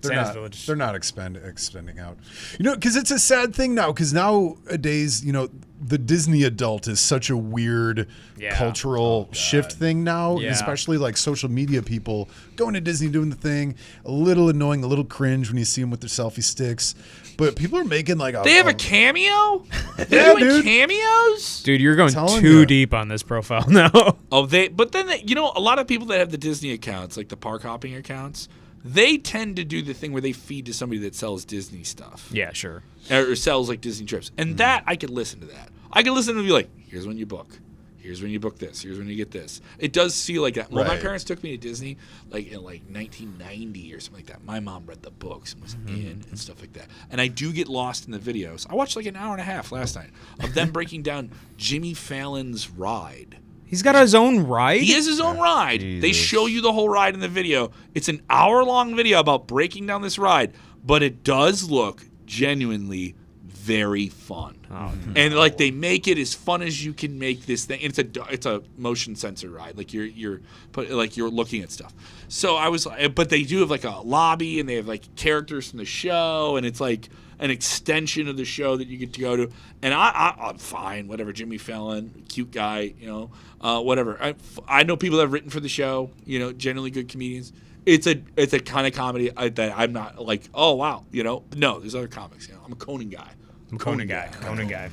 Village. They're not extending out. You know, because it's a sad thing now. Because nowadays, you know, the Disney adult is such a weird cultural shift thing now. Yeah. Especially like social media people going to Disney, doing the thing. A little annoying, a little cringe when you see them with their selfie sticks. But people are making like They have a cameo? They're doing cameos? Dude, you're going Telling too ya. deep on this profile now. But then, you know, a lot of people that have the Disney accounts, like the park hopping accounts, they tend to do the thing where they feed to somebody that sells Disney stuff. Yeah, sure. Or sells like Disney trips. And that, I could listen to that. I could listen to be like, here's when you book. Here's when you book this. Here's when you get this. It does feel like that. Well, my parents took me to Disney like in like 1990 or something like that. My mom read the books and was in and stuff like that. And I do get lost in the videos. I watched like an hour and a half last night of them breaking down Jimmy Fallon's ride. He's got his own ride? He has his own ride. Jesus. They show you the whole ride in the video. It's an hour-long video about breaking down this ride, but it does look genuinely very fun. Oh, and like they make it as fun as you can make this thing. It's a motion sensor ride. Like you're looking at stuff. So I was, but they do have like a lobby and they have like characters from the show and it's like an extension of the show that you get to go to. And I'm fine, whatever. Jimmy Fallon, cute guy, you know, whatever. I know people that have written for the show, you know, generally good comedians. It's a kind of comedy that I'm not like, oh wow, you know. No, there's other comics. You know, I'm a Conan guy. Conan guy.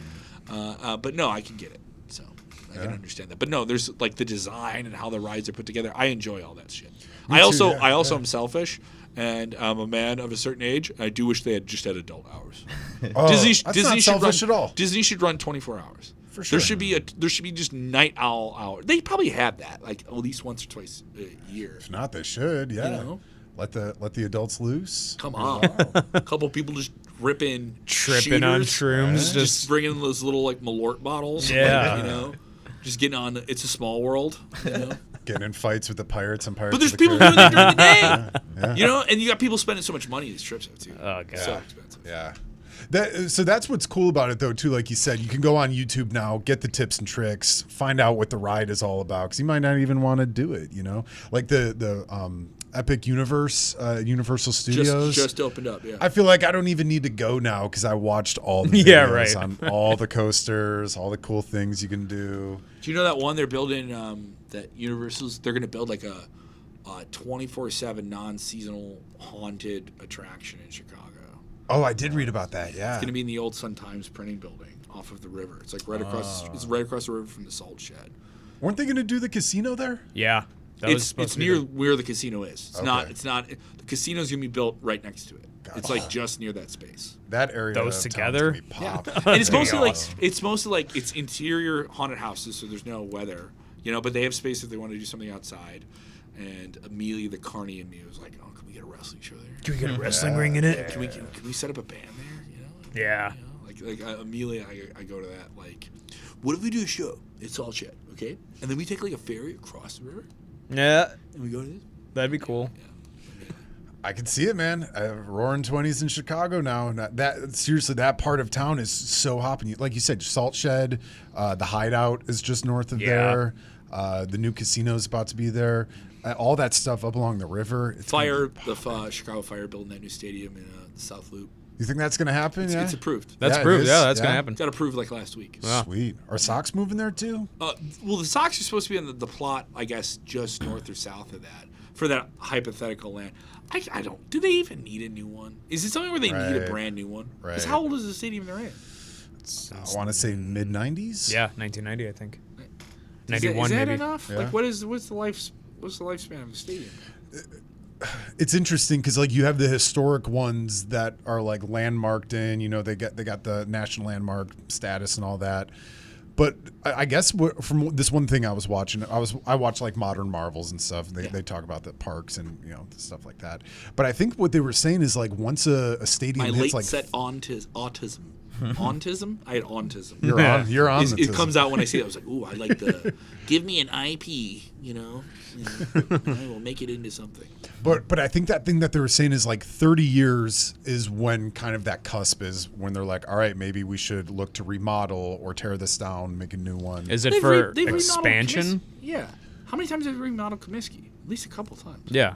But no, I can get it. So I can understand that. But no, there's like the design and how the rides are put together. I enjoy all that shit. I also am selfish, and I'm a man of a certain age. I do wish they had just had adult hours. Disney not selfish at all. Disney should run 24 hours. For sure. There should be just night owl hour. They probably have that like at least once or twice a year. If not, they should. Yeah. You know? Let the adults loose. Come on, a couple people just tripping on shrooms, just bringing those little like Malort bottles. Yeah. Like, you know, just getting on. It's a Small World. You know? Getting in fights with the pirates and pirates. But there's of the people doing that during Caribbean. the day. You know, and you got people spending so much money these trips out too. Oh, God. So expensive. Yeah. So that's what's cool about it, though, too. Like you said, you can go on YouTube now, get the tips and tricks, find out what the ride is all about, because you might not even want to do it, you know? Like the Epic Universe, Universal Studios. Just opened up, yeah. I feel like I don't even need to go now because I watched all the videos on all the coasters, all the cool things you can do. Do you know that one they're building, that Universal's, they're going to build like a 24/7 non-seasonal haunted attraction in Chicago. Oh, I did read about that, yeah. It's going to be in the old Sun-Times printing building off of the river. It's like right across. It's right across the river from the salt shed. Weren't they going to do the casino there? Yeah. It's near where the casino is. It's Okay. not. It's not. The casino's going to be built right next to it. Gotcha. It's like just near that space. That area. Those of together? town's gonna be pop. And it's mostly awesome. like it's interior haunted houses, so there's no weather, you know. But they have space if they want to do something outside. And Amelia the Carney in me was like, "Oh, can we get a wrestling show there? Can we get a wrestling ring in it? Can we set up a band there? You know? Yeah. You know? Like Amelia, I go to that. Like, what if we do a show? It's all chat, okay? And then we take like a ferry across the river, Yeah. and we go to this. That'd be cool. I can see it, man. Roaring 20s in Chicago now. And that seriously, that part of town is so hopping. Like you said, Salt Shed, the Hideout is just north of there. The new casino's about to be there. All that stuff up along the river. It's Chicago Fire building that new stadium in the South Loop. You think that's going to happen? It's approved. That's Yeah, it approved. is. Yeah, that's Yeah. going to happen. Got approved like last week. Sweet. Are Sox moving there too? Well, the Sox are supposed to be on the plot, I guess, just north or south of that for that hypothetical land. I don't. Do they even need a new one? Is it something where they need a Right. brand new one? Because Right. how old is the stadium they're in? I want to say mid 90s. Yeah, 1990, I think. Is 91 that maybe. enough? Yeah. Like, what's the lifespan of the stadium? It's interesting because like you have the historic ones that are like landmarked in. You know, they got the national landmark status and all that. But I guess from this one thing I was watching, I watch like Modern Marvels and stuff. They talk about the parks and stuff like that. But I think what they were saying is like once a stadium My hits late like set autism. Autism? I had autism. you're on. It comes out when I see it. I was like, ooh, I like the give me an IP, I will make it into something. But I think that thing that they were saying is like 30 years is when kind of that cusp is when they're like, all right, maybe we should look to remodel or tear this down, make a new one. Is it They've for they've remodeled expansion? Yeah. How many times have they remodeled Comiskey? At least a couple times. Yeah,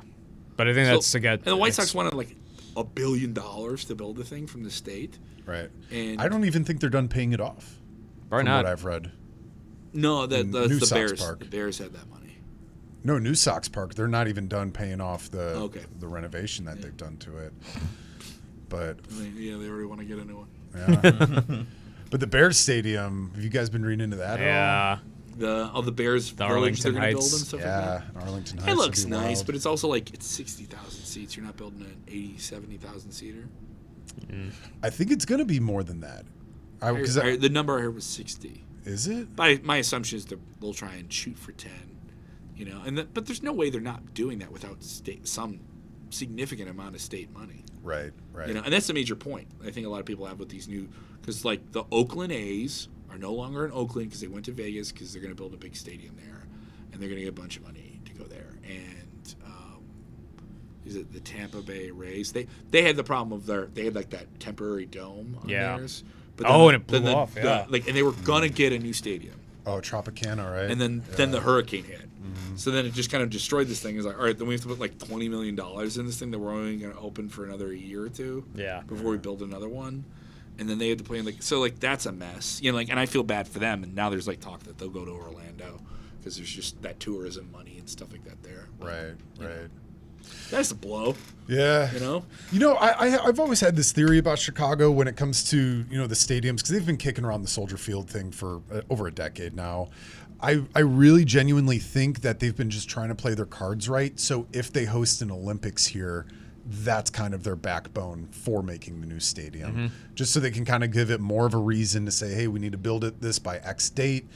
but I think that's to get. And the White Sox wanted like $1 billion to build the thing from the state. Right. And I don't even think they're done paying it off. Why from not? what I've read. No, that's New the Sox Bears. Park. The Bears had that money. No, New Sox Park. They're not even done paying off the renovation that they've done to it. But They already want to get a new one. yeah. But the Bears Stadium, have you guys been reading into that at all? The Bears The village they're Arlington going to build Heights. and stuff Yeah, like that. Arlington Heights. It would looks be nice, wild. but it's also like it's 60,000 seats. You're not building an 80, 70,000 seater. I think it's going to be more than that. The number I heard was 60. Is it? My assumption is they'll try and shoot for 10, but there's no way they're not doing that without some significant amount of state money. Right. And that's the major point I think a lot of people have with these new, because like the Oakland A's are no longer in Oakland because they went to Vegas because they're going to build a big stadium there, and they're going to get a bunch of money to go there. And is it the Tampa Bay Reyes? They had the problem of they had like that temporary dome on theirs. But and it blew off. and they were gonna get a new stadium. Oh, Tropicana, right? And then the hurricane hit. Mm-hmm. So then it just kind of destroyed this thing. It's like, all right, then we have to put like $20 million in this thing that we're only going to open for another year or two. Yeah. Before we build another one. And then they had to play that's a mess. And I feel bad for them. And now there's like talk that they'll go to Orlando because there's just that tourism money and stuff like that there. Right. That's a blow. Yeah. I've always had this theory about Chicago when it comes to, the stadiums, because they've been kicking around the Soldier Field thing for over a decade now. I really genuinely think that they've been just trying to play their cards right. So if they host an Olympics here, that's kind of their backbone for making the new stadium, just so they can kind of give it more of a reason to say, hey, we need to build this by X date.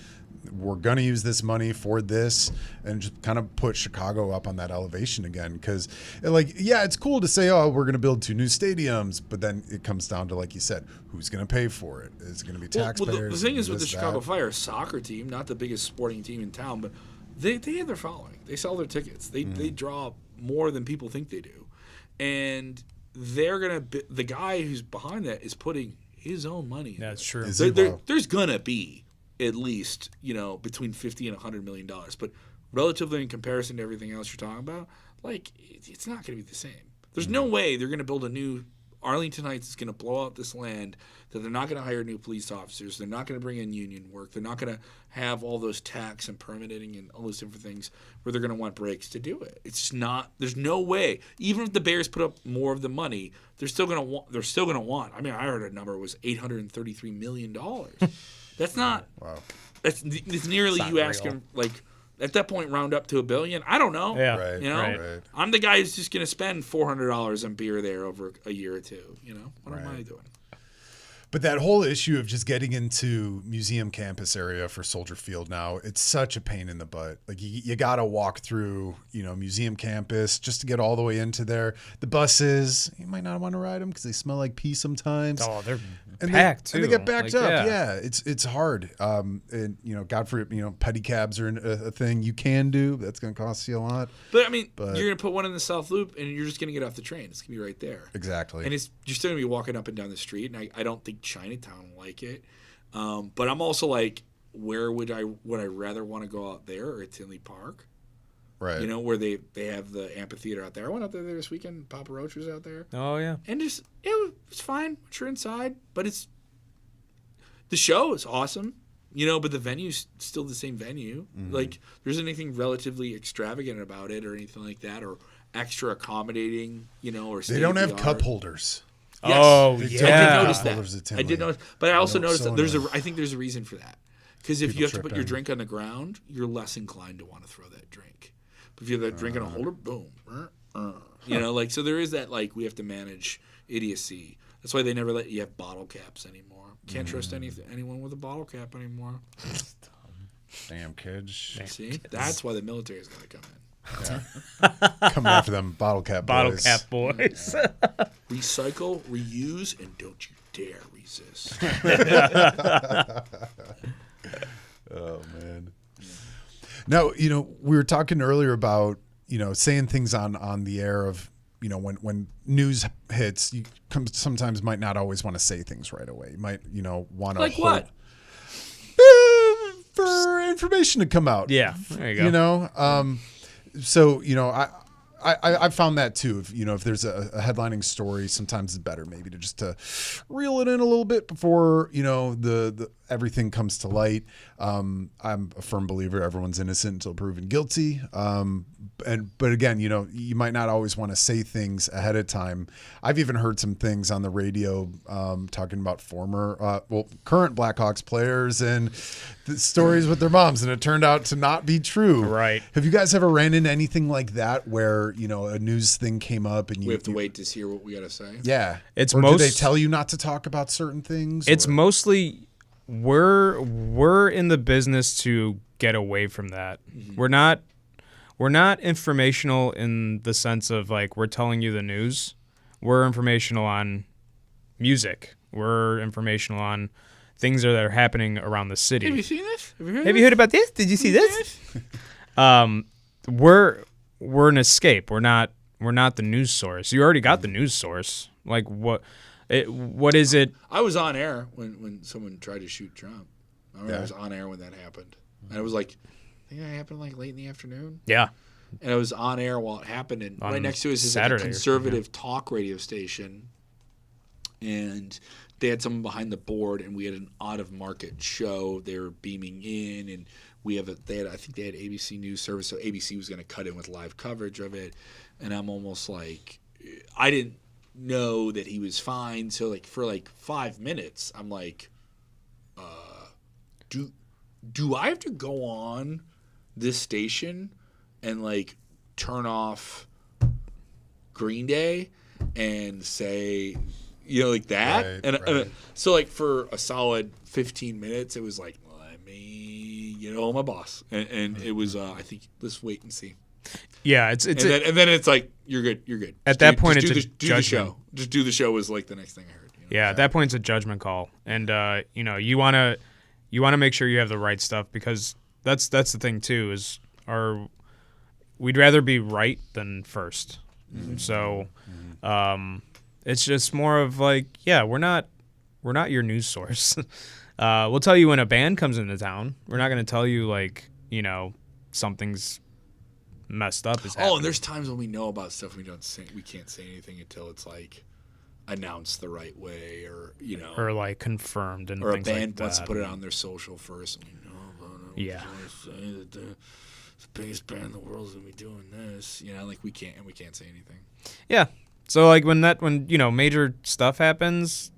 We're going to use this money for this, and just kind of put Chicago up on that elevation again. Because, it's cool to say, oh, we're going to build 2 new stadiums, but then it comes down to, like you said, who's going to pay for it? Is it going to be taxpayers? Well, the thing is with the Chicago Fire soccer team, not the biggest sporting team in town, but they have their following. They sell their tickets. They draw more than people think they do. And they're going to the guy who's behind that is putting his own money in. That's true. There's going to be at least, between $50 and $100 million. But relatively in comparison to everything else you're talking about, it's not going to be the same. There's no way they're going to build a new Arlington Heights is going to blow out this land, that they're not going to hire new police officers. They're not going to bring in union work. They're not going to have all those tax and permitting and all those different things where they're going to want breaks to do it. It's just not. There's no way. Even if the Bears put up more of the money, they're still going to want. They're still going to want. I mean, I heard a number was $833 million. That's not. Wow. It's nearly you asking at that point round up to $1 billion. I don't know. Yeah. Right. Right. I'm the guy who's just going to spend $400 on beer there over a year or two. What am I doing? But that whole issue of just getting into museum campus area for Soldier Field now, it's such a pain in the butt. Like you got to walk through, museum campus just to get all the way into there. The buses, you might not want to ride them because they smell like pee sometimes. Oh, they're and packed they, too. And they get backed up. Yeah. Yeah, it's hard. And God forbid, petty cabs are a thing you can do. But that's going to cost you a lot. But I mean, you're going to put one in the South Loop, and you're just going to get off the train. It's going to be right there. Exactly. And you're still going to be walking up and down the street, and I don't think Chinatown will like it. But I'm also like, would I rather want to go out there or at Tinley Park? Right. Where they have the amphitheater out there. I went out there this weekend. Papa Roach was out there. Oh yeah. And it's fine once you're inside, but the show is awesome. But the venue's still the same venue. Mm-hmm. Like there isn't anything relatively extravagant about it or anything like that, or extra accommodating. Or they don't have cup holders. Yes. Oh I yeah. did notice that. I did notice, but I also noticed that I think there's a reason for that. Because if you have to put your drink on the ground, you're less inclined to want to throw that drink. But if you have that drink on a holder, boom. So there is that we have to manage idiocy. That's why they never let you have bottle caps anymore. Can't trust anyone with a bottle cap anymore. Damn kids. See, that's why the military is going to come in. Coming after them bottle cap Bottle boys. cap boys. Recycle, reuse, and don't you dare resist. Oh man. Now, we were talking earlier about, saying things on the air of, when news hits, you sometimes might not always want to say things right away. You might, want to Like what? for information to come out. Yeah, there you go. So, I found that too. If there's a headlining story, sometimes it's better maybe to reel it in a little bit before, the everything comes to light. I'm a firm believer everyone's innocent until proven guilty. But again, you might not always want to say things ahead of time. I've even heard some things on the radio talking about current Blackhawks players and the stories with their moms, and it turned out to not be true. Right. Have you guys ever ran into anything like that where, a news thing came up and We have to wait to hear what we got to say. Yeah. It's or do they tell you not to talk about certain things? It's or? mostly we're in the business to get away from that. Mm-hmm. We're not informational in the sense of like we're telling you the news. We're informational on music. We're informational on things that are happening around the city. Have you seen this? Have you heard about this? Did you see this? We're an escape. We're not the news source. You already got the news source. Like what is it? I was on air when someone tried to shoot Trump. I remember I was on air when that happened. And it was like, I think that happened like late in the afternoon. Yeah. And I was on air while it happened. And On right next to us is like a Saturday or conservative talk radio station. And they had someone behind the board, and we had an out-of-market show. They were beaming in, and I think they had ABC News Service, so ABC was going to cut in with live coverage of it. And I'm almost like, I didn't know that he was fine. So like for like 5 minutes, I'm like, do I have to go on this station and like turn off Green Day and say, like that? Right. So like for a solid 15 minutes, it was like, let me get hold of my boss. And it was, I think, let's wait and see. Yeah, and then it's like, you're good. At that point, it's a do the show. judgment. Just do the show was like the next thing I heard. Yeah, at that point it's a judgment call, and you want to make sure you have the right stuff, because that's the thing too is we'd rather be right than first. Mm-hmm. So it's just more of like, yeah, we're not your news source. We'll tell you when a band comes into town. We're not going to tell you like something's messed up is happening. And there's times when we know about stuff we can't say anything until it's like announced the right way, or like confirmed, and or things a band like that. wants to put it on their social first. And we know about it. Yeah. We say that the biggest band in the world is gonna be doing this. Like we can't say anything. Yeah. So like when major stuff happens,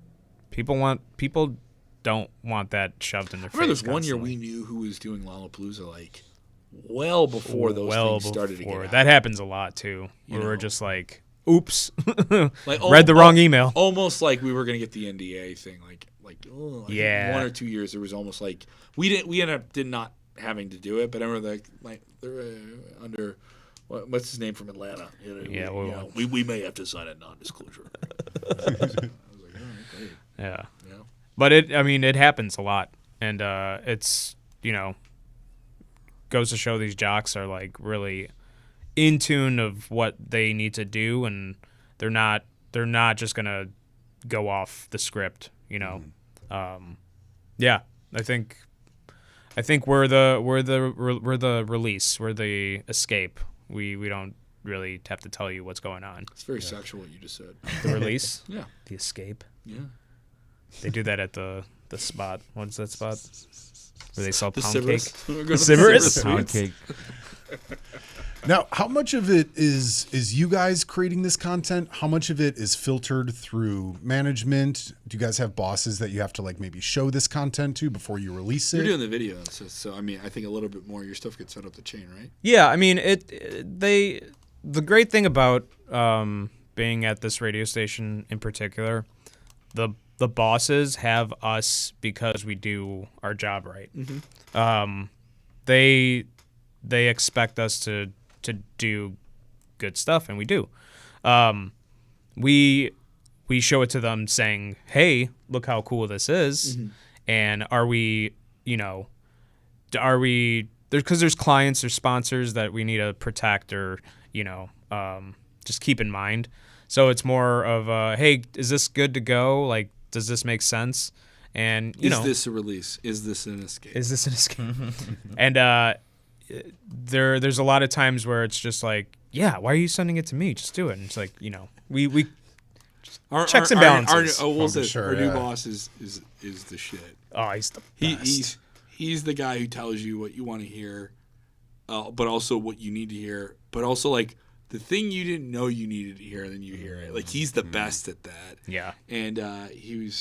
people don't want that shoved in their face. I remember there's one year constantly. we knew who was doing Lollapalooza like well before those things started to get out. That happens a lot too. Where we're just like, oops, like read the wrong email. Almost like we were gonna get the NDA thing. I think 1 or 2 years there was almost like we ended up not having to do it. But I remember like they're under what's his name from Atlanta. We may have to sign a non-disclosure. I was like, all right, great. Yeah. But it happens a lot, and it's goes to show these jocks are like really in tune of what they need to do, and they're not just gonna go off the script. Yeah, I think we're the release, we're the escape. We don't really have to tell you what's going on. It's very sexual what you just said. The release, Yeah. the escape. Yeah. They do that at the spot. What's that spot? Where they sell The pound Sybaris. cake. We're The going to Sybaris? Pound cake. Now, how much of it is you guys creating this content? How much of it is filtered through management? Do you guys have bosses that you have to like maybe show this content to before you release it? You're doing the video, so I mean, I think a little bit more of your stuff gets sent up the chain, right? Yeah, I mean, the great thing about being at this radio station in particular, the the bosses have us because we do our job right. They expect us to do good stuff, and we do. We show it to them saying, "Hey, look how cool this is," and are we because there's clients or sponsors that we need to protect or just keep in mind. So it's more of hey, is this good to go? Like, does this make sense? And is this a release? Is this an escape? Is this an escape? And there's a lot of times where it's just like, yeah, why are you sending it to me? Just do it. And it's like, we checks and balances. Our new boss is the shit. Oh, he's the best. He's the guy who tells you what you want to hear, but also what you need to hear, but also like the thing you didn't know you needed to hear, and then you hear it. Like, he's the best at that. Yeah. And he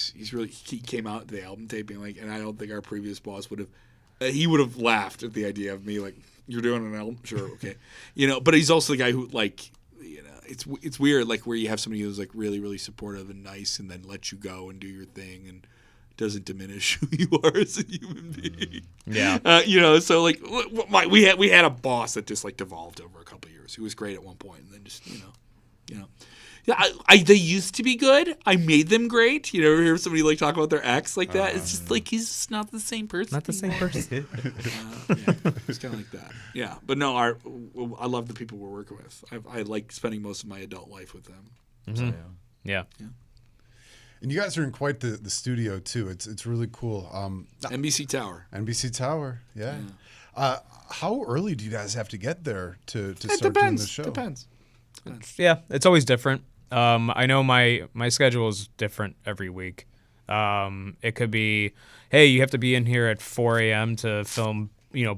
came out to the album taping, like, and I don't think our previous boss would have. He would have laughed at the idea of me, like, you're doing an album, sure, okay, But he's also the guy who, like, it's weird, like, where you have somebody who's like really, really supportive and nice, and then lets you go and do your thing and doesn't diminish who you are as a human being. Yeah. So like we had a boss that just like devolved over a couple of years. He was great at one point, and then just Yeah, they used to be good. I made them great. You ever hear somebody like talk about their ex like that? It's just like he's just not the same person. Not the same person. Yeah, it's kind of like that. Yeah, but no, I love the people we're working with. I like spending most of my adult life with them. Mm-hmm. So, yeah. And you guys are in quite the studio too. It's really cool. NBC Tower. NBC Tower, yeah. How early do you guys have to get there to start doing the show? Depends. Yeah, it's always different. I know my schedule is different every week. It could be, hey, you have to be in here at 4 a.m. to film.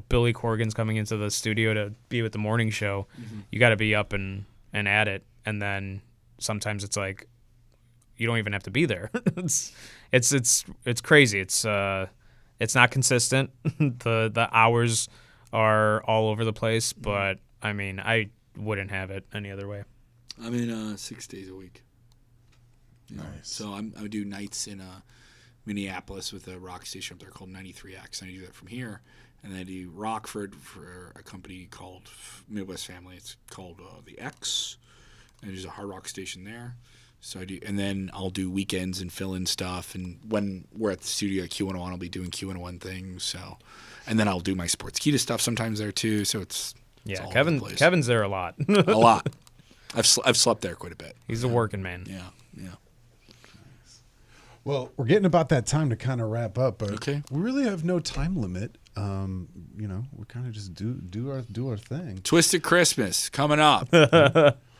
Billy Corgan's coming into the studio to be with the morning show. Mm-hmm. You got to be up and at it. And then sometimes it's like you don't even have to be there. it's crazy. It's not consistent. The hours are all over the place. But I mean, I wouldn't have it any other way. I'm in 6 days a week. Nice. So I do nights in Minneapolis with a rock station up there called 93X, and I do that from here. And then I do Rockford for a company called Midwest Family. It's called The X, and there's a hard rock station there. So I do, and then I'll do weekends and fill in stuff. And when we're at the studio at Q101, I'll be doing Q101 things. So, and then I'll do my Sportskeeda stuff sometimes there too. So it's all over the place. Kevin's there a lot. A lot. I've slept there quite a bit. He's a working man. Yeah. Well, we're getting about that time to kind of wrap up, but okay. We really have no time limit. We kind of just do our thing. Twisted Christmas coming up.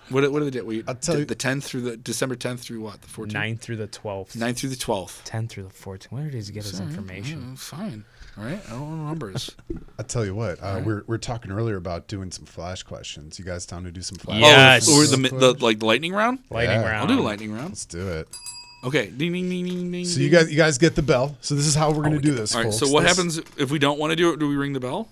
What are the dates? I'll tell you. The 10th through the December 10th through what? The 14th? 9th through the 12th. 9th through the 12th. 10th through the 14th. Where does he get his information? Fine. All right. I don't know numbers. I'll tell you what. We're talking earlier about doing some flash questions. You guys down to do some flash? Yes. Or the lightning round? Lightning round. I'll do the lightning round. Let's do it. Okay. Ding, ding, ding, ding, ding. So you guys get the bell. So this is how we're going to do this. All right. Folks. So what happens if we don't want to do it? Do we ring the bell?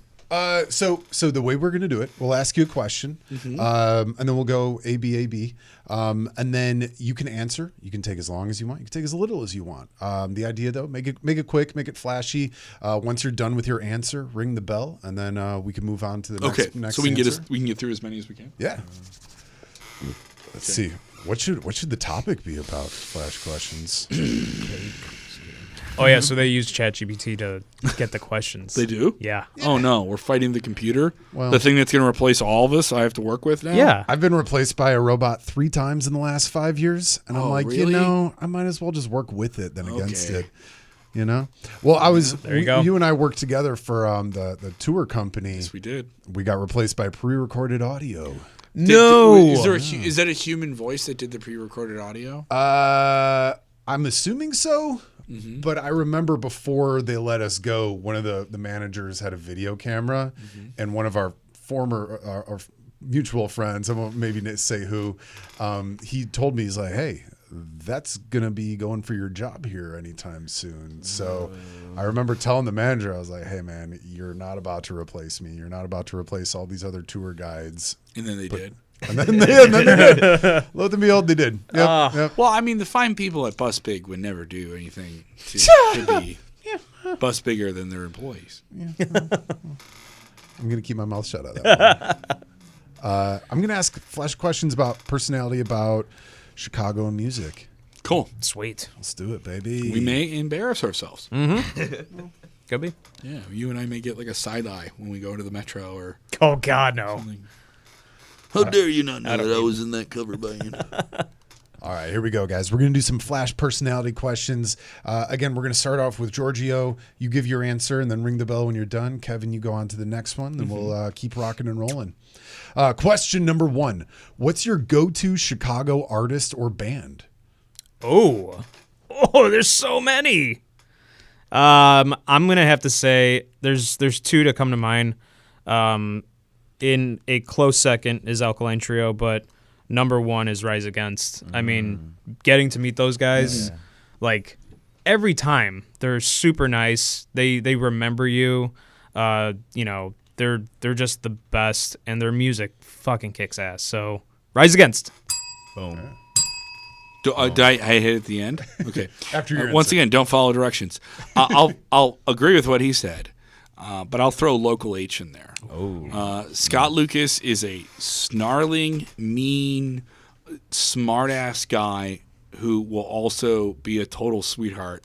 So the way we're going to do it, we'll ask you a question, and then we'll go A, B, A, B. And then you can answer. You can take as long as you want. You can take as little as you want. The idea, though, make it quick, make it flashy. Once you're done with your answer, ring the bell, and then we can move on to the next so we can answer. we can get through as many as we can. Yeah. Let's see. What should the topic be about? Flash questions. Oh yeah, so they use ChatGPT to get the questions. They do? Yeah. Oh no, we're fighting the computer. Well- the thing that's going to replace all of us. I have to work with now. Yeah. I've been replaced by a robot 3 times in the last 5 years, and I'm like, really? I might as well just work with it than against it. Well, I was. There you go. You and I worked together for the tour company. Yes, we did. We got replaced by pre-recorded audio. Is that a human voice that did the pre-recorded audio? I'm assuming so. Mm-hmm. But I remember before they let us go, one of the managers had a video camera, and one of our former our mutual friends, I won't maybe say who, he told me, he's like, hey, that's going to be going for your job here anytime soon. So I remember telling the manager, I was like, hey, man, you're not about to replace me. You're not about to replace all these other tour guides. And then they did. And then they did. Lo and behold, they did. Yep. Well, I mean, the fine people at Bus Big would never do anything to be bus bigger than their employees. I'm going to keep my mouth shut on that one. I'm going to ask Flash questions about personality, about Chicago and music. Cool. Sweet. Let's do it, baby. We may embarrass ourselves. Could be. Yeah, you and I may get like a side eye when we go to the Metro or Oh, God, no. something. How dare you not know that I was in that cover band? All right, here we go, guys. We're going to do some Flash personality questions. Again, we're going to start off with Giorgio. You give your answer and then ring the bell when you're done. Kevin, you go on to the next one, then we'll keep rocking and rolling. Question number 1. What's your go-to Chicago artist or band? Oh, there's so many. I'm going to have to say there's 2 to come to mind. In a close second is Alkaline Trio, but number 1 is Rise Against. I mean, getting to meet those guys, like every time, they're super nice. They remember you. You know, they're just the best, and their music fucking kicks ass. So Rise Against. Boom. Did I hit at the end? Okay. After your once answer. again, don't follow directions. I'll agree with what he said, but I'll throw Local H in there. Scott Lucas is a snarling, mean, smart-ass guy who will also be a total sweetheart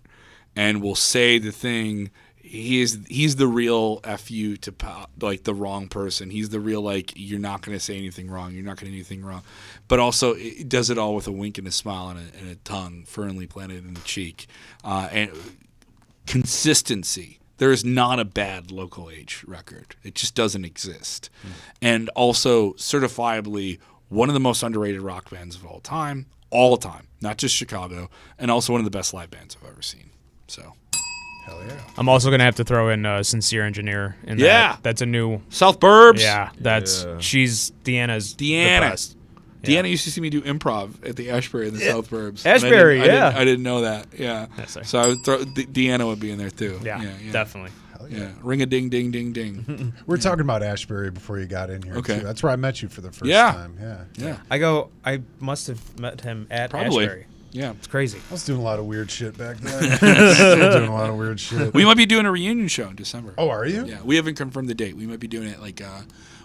and will say the thing. He's the real FU to like the wrong person. He's the real like you're not going to say anything wrong. You're not going to do anything wrong, but also it does it all with a wink and a smile and a tongue firmly planted in the cheek, and consistency. There is not a bad Local H record. It just doesn't exist, and also certifiably one of the most underrated rock bands of all time, not just Chicago, and also one of the best live bands I've ever seen. So. Hell yeah. I'm also going to have to throw in Sincere Engineer. In Yeah. That's a new... South Burbs. Yeah, she's Deanna's the best. Deanna used to see me do improv at the Ashbury in the South Burbs. Ashbury, and yeah. I didn't know that. Yeah. Yes, sir. So I would throw Deanna would be in there too. Yeah, definitely. Yeah. Ring a ding ding ding ding. We're talking about Ashbury before you got in here. Okay. Too. That's where I met you for the first Yeah. time. Yeah. I must have met him at Probably. Ashbury. Yeah. It's crazy. I was doing a lot of weird shit back then. Still doing a lot of weird shit. We might be doing a reunion show in December. Oh, are you? Yeah. We haven't confirmed the date. We might be doing it like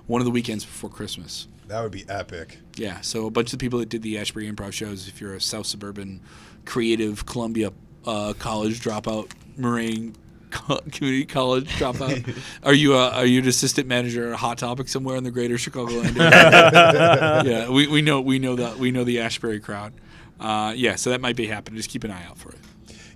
one of the weekends before Christmas. That would be epic. Yeah. So a bunch of the people that did the Ashbury improv shows, if you're a South Suburban creative Columbia college dropout, Moraine community college dropout, are you an assistant manager at a Hot Topic somewhere in the greater Chicagoland area? Yeah, we know the Ashbury crowd. Yeah, so that might be happening. Just keep an eye out for it.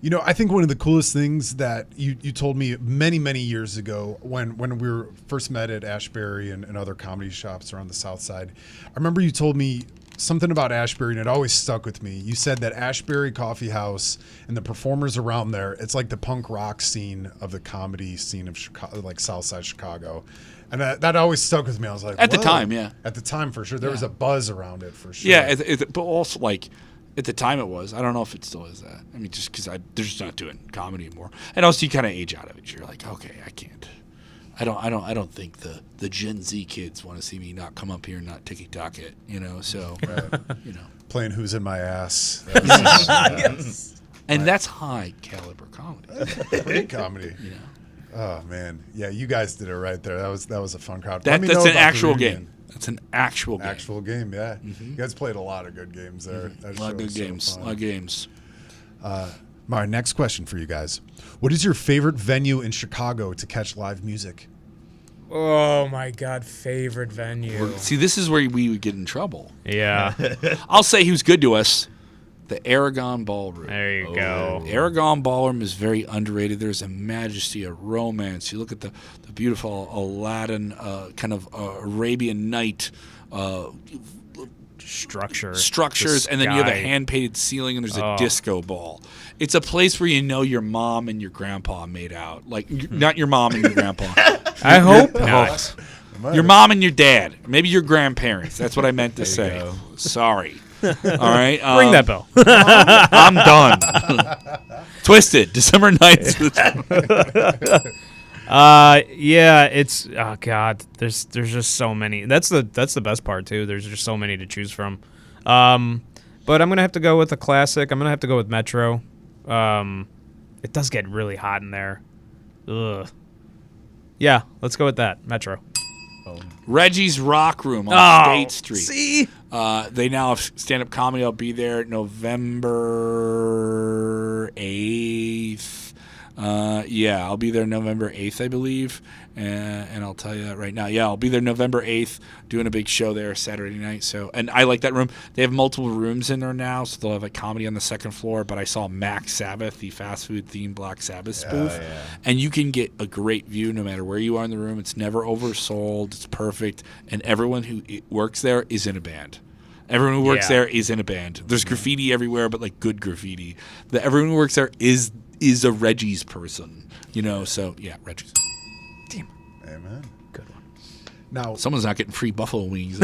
You know, I think one of the coolest things that you told me many, many years ago when we were first met at Ashbury and other comedy shops around the South Side, I remember you told me something about Ashbury, and it always stuck with me. You said that Ashbury Coffee House and the performers around there, it's like the punk rock scene of the comedy scene of Chicago, like South Side Chicago. And that always stuck with me. I was like, At the whoa. time, yeah. At the time, for sure. There was a buzz around it, for sure. Yeah, but also like at the time it was. I don't know if it still is that. I mean, just because they're just not doing comedy anymore. And also, you kind of age out of it. You're like, okay, I can't. I don't think the Gen Z kids want to see me not come up here and not TikTok it. You know, so you know, Playing Who's in My Ass. Yes. and that's high caliber comedy. Great comedy. You know, Oh man, yeah, you guys did it right there. That was a fun crowd. that's Let me know an about the actual reunion. game. That's an actual game. Actual game, yeah. You guys played a lot of good games there. That A lot show of good was so games. fun. A lot of games. My next question for you guys: what is your favorite venue in Chicago to catch live music? Oh my God, favorite venue. See, this is where we would get in trouble. Yeah, I'll say who's good to us. The Aragon Ballroom. there you go. Aragon Ballroom is very underrated. There's a majesty, a romance. You look at the beautiful Aladdin, kind of Arabian Night structures, and then you have a hand-painted ceiling, and there's a disco ball. It's a place where you know your mom and your grandpa made out. Like, not your mom and your grandpa. I hope not. Your mom and your dad. Maybe your grandparents. That's what I meant to say. go. Sorry. All right. Ring that bell. I'm done. Twisted, December 9th. Yeah, it's oh god. There's just so many. That's the best part too. There's just so many to choose from. But I'm gonna have to go with a classic. I'm gonna have to go with Metro. It does get really hot in there. Ugh. Yeah, let's go with that. Metro. Reggie's Rock Room on State Street. See? They now have stand-up comedy. I'll be there November 8th. I'll be there November 8th, I believe. And I'll tell you that right now. Yeah, I'll be there November 8th doing a big show there Saturday night. So, and I like that room. They have multiple rooms in there now, so they'll have a comedy on the second floor. But I saw Mac Sabbath, the fast food themed Black Sabbath spoof. And you can get a great view no matter where you are in the room. It's never oversold. It's perfect. And everyone who works there is in a band. Everyone who works there is in a band. There's graffiti everywhere, but like good graffiti. Everyone who works there is a Reggie's person, So yeah, Reggie's. Damn. Amen. Good one. Now, Someone's not getting free buffalo wings.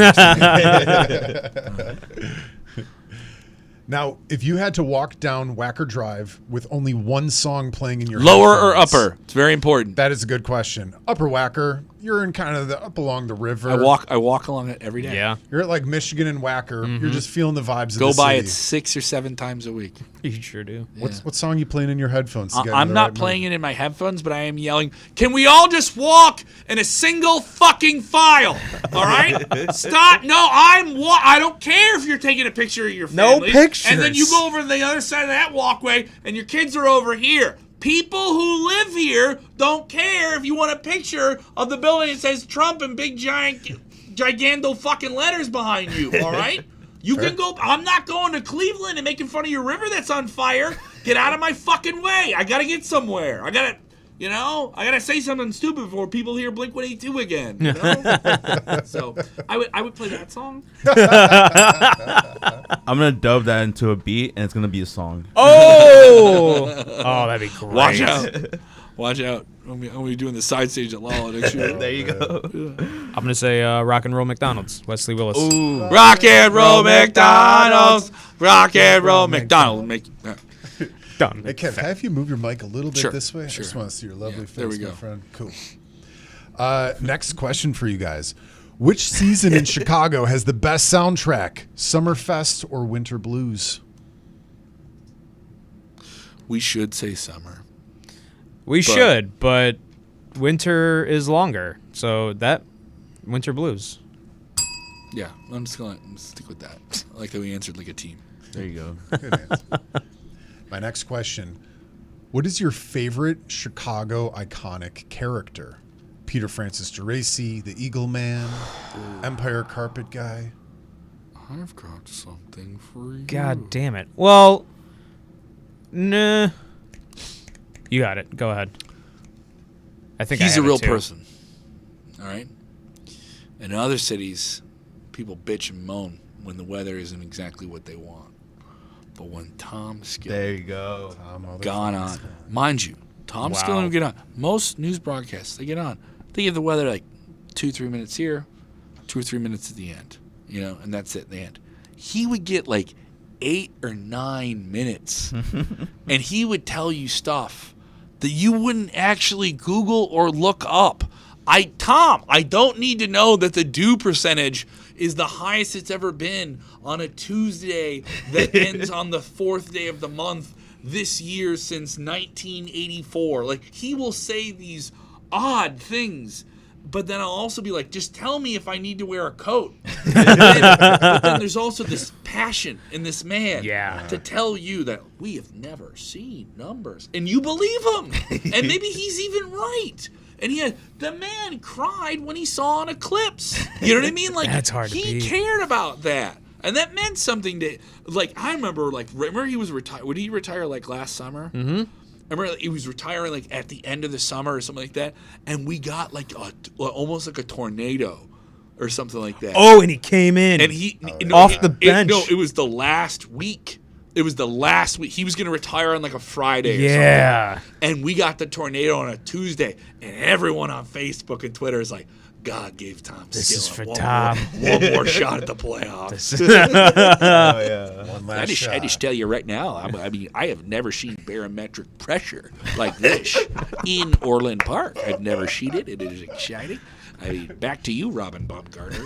Now, if you had to walk down Wacker Drive with only one song playing in your Lower or headphones, upper? It's very important. That is a good question. Upper Wacker, you're in kind of up along the river. I walk along it every day. Yeah. You're at like Michigan and Wacker. You're just feeling the vibes of Go the by city. it 6 or 7 times a week. You sure do. What song you playing in your headphones? to get in I'm the not right playing mood? it in my headphones, but I am yelling, can we all just walk in a single fucking file? All right? Stop. No, I don't care if you're taking a picture of your No family. pictures. And then you go over to the other side of that walkway, and your kids are over here. People who live here don't care if you want a picture of the building that says Trump in big, gigando fucking letters behind you, all right? You can go. I'm not going to Cleveland and making fun of your river that's on fire. Get out of my fucking way. I got to get somewhere. I got to say something stupid before people hear Blink-182 again. So I would play that song. I'm gonna dub that into a beat, and it's gonna be a song. Oh, that'd be great. Watch out. I'm gonna be doing the side stage at Lala next year. There you go. I'm gonna say Rock and Roll McDonald's. Wesley Willis. Ooh. Rock and roll McDonald's. Rock and roll McDonald's. Done. Hey, Kev, have you move your mic a little bit Sure, this way? sure. I just want to see your lovely face, there we my go. friend. Cool. Next question for you guys. Which season in Chicago has the best soundtrack? Summerfest or Winter Blues? We should say summer. We should, but winter is longer, so that Winter Blues. Yeah, I'm just going to stick with that. I like that we answered like a team. There you go. Good answer. My next question. What is your favorite Chicago iconic character? Peter Francis Geraci, the Eagle Man, Empire Carpet Guy? I've got something for you. God damn it. Well, nah. You got it. Go ahead. I think He's I a have real it too. person. All right? And in other cities, people bitch and moan when the weather isn't exactly what they want. But when Tom Skillen There you go. gone on, mind you, Tom Skillen will get on. Most news broadcasts, they get on. They give the weather like 2-3 minutes here, 2 or 3 minutes at the end, and that's it at the end. He would get like 8 or 9 minutes, and he would tell you stuff that you wouldn't actually Google or look up. Tom, I don't need to know that the dew percentage is the highest it's ever been on a Tuesday that ends on the 4th day of the month this year since 1984. Like, he will say these odd things, but then I'll also be like, just tell me if I need to wear a coat. But then there's also this passion in this man to tell you that we have never seen numbers. And you believe him. And maybe he's even right. And the man cried when he saw an eclipse. You know what I mean? Like, That's hard to he beat. cared about that. And that meant something to, like, I remember he was retired. Would he retire, like, last summer? Mm-hmm. I remember he was retiring, like, at the end of the summer or something like that. And we got, like, almost like a tornado or something like that. Oh, and he came in. And off the bench. It was the last week. It was the last week. He was going to retire on like a Friday or Yeah. something. And we got the tornado on a Tuesday. And everyone on Facebook and Twitter is like, God gave Tom This is for Skillen Tom. one more shot at the playoffs. Oh yeah. One last shot. I just tell you right now, I mean, I have never seen barometric pressure like this in Orland Park. I've never seen it. It is exciting. I mean, back to you, Robin Baumgartner.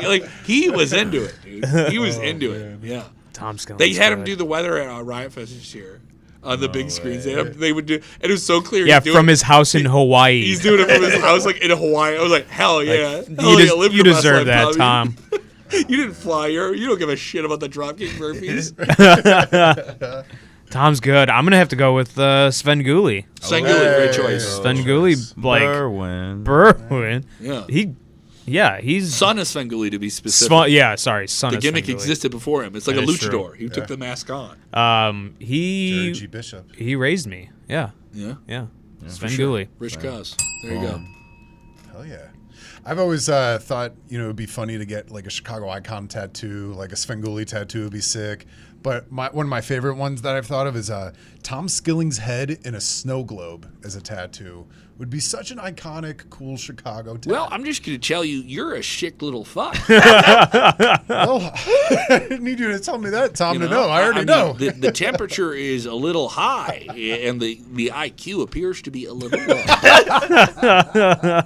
like he was into it, dude. He was into it. Yeah. Tom Skillen. They had him do the weather at Riot Fest this year on the big screens. They would do, and it was so clear. Yeah, from his house in Hawaii. He's doing it from his house, like in Hawaii. I was like, hell yeah, live You your best deserve life, that, Tom. You didn't fly. You don't give a shit about the Dropkick Murphys. Tom's good. I'm gonna have to go with Sven Gulli. Sven Gulli, great choice. Sven Gulli, like Berwin. Yeah. He's Son of Sven Gulli, to be specific. son The of Sven gimmick Gulli. existed before him. It's like That a is true. luchador. He took the mask on. He G. Bishop. he raised me. Yeah. Yeah, Sven Gulli. Rich Cuz. There you go. Hell yeah. I've always thought, it would be funny to get like a Chicago icon tattoo, like a Svengoolie tattoo would be sick. But one of my favorite ones that I've thought of is Tom Skilling's head in a snow globe as a tattoo. Would be such an iconic, cool Chicago tattoo. Well, I'm just going to tell you, you're a chic little fuck. Well, I didn't need you to tell me that, Tom, to know. I already know. The temperature is a little high, and the IQ appears to be a little low.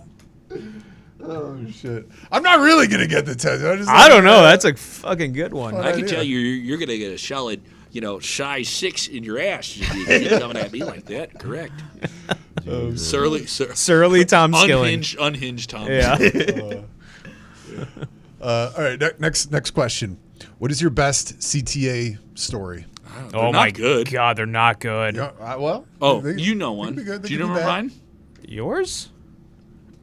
Oh, shit. I'm not really going to get the tattoo. I don't know. That's a fucking good one. I can tell you, you're going to get a solid, size 6 in your ass if you keep coming at me like that. Correct. Surly Tom Skilling. Unhinged Tom. Yeah. All right, next question. What is your best CTA story? Oh not my good. God, they're not good. Well, Oh, they- you know they one. could be good, they Do you could be remember bad. mine? Yours?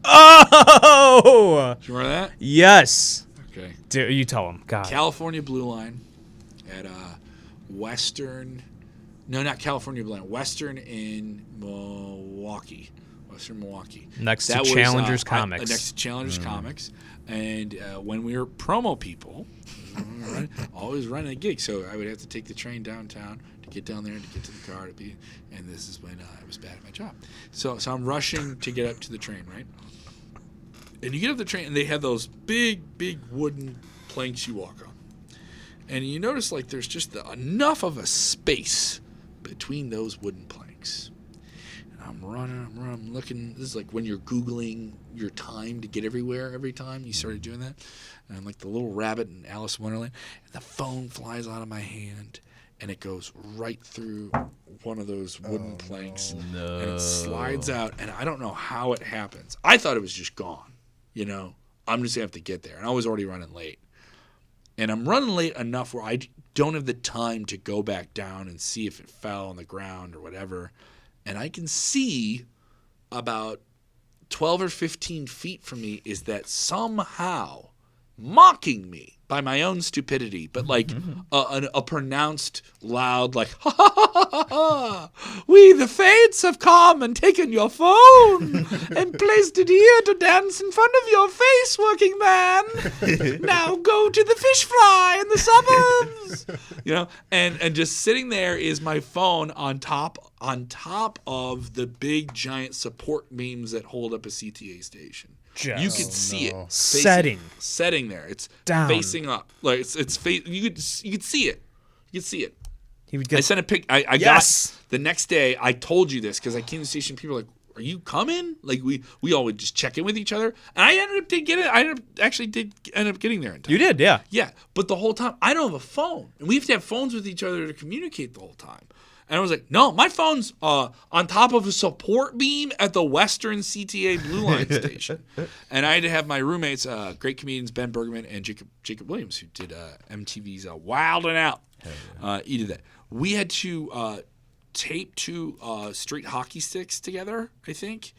Oh, Do you remember that? yes. Okay. You tell him. God. California Blue Line at Western. No, not California Blue Line. Western in Milwaukee. Western Milwaukee. Next to Challengers Comics. Next to Challengers Comics. And when we were promo people, always running a gig, so I would have to take the train downtown to get down there, to get to the car, and this is when I was bad at my job. So I'm rushing to get up to the train, right? And you get up the train, and they have those big wooden planks you walk on. And you notice, like, there's just enough of a space between those wooden planks. And I'm running, I'm looking. This is like when you're Googling your time to get everywhere every time. You started doing that. And I'm like the little rabbit in Alice in Wonderland. And the phone flies out of my hand, and it goes right through one of those wooden planks. And it slides out, and I don't know how it happens. I thought it was just gone. I'm just going to have to get there. And I was already running late. And I'm running late enough where I don't have the time to go back down and see if it fell on the ground or whatever. And I can see about 12 or 15 feet from me is that somehow mocking me by my own stupidity, but like a pronounced, loud, like, ha ha ha ha ha, we the Fates have come and taken your phone and placed it here to dance in front of your face, working man. Now go to the fish fry in the suburbs. And just sitting there is my phone on top of the big giant support beams that hold up a CTA station. You could see it setting there. It's down, facing up. Like it's you could see it. You could see it. He would get, I sent a pic. I got the next day. I told you this because I came to the station. People were like, "Are you coming?" Like we all would just check in with each other. And I ended up end up getting there in time. you did, yeah. Yeah, but the whole time I don't have a phone, and we have to have phones with each other to communicate the whole time. And I was like, no, my phone's on top of a support beam at the Western CTA Blue Line station. And I had to have my roommates, great comedians Ben Bergman and Jacob Williams, who did MTV's Wild 'N Out. He did that. We had to tape 2 street hockey sticks together, I think.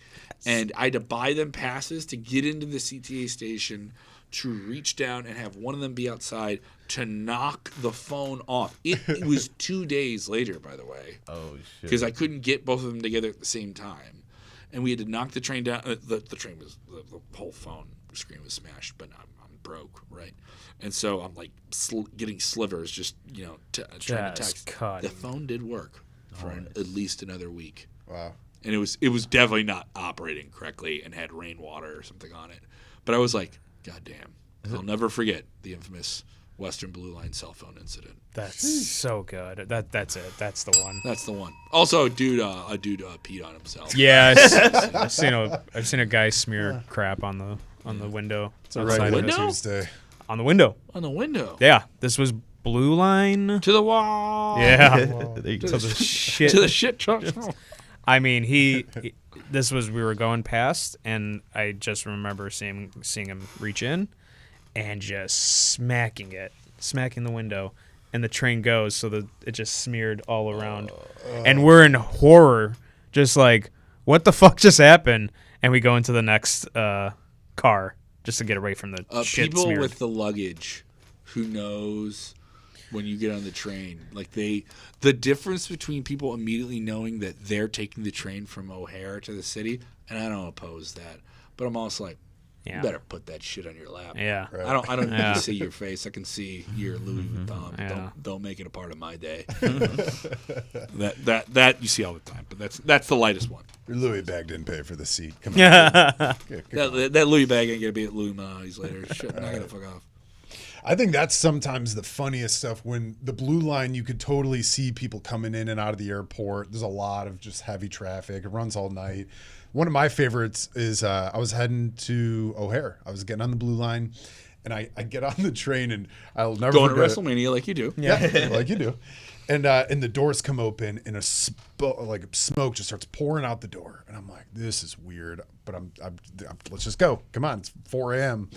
And I had to buy them passes to get into the CTA station, to reach down and have one of them be outside to knock the phone off. It was 2 days later, by the way. Oh, shit. Because I couldn't get both of them together at the same time. And we had to knock the train down. The train was, the whole phone screen was smashed, but I'm broke, right? And so I'm like getting slivers, just, trying to text. Cut. The phone did work for at least another week. Wow. and it was definitely not operating correctly and had rainwater or something on it. But I was like, God damn, I'll never forget the infamous Western Blue Line cell phone incident. That's so good. That's it. That's the one. That's the one. Also, a dude peed on himself. Yeah, I've seen a guy smear crap on the window. It's a outside regular of it. window? Tuesday. On the window. On the window. Yeah, this was Blue Line. To the wall. Yeah. There you To go. the shit. To the shit truck. I mean, we were going past, and I just remember seeing him reach in and just smacking the window, and the train goes, so it just smeared all around. And we're in horror, just like, what the fuck just happened? And we go into the next car just to get away from the shit People smeared. with the luggage who knows when you get on the train, like the difference between people immediately knowing that they're taking the train from O'Hare to the city, and I don't oppose that, but I'm also like, Yeah. you better put that shit on your lap. Yeah. Right. I don't need Yeah. to see your face. I can see your Louis Vuitton. Yeah. Don't make it a part of my day. that you see all the time, but that's the lightest one. Your Louis bag didn't pay for the seat. Come on. Yeah. That Louis bag ain't gonna be at Louis Ma's later. Shit, not gonna fuck off. I think that's sometimes the funniest stuff when the Blue Line, you could totally see people coming in and out of the airport. There's a lot of just heavy traffic. It runs all night. One of my favorites is I was heading to O'Hare. I was getting on the Blue Line, and I get on the train, and I'll never Going to forget it. WrestleMania like you do. Yeah, like you do. And the doors come open, and smoke just starts pouring out the door, and I'm like, "This is weird." But I'm let's just go. Come on, it's 4 a.m.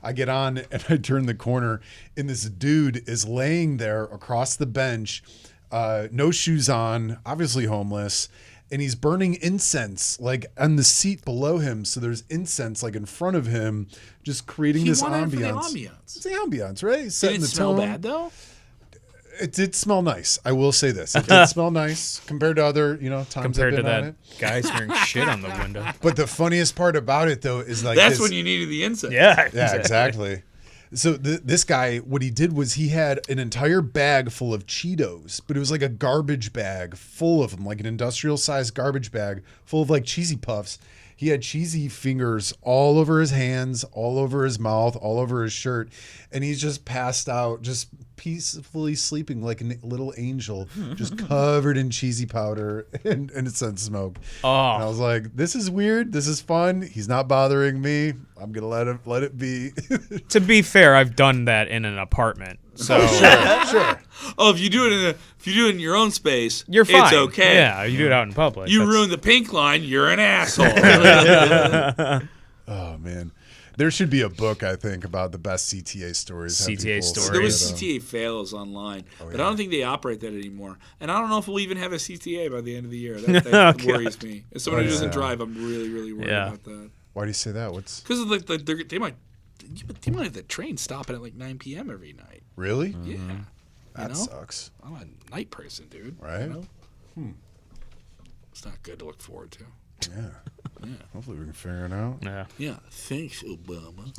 I get on, and I turn the corner, and this dude is laying there across the bench, no shoes on, obviously homeless, and he's burning incense like on the seat below him. So there's incense like in front of him, just creating this wanted it for the ambiance. ambiance. It's the ambiance, right? He's Did setting it the smell tone. bad though? It did smell nice. I will say this. It did smell nice compared to other, times Compared I've to been on that it. guy smearing shit on the window. But the funniest part about it, though, is like That's this- when you needed the incense. Yeah. Yeah, exactly. So this guy, what he did was he had an entire bag full of Cheetos, but it was like a garbage bag full of them, like an industrial-sized garbage bag full of like cheesy puffs. He had cheesy fingers all over his hands, all over his mouth, all over his shirt, and he's just passed out, just peacefully sleeping like a little angel, just covered in cheesy powder and incense smoke. Oh. And I was like, this is weird. This is fun. He's not bothering me. I'm going to let it be. To be fair, I've done that in an apartment. So Sure. Oh, if you do it in your own space, you're fine. It's okay. Yeah, you do it out in public. You That's- ruin the pink line, you're an asshole. Oh, man. There should be a book, I think, about the best CTA stories. Have CTA people stories. There was say that, CTA fails online, but I don't think they operate that anymore. And I don't know if we'll even have a CTA by the end of the year. That God. worries me. As someone who doesn't Yeah. drive, I'm really, really worried Yeah. about that. Why do you say that? What's Because they might have the train stopping at like 9 p.m. every night. really? Yeah. That know? sucks. I'm a night person, dude. Right? You know? It's not good to look forward to. Yeah. Hopefully we can figure it out. Yeah. Yeah. Thanks, Obama.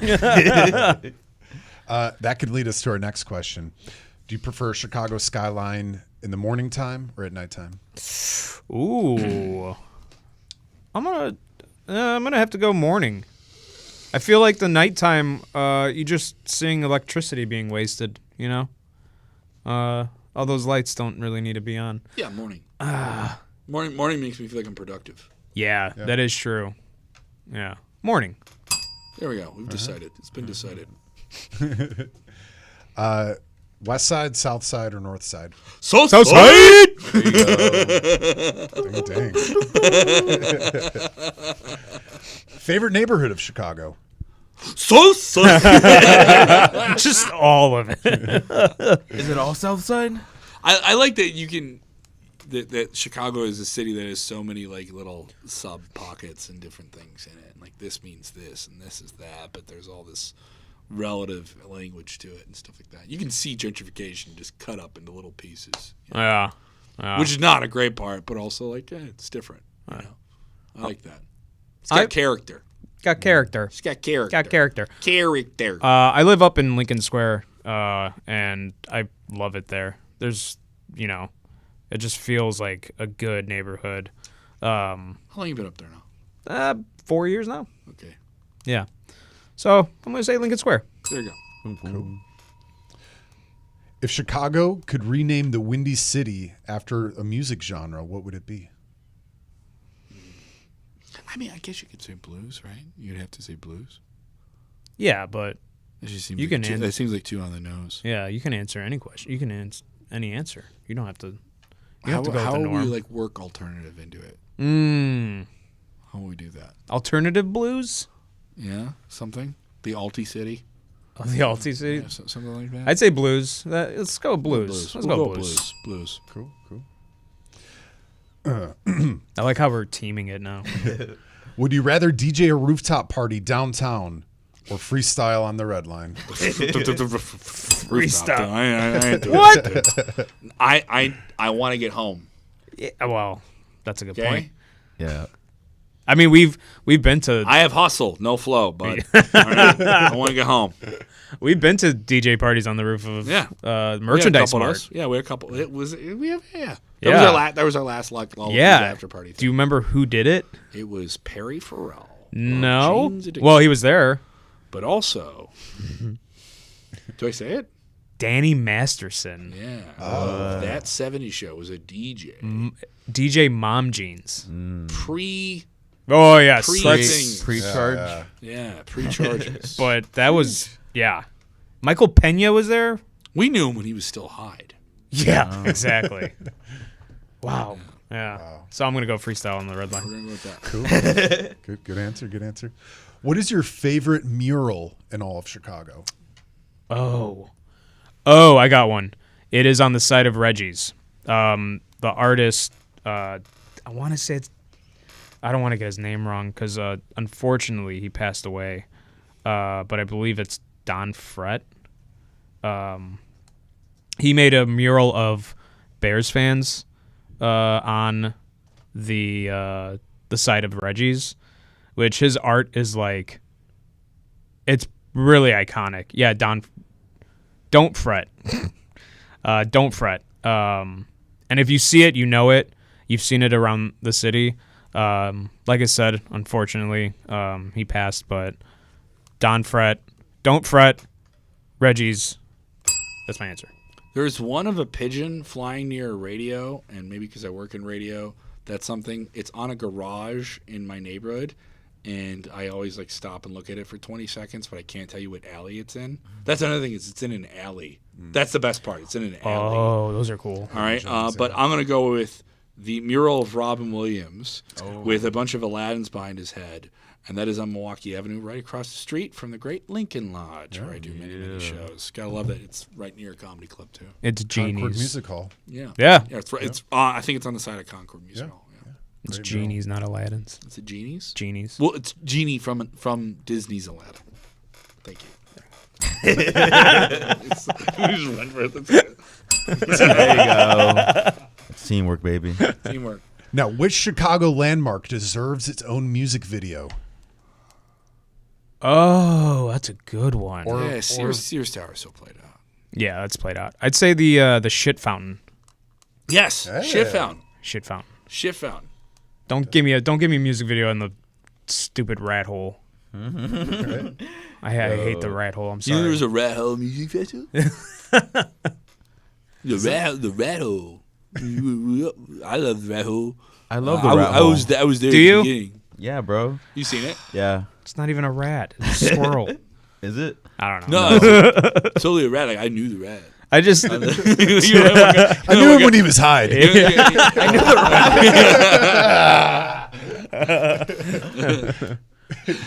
That could lead us to our next question. Do you prefer Chicago skyline in the morning time or at nighttime? Ooh. I'm gonna have to go morning. I feel like the nighttime, you just seeing electricity being wasted. All those lights don't really need to be on. Yeah, morning. Morning makes me feel like I'm productive. Yeah, that is true. Yeah, morning. There we go. We've decided. It's been decided. West side, south side, or north side? Southside. Dang. Favorite neighborhood of Chicago? Just all of it. Is it all South Side? I like that you can that Chicago is a city that has so many like little sub pockets and different things in it. Like this means this and this is that, but there's all this relative language to it and stuff like that. You can see gentrification just cut up into little pieces, Yeah. which is not a great part, but also like it's different. I like that. It's got character. Got character. It's got character. Got character. Character. I live up in Lincoln Square, and I love it there. There's, it just feels like a good neighborhood. How long you been up there now? 4 years now. Okay. Yeah. So I'm gonna say Lincoln Square. There you go. Cool. If Chicago could rename the Windy City after a music genre, what would it be? I mean, I guess you could say blues, right? You'd have to say blues. Yeah, but That just seems You like can that seems like too on the nose. yeah, you can answer any question. You can answer any answer. You don't have to. You How, have to go how with the would we norm. like work alternative into it? How would we do that? Alternative blues. Yeah, something. The Alti City. Oh, the Alti City. Yeah, something like that. I'd say blues. Let's go blues. Let's We'll go blues. Blues. Cool. I like how we're teaming it now. Would you rather DJ a rooftop party downtown or freestyle on the Red Line? Freestyle. I ain't doing What? it. I want to get home. Yeah, well, that's a good Okay. point. Yeah. I mean, we've been to I have hustle, no flow, but all right, I want to get home. we've been to DJ parties on the roof of Yeah. merchandise We had a couple of mart. us. Yeah, we had a couple. It was we have yeah. Yeah. That was our last Yeah. after party. Do you remember who did it? It was Perry Farrell. No. Jane's Addiction. Well, he was there. But also, do I say it? Danny Masterson, Yeah. That 70s show was a DJ. DJ Mom Jeans. Pre Oh yes, Pre- let's- Pre-charge. pre-charges. but that was Michael Pena was there. We knew him when he was still Hyde. Yeah, exactly. Wow. Yeah. So I'm gonna go freestyle on the Red We're Line. going to go with that. Cool. Good answer. Good answer. What is your favorite mural in all of Chicago? Oh, I got one. It is on the side of Reggie's. The artist, I want to say it's. I don't want to get his name wrong because unfortunately he passed away. But I believe it's Don Frett. He made a mural of Bears fans on the side of Reggie's, which his art is like. It's really iconic. Yeah, Don't fret. Don't fret. And if you see it, you know it. You've seen it around the city. Like I said, unfortunately, he passed. But Don't fret. Reggie's. That's my answer. There's one of a pigeon flying near a radio, and maybe because I work in radio, that's something. It's on a garage in my neighborhood, and I always like stop and look at it for 20 seconds, but I can't tell you what alley it's in. That's another thing. It's in an alley. That's the best part. It's in an alley. Oh, those are cool. All right, but I'm gonna go with the mural of Robin Williams with a bunch of Aladdins behind his head, and that is on Milwaukee Avenue, right across the street from the Great Lincoln Lodge, where I do many shows. Gotta love that. It's right near a comedy club too. It's Concord Genie's. Music Hall. Yeah, Yeah. It's right. It's I think it's on the side of Concord Music Hall. Yeah. It's Great Genie's, not Aladdin's. It's a Genie's. Genie's. Well, it's Genie from Disney's Aladdin. Thank you. There you go. Teamwork, baby. Teamwork. Now, which Chicago landmark deserves its own music video? Oh, that's a good one. Yeah, Sears Tower still played out. Yeah, that's played out. I'd say the shit fountain. Yes, Hey. Shit Fountain. Shit fountain. Shit Fountain. Don't give me a music video in the stupid rat hole. I hate the rat hole. I'm You know sorry. there was a Rat Hole music festival? the Rat Hole. I love the Rat Hole. I love the I rat hole. was there Do at the you? beginning. Yeah, bro. You seen it? Yeah. It's not even a rat. It's a squirrel. Is it? I don't know. No, it's totally a rat. Like, I knew the rat. I just I knew him when he was Hyde.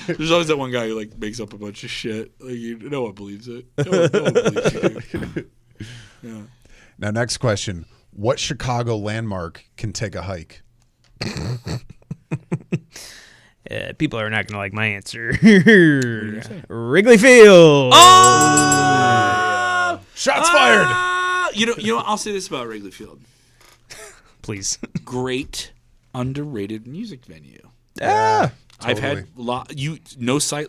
There's always that one guy who like makes up a bunch of shit. Like no one believes it. No one believes you. Yeah. Now, next question. What Chicago landmark can take a hike? people are not gonna like my answer. Wrigley Field. Oh! Shots fired. You know. I'll say this about Wrigley Field. Please. Great underrated music venue. Yeah. I've had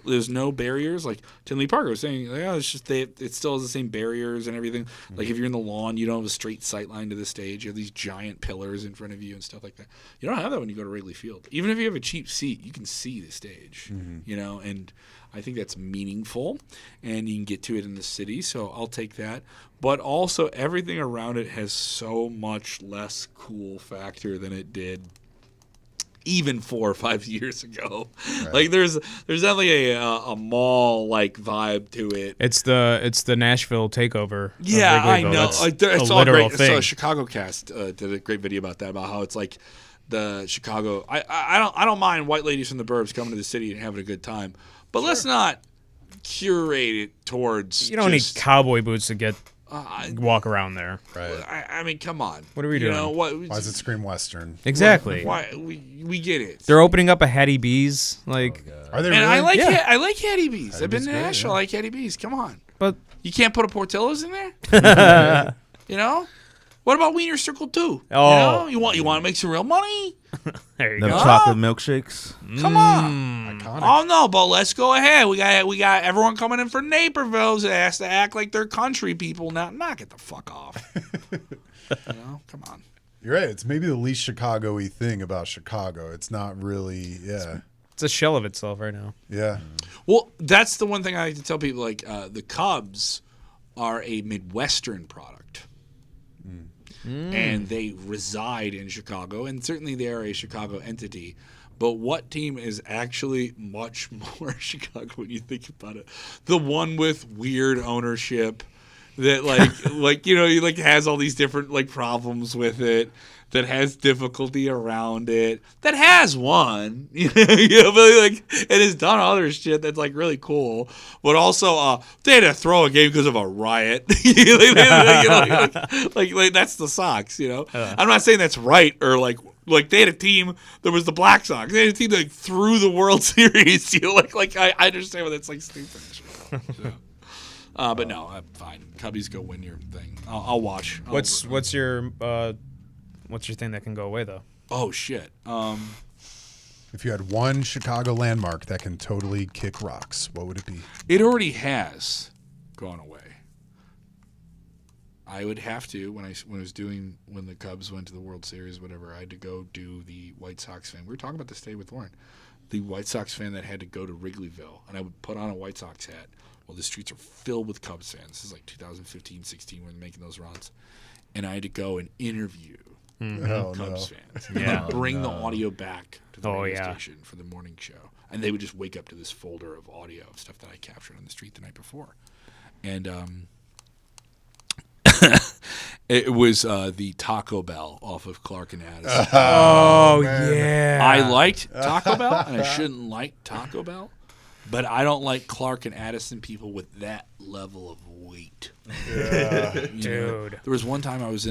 there's no barriers. Like Tinley Parker was saying, it's just it still has the same barriers and everything. Mm-hmm. Like if you're in the lawn, you don't have a straight sight line to the stage. You have these giant pillars in front of you and stuff like that. You don't have that when you go to Wrigley Field. Even if you have a cheap seat, you can see the stage. And I think that's meaningful, and you can get to it in the city. So I'll take that. But also, everything around it has so much less cool factor than it did even 4 or 5 years ago. Right. Like there's definitely a mall like vibe to it. It's the Nashville takeover. Yeah, I know. That's Like, it's a all literal great. thing. So Chicago Cast did a great video about that, about how it's like the Chicago. I don't mind white ladies from the burbs coming to the city and having a good time, but let's not curate it towards. You don't need cowboy boots to get walk around there. Right. I mean, come on. What are we You doing? know, Why does it scream Western? Exactly. Why we get it. They're opening up a Hattie B's. Like, Are they And really? I like Yeah. I like Hattie B's. I've been to B's great, Nashville. yeah. I like Hattie B's. Come on. but You can't put a Portillo's in there? You know? What about Wiener Circle too? Oh. You want to make some real money? there you Them go. chocolate milkshakes. Come on. Iconic. Oh no, but let's go ahead. We got everyone coming in for Naperville that has to act like they're country people now. Knock it the fuck off. Come on. You're right. It's maybe the least Chicago-y thing about Chicago. It's not really. Yeah. It's a shell of itself right now. Yeah. Well, that's the one thing I like to tell people. Like the Cubs are a Midwestern product. And they reside in Chicago, and certainly they are a Chicago entity. But what team is actually much more Chicago when you think about it? The one with weird ownership that has all these different problems with it, that has difficulty around it, that has won, but and has done other shit that's really cool. But also, they had to throw a game because of a riot. Like that's the Sox. I'm not saying that's right or like they had a team that was the Black Sox. They had a team that threw the World Series. I understand why that's stupid. But no, I'm fine. Cubbies, go win your thing. I'll watch. What's your thing that can go away though? Oh shit. If you had one Chicago landmark that can totally kick rocks, what would it be? It already has gone away. I would have to when the Cubs went to the World Series, whatever. I had to go do the White Sox fan. We were talking about this today with Warren. The White Sox fan that had to go to Wrigleyville, and I would put on a White Sox hat. Well, the streets are filled with Cubs fans. This is 2015, 16 when they're making those runs, and I had to go and interview Cubs fans. Yeah. Bring the audio back to the radio yeah. station for the morning show. And they would just wake up to this folder of audio of stuff that I captured on the street the night before. And it was the Taco Bell off of Clark and Addison. Oh yeah. I liked Taco Bell, and I shouldn't like Taco Bell. But I don't like Clark and Addison people with that level of weight. Yeah. Dude. There was one time I was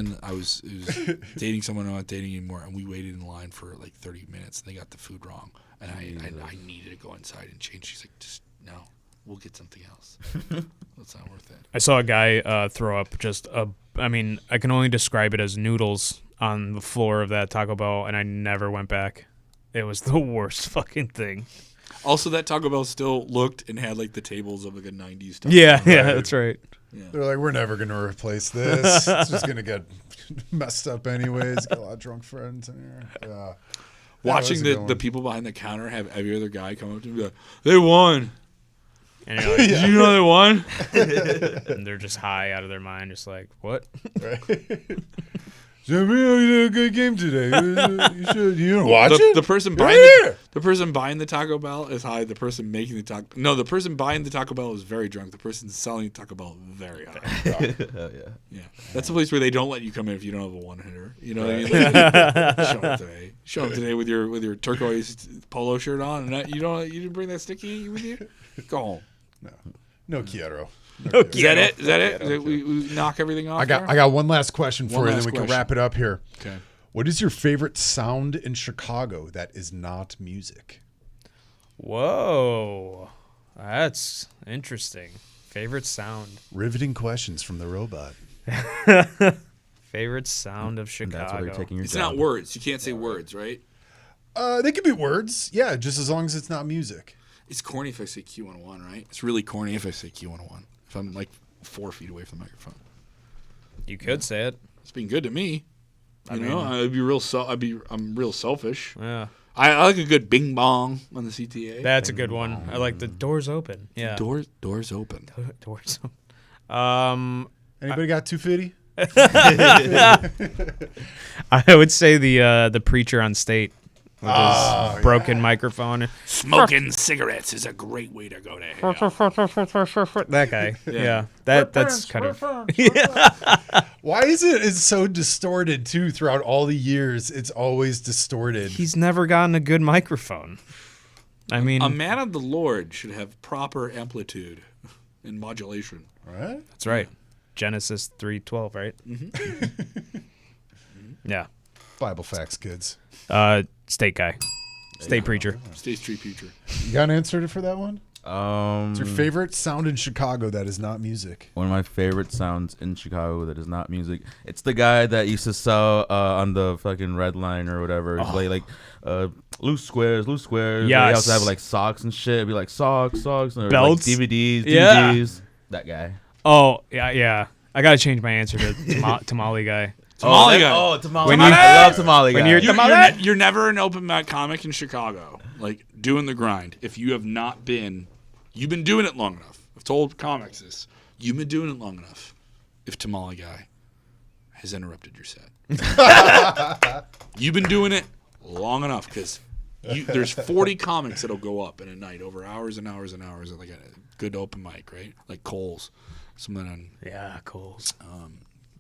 dating someone I'm not dating anymore, and we waited in line for 30 minutes, and they got the food wrong. And I needed to go inside and change. She's like, just, no, we'll get something else. That's not worth it. I saw a guy throw up I can only describe it as noodles on the floor of that Taco Bell, and I never went back. It was the worst fucking thing. Also, that Taco Bell still looked and had the tables of a 90s Taco Yeah, Bell. yeah, that's right. They're like, we're never going to replace this. It's just going to get messed up anyways. Get a lot of drunk friends in here. Yeah. Watching That was a good the one. people behind the counter have every other guy come up to me and be like, they won. And you're like, Did you know they won? and they're just high out of their mind, just like, what? Right. So, you did a good game today. You should watch it. The person buying the person buying the Taco Bell is high. The person making the person buying the Taco Bell is very drunk. The person selling the Taco Bell very high. Hell yeah. Yeah, that's the place where they don't let you come in if you don't have a one hitter. You know what I mean? Show up today. Show up today with your turquoise polo shirt on, and you didn't bring that sticky with you. Go home. No Quiero. Is that it? Is that it? We knock everything off. I got one last question for One you, then last we can question. wrap it up here. Okay. What is your favorite sound in Chicago that is not music? Whoa. That's interesting. Favorite sound. Riveting questions from the robot. Favorite sound of And Chicago. that's why you're taking your It's job. not words. You can't say words, right? They could be words. Yeah, just as long as it's not music. It's corny if I say Q101, right? It's really corny if I say Q101. If I'm like 4 feet away from the microphone. You could say it. It's been good to me. You know, I'm real selfish. Yeah. I like a good bing bong on the CTA. That's a good one. I like the doors open. Yeah. Doors open. Doors open. Anybody got 250? I would say the preacher on state with his broken microphone. Smoking cigarettes is a great way to go to hell. That guy. Yeah. That's kind of. Why is it's so distorted too throughout all the years? It's always distorted. He's never gotten a good microphone. I mean, A man of the Lord should have proper amplitude and modulation. Right? that's right. Genesis 3:12, right? Mm-hmm. Yeah. Bible facts, kids. State guy. State preacher. State Street Future. You got an answer for that one? It's your One favorite sound in Chicago that is not music. of my favorite sounds in Chicago that is not music. It's the guy that used to sell on the fucking Red Line or whatever. It's like loose squares. Yes. He also have like socks and shit. It'd be like socks, and Belts. like DVDs, Yeah. DVDs. That guy. Oh, yeah. I got to change my answer to tamale guy. Tamale guy. Oh, tamale. When I you- love tamale guy. when you're- You're never an open mic comic in Chicago, like doing the grind. If you have not been, you've been doing it long enough. I've told comics this. You've been doing it long enough. If Tamale Guy has interrupted your set, you've been doing it long enough because there's 40 comics that'll go up in a night over hours and hours and hours at like a good open mic, right? Like Cole's, something on. Yeah, Coles.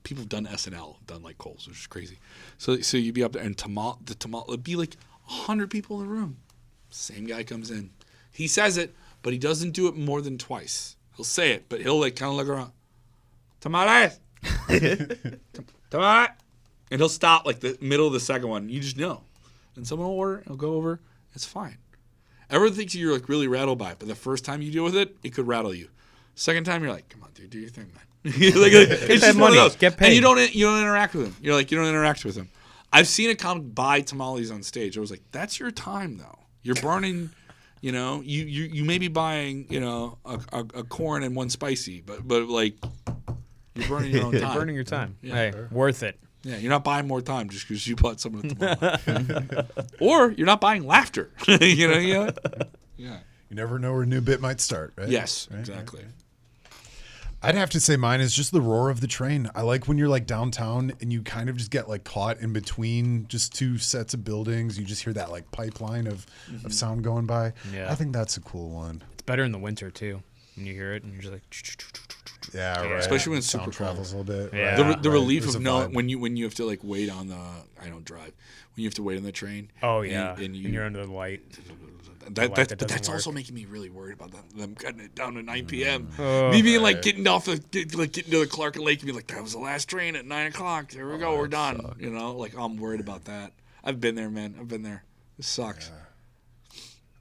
People have done SNL, done like Cole's, which is crazy. So you'd be up there, and it'd be like 100 people in the room. Same guy comes in. He says it, but he doesn't do it more than twice. He'll say it, but he'll like kind of look around. Tamales! Tamales! And he'll stop like the middle of the second one. You just know. And someone will order, he'll go over. It's fine. Everyone thinks you're like really rattled by it, but the first time you deal with it, it could rattle you. Second time, you're like, come on, dude, do your thing, man. It's just one of those. Get paid. And you don't interact with him. You're like, you don't interact with him. I've seen a comic buy tamales on stage. I was like, that's your time though. You're burning, you may be buying, a corn and one spicy, but like you're burning your own time. Burning your time. Yeah. Hey, worth it. Yeah, you're not buying more time just because you bought some of the tamale. Or you're not buying laughter. Yeah. You never know where a new bit might start, right? Yes, Right, exactly. right. I'd have to say mine is just the roar of the train. I like when you're like downtown and you kind of just get like caught in between just two sets of buildings. You just hear that like pipeline of sound going by. Yeah. I think that's a cool one. It's better in the winter too. When you hear it and you're just like. Yeah, right. Especially when it's sound super travels a little bit. Yeah. Right, The right. relief There's of a knowing vibe. when you have to like wait on the I don't drive when you have to wait on the train. Oh yeah. and And you're under the light. But that that's doesn't also work. making me really worried about them cutting it down to 9 p.m. Oh, Me being like getting to the Clark and Lake and be like, that was the last train at 9 o'clock. There we go, we're done. Like I'm worried about that. I've been there, man. I've been there. This sucks.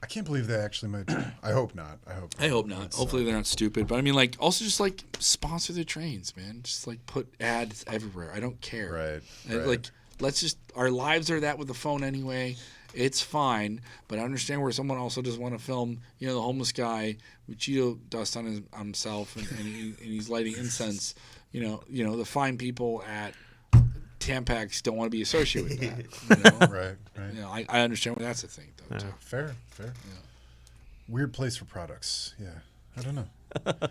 I can't believe they actually might. I hope not. I hope not. Hopefully they're not stupid. But I mean, like, also just like sponsor the trains, man. Just like put ads everywhere. I don't care. Right. Like, let's just. Our lives are that with the phone anyway. It's fine, but I understand where someone also does want to film, the homeless guy with Cheeto dust on himself, and he's lighting incense. The fine people at Tampax don't want to be associated with that. Right. I understand where that's a thing, though. Too. Fair. Yeah. Weird place for products. Yeah. I don't know.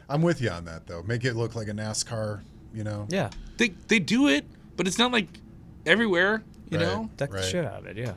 I'm with you on that though. Make it look like a NASCAR. Yeah. They do it, but it's not like everywhere. You Right. know. Deck the Right. shit out of it. Yeah.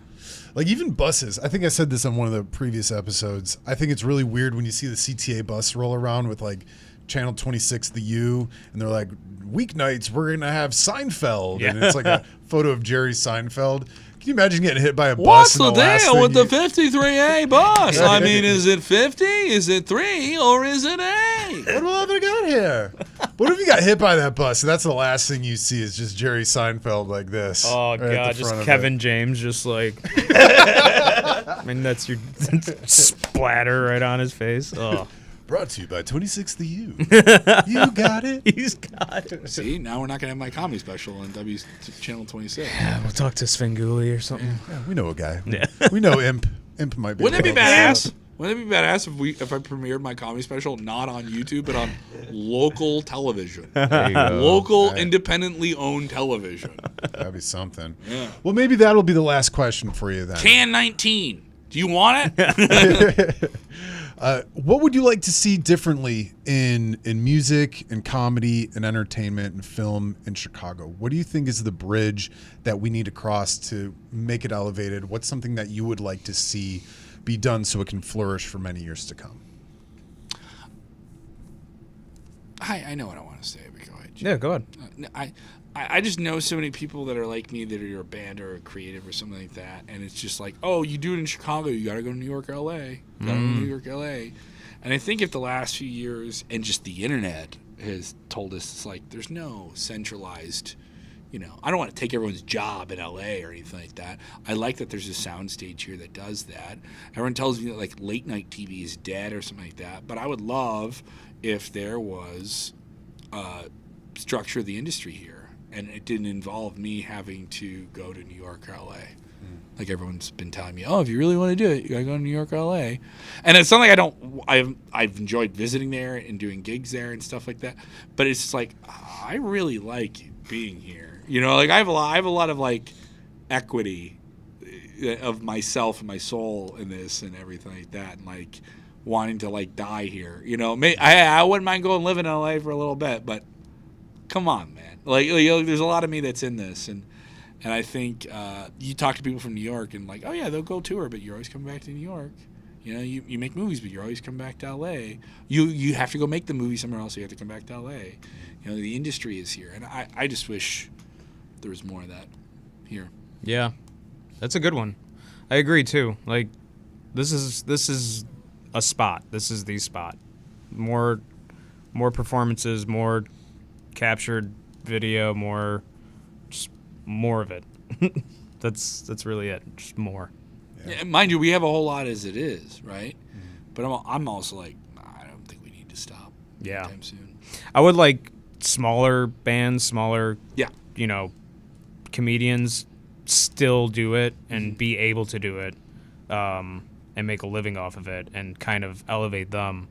Like even buses. I think I said this on one of the previous episodes. I think it's really weird when you see the CTA bus roll around with like Channel 26, the U, and they're like, weeknights, we're going to have Seinfeld. And Yeah. it's like a photo of Jerry Seinfeld. Can you imagine getting hit by a bus? What's and the last deal thing with the you- 53A bus? I mean, is it 50? Is it 3? Or is it A? What have I got here? What if you got hit by that bus and that's the last thing you see is just Jerry Seinfeld like this? Oh right at the god, just front of Kevin it? James, just like. I mean, that's your splatter right on his face. Oh. Brought to you by 26 The U. You got it. He's got it. See, now we're not gonna have my comedy special on W Channel 26. Yeah, we'll talk to Svengoolie or something. Yeah, we know a guy. Yeah. We know Imp. Imp might be. Wouldn't it be able to- badass? Wouldn't it be badass if I premiered my comedy special not on YouTube but on local television, There you go. local independently owned television? That'd be something. Yeah. Well, maybe that'll be the last question for you then. Can 19. Do you want it? What would you like to see differently in music and comedy and entertainment and film in Chicago? What do you think is the bridge that we need to cross to make it elevated? What's something that you would like to see be done so it can flourish for many years to come? I know what I want to say. But go ahead. Yeah, go ahead. I just know so many people that are like me that are a band or a creative or something like that, and it's just like, oh, you do it in Chicago, you got to go to New York, L.A. You got to go to New York, L.A. And I think if the last few years and just the internet has told us, it's like there's no centralized, I don't want to take everyone's job in L.A. or anything like that. I like that there's a soundstage here that does that. Everyone tells me that like late night TV is dead or something like that, but I would love if there was structure of the industry here. And it didn't involve me having to go to New York or L.A. Like everyone's been telling me, oh, if you really want to do it, you got to go to New York or L.A. And it's something I've enjoyed visiting there and doing gigs there and stuff like that. But it's like, I really like being here. Like I have a lot of like equity of myself and my soul in this and everything like that. And like wanting to like die here. I wouldn't mind going live in L.A. for a little bit, but come on, man. Like there's a lot of me that's in this, and I think you talk to people from New York and like, oh yeah, they'll go tour, but you're always coming back to New York. You make movies, but you're always coming back to L.A. You have to go make the movie somewhere else. So you have to come back to L.A. The industry is here, and I just wish there was more of that here. Yeah, that's a good one. I agree too. Like, this is a spot. This is the spot. More performances, more captured video, more of it. That's really it. Just more. Yeah, mind you, we have a whole lot as it is, right? But I'm also like, I don't think we need to stop. Yeah. Anytime soon. I would like smaller bands, smaller, Yeah. Comedians still do it and be able to do it, and make a living off of it and kind of elevate them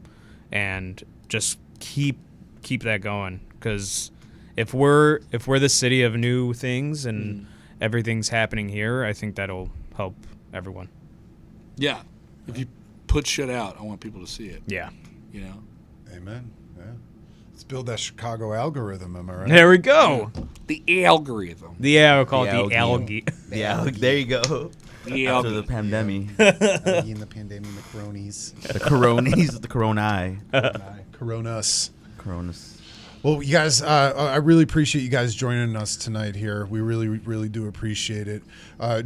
and just keep that going. Because if we're the city of new things and everything's happening here, I think that'll help everyone. Yeah. If you put shit out, I want people to see it. Yeah. Amen. Yeah. Let's build that Chicago algorithm, am I right? There we go. The algorithm. We'll call it The the algae. Yeah, there you go. The After the algae. pandemic, Algae in the pandemic, the cronies. the coronis, the coroni, Coronas. coronas. Well, you guys, I really appreciate you guys joining us tonight here. We really, really do appreciate it.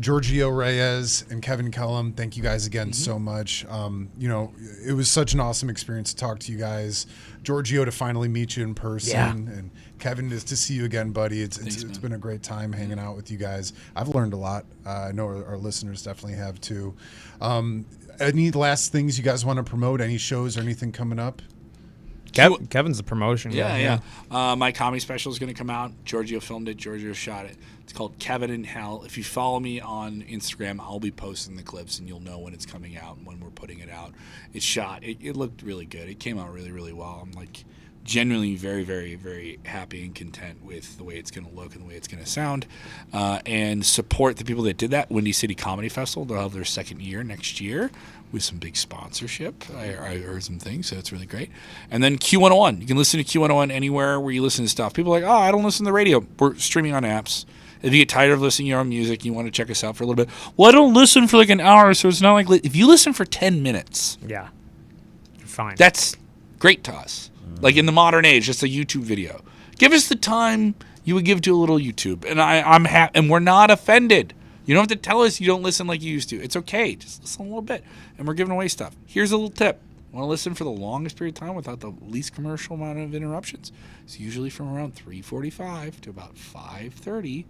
Giorgio, Reyes, and Kevin Kellum, thank you guys again so much. It was such an awesome experience to talk to you guys. Giorgio, to finally meet you in person. Yeah. And Kevin, to see you again, buddy. It's been a great time hanging out with you guys. I've learned a lot. I know our listeners definitely have too. Any last things you guys want to promote? Any shows or anything coming up? Kevin's the promotion. Yeah. My comedy special is going to come out. Giorgio filmed it. Giorgio shot it. It's called Kevin in Hell. If you follow me on Instagram, I'll be posting the clips, and you'll know when it's coming out and when we're putting it out. It's shot. It looked really good. It came out really, really well. I'm like genuinely very, very, very happy and content with the way it's going to look and the way it's going to sound. And support the people that did that. Windy City Comedy Festival. They'll have their second year next year with some big sponsorship. I heard some things, so it's really great. And then Q101. You can listen to Q101 anywhere where you listen to stuff. People are like, oh, I don't listen to the radio. We're streaming on apps. If you get tired of listening to your own music, you want to check us out for a little bit. Well, I don't listen for like an hour, so it's not like... If you listen for 10 minutes... Yeah. You're fine. That's great to us. Like in the modern age, just a YouTube video. Give us the time you would give to a little YouTube. And I'm happy. And we're not offended. You don't have to tell us you don't listen like you used to. It's okay. Just listen a little bit. And we're giving away stuff. Here's a little tip. Want to listen for the longest period of time without the least commercial amount of interruptions? It's usually from around 3:45 to about 5:30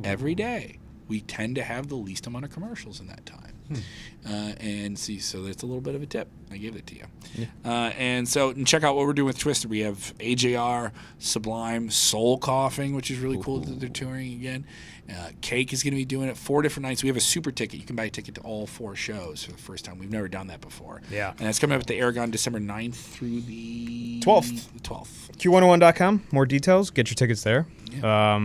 every day. We tend to have the least amount of commercials in that time. And see, so that's a little bit of a tip. I gave it to you. And check out what we're doing with Twisted. We have AJR, Sublime, Soul Coughing, which is really cool that they're touring again. Cake is going to be doing it 4 different nights. We have a super ticket. You can buy a ticket to all 4 shows for the first time. We've never done that before. Yeah. And it's coming up at the Aragon December 9th through the 12th. The 12th. Q101.com. More details. Get your tickets there. Yeah.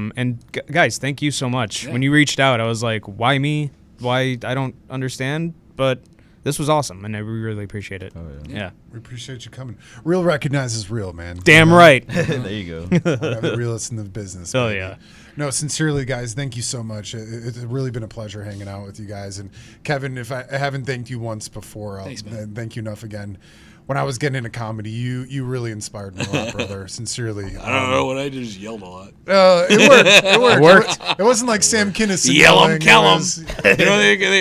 Guys, thank you so much. Yeah. When you reached out, I was like, why me? Why? I don't understand. But this was awesome, and I really appreciate it. Oh, yeah. Yeah. We appreciate you coming. Real recognizes real, man. Damn right. There you go. I'm the realest in the business. Oh, baby. yeah. No, sincerely, guys, thank you so much. It's really been a pleasure hanging out with you guys. And Kevin, if I haven't thanked you once before, I'll Thanks, man. thank you enough again. When I was getting into comedy, you really inspired me a lot, brother. Sincerely. I don't know what I did. Just yelled a lot. It worked. It worked. It wasn't like Sam Kinison Yell 'em, yelling. kill It 'em. was-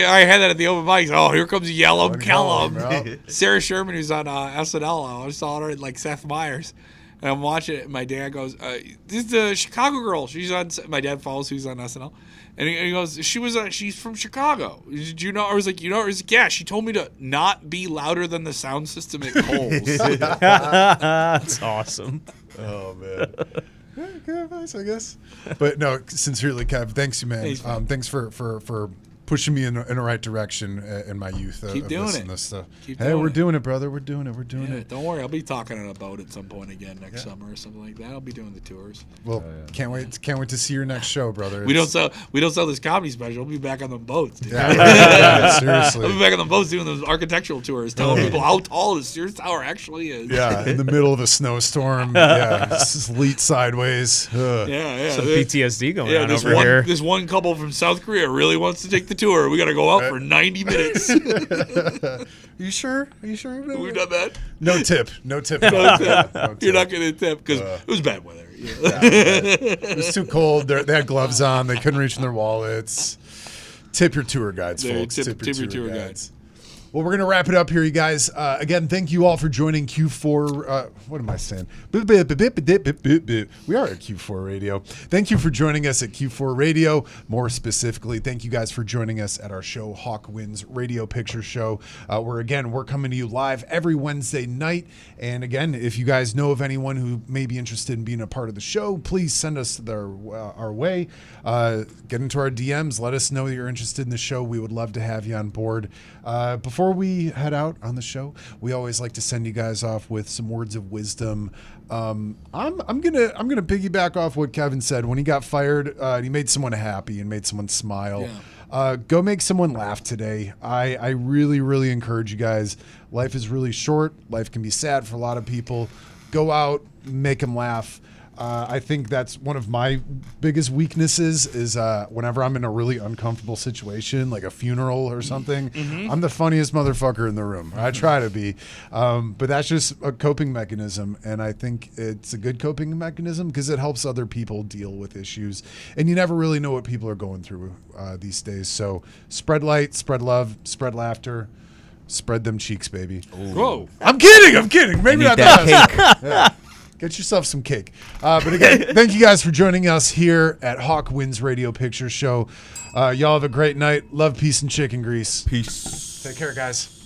I had that at the open mics. Oh, here comes Yell 'em, kill 'em. Yeah. Sarah Sherman, who's on SNL, I saw her like Seth Meyers. And I'm watching it, and my dad goes, this is the Chicago girl. She's on, my dad follows who's on SNL. And he goes, she's from Chicago. Did you know? I was like, you know? I was like, yeah, she told me to not be louder than the sound system at Kohl's. That's awesome. Oh, man. Yeah, good advice, I guess. But no, sincerely, Kev, thanks you, man. Thanks, man. Thanks for pushing me in the right direction in my youth. Keep of doing this it. and this stuff. Keep Hey, doing we're it. doing it, brother. We're doing it. We're doing Yeah, it. don't worry, I'll be talking on a boat at some point again next summer or something like that. I'll be doing the tours. Well, can't wait to see your next show, brother. We don't sell this comedy special. We'll be back on the boats. Dude. Yeah, seriously. I'll be back on the boats doing those architectural tours, telling people how tall the Sears Tower actually is. Yeah, in the middle of a snowstorm. Yeah, sleet sideways. Ugh. yeah. Some PTSD going Yeah, on this over one here. this one couple from South Korea really wants to take the tour. We got to go out for 90 minutes. You sure? Are you sure? We've done that. No tip. No tip. No tip. No tip. You're not getting a tip because it was bad weather. Yeah. It was too cold. They had gloves on. They couldn't reach in their wallets. Tip your tour guides, Yeah, folks. tip your tour guides. Well, we're going to wrap it up here, you guys. Again, thank you all for joining Q4. What am I saying? We are at Q4 Radio. Thank you for joining us at Q4 Radio. More specifically, thank you guys for joining us at our show, Hawk Wins Radio Picture Show, where, again, we're coming to you live every Wednesday night. And, again, if you guys know of anyone who may be interested in being a part of the show, please send us our way. Get into our DMs. Let us know you're interested in the show. We would love to have you on board. Before we head out on the show, we always like to send you guys off with some words of wisdom. I'm gonna piggyback off what Kevin said. When he got fired, he made someone happy and made someone smile. Yeah. Go make someone laugh today. I really, really encourage you guys. Life is really short. Life can be sad for a lot of people. Go out, make them laugh. I think that's one of my biggest weaknesses is whenever I'm in a really uncomfortable situation, like a funeral or something, I'm the funniest motherfucker in the room. I try to be. But that's just a coping mechanism. And I think it's a good coping mechanism because it helps other people deal with issues. And you never really know what people are going through these days. So spread light, spread love, spread laughter. Spread them cheeks, baby. Whoa. I'm kidding. Maybe not that that. Yeah. Get yourself some cake. But again, thank you guys for joining us here at Hawk Wins Radio Picture Show. Y'all have a great night. Love, peace, and chicken grease. Peace. Take care, guys.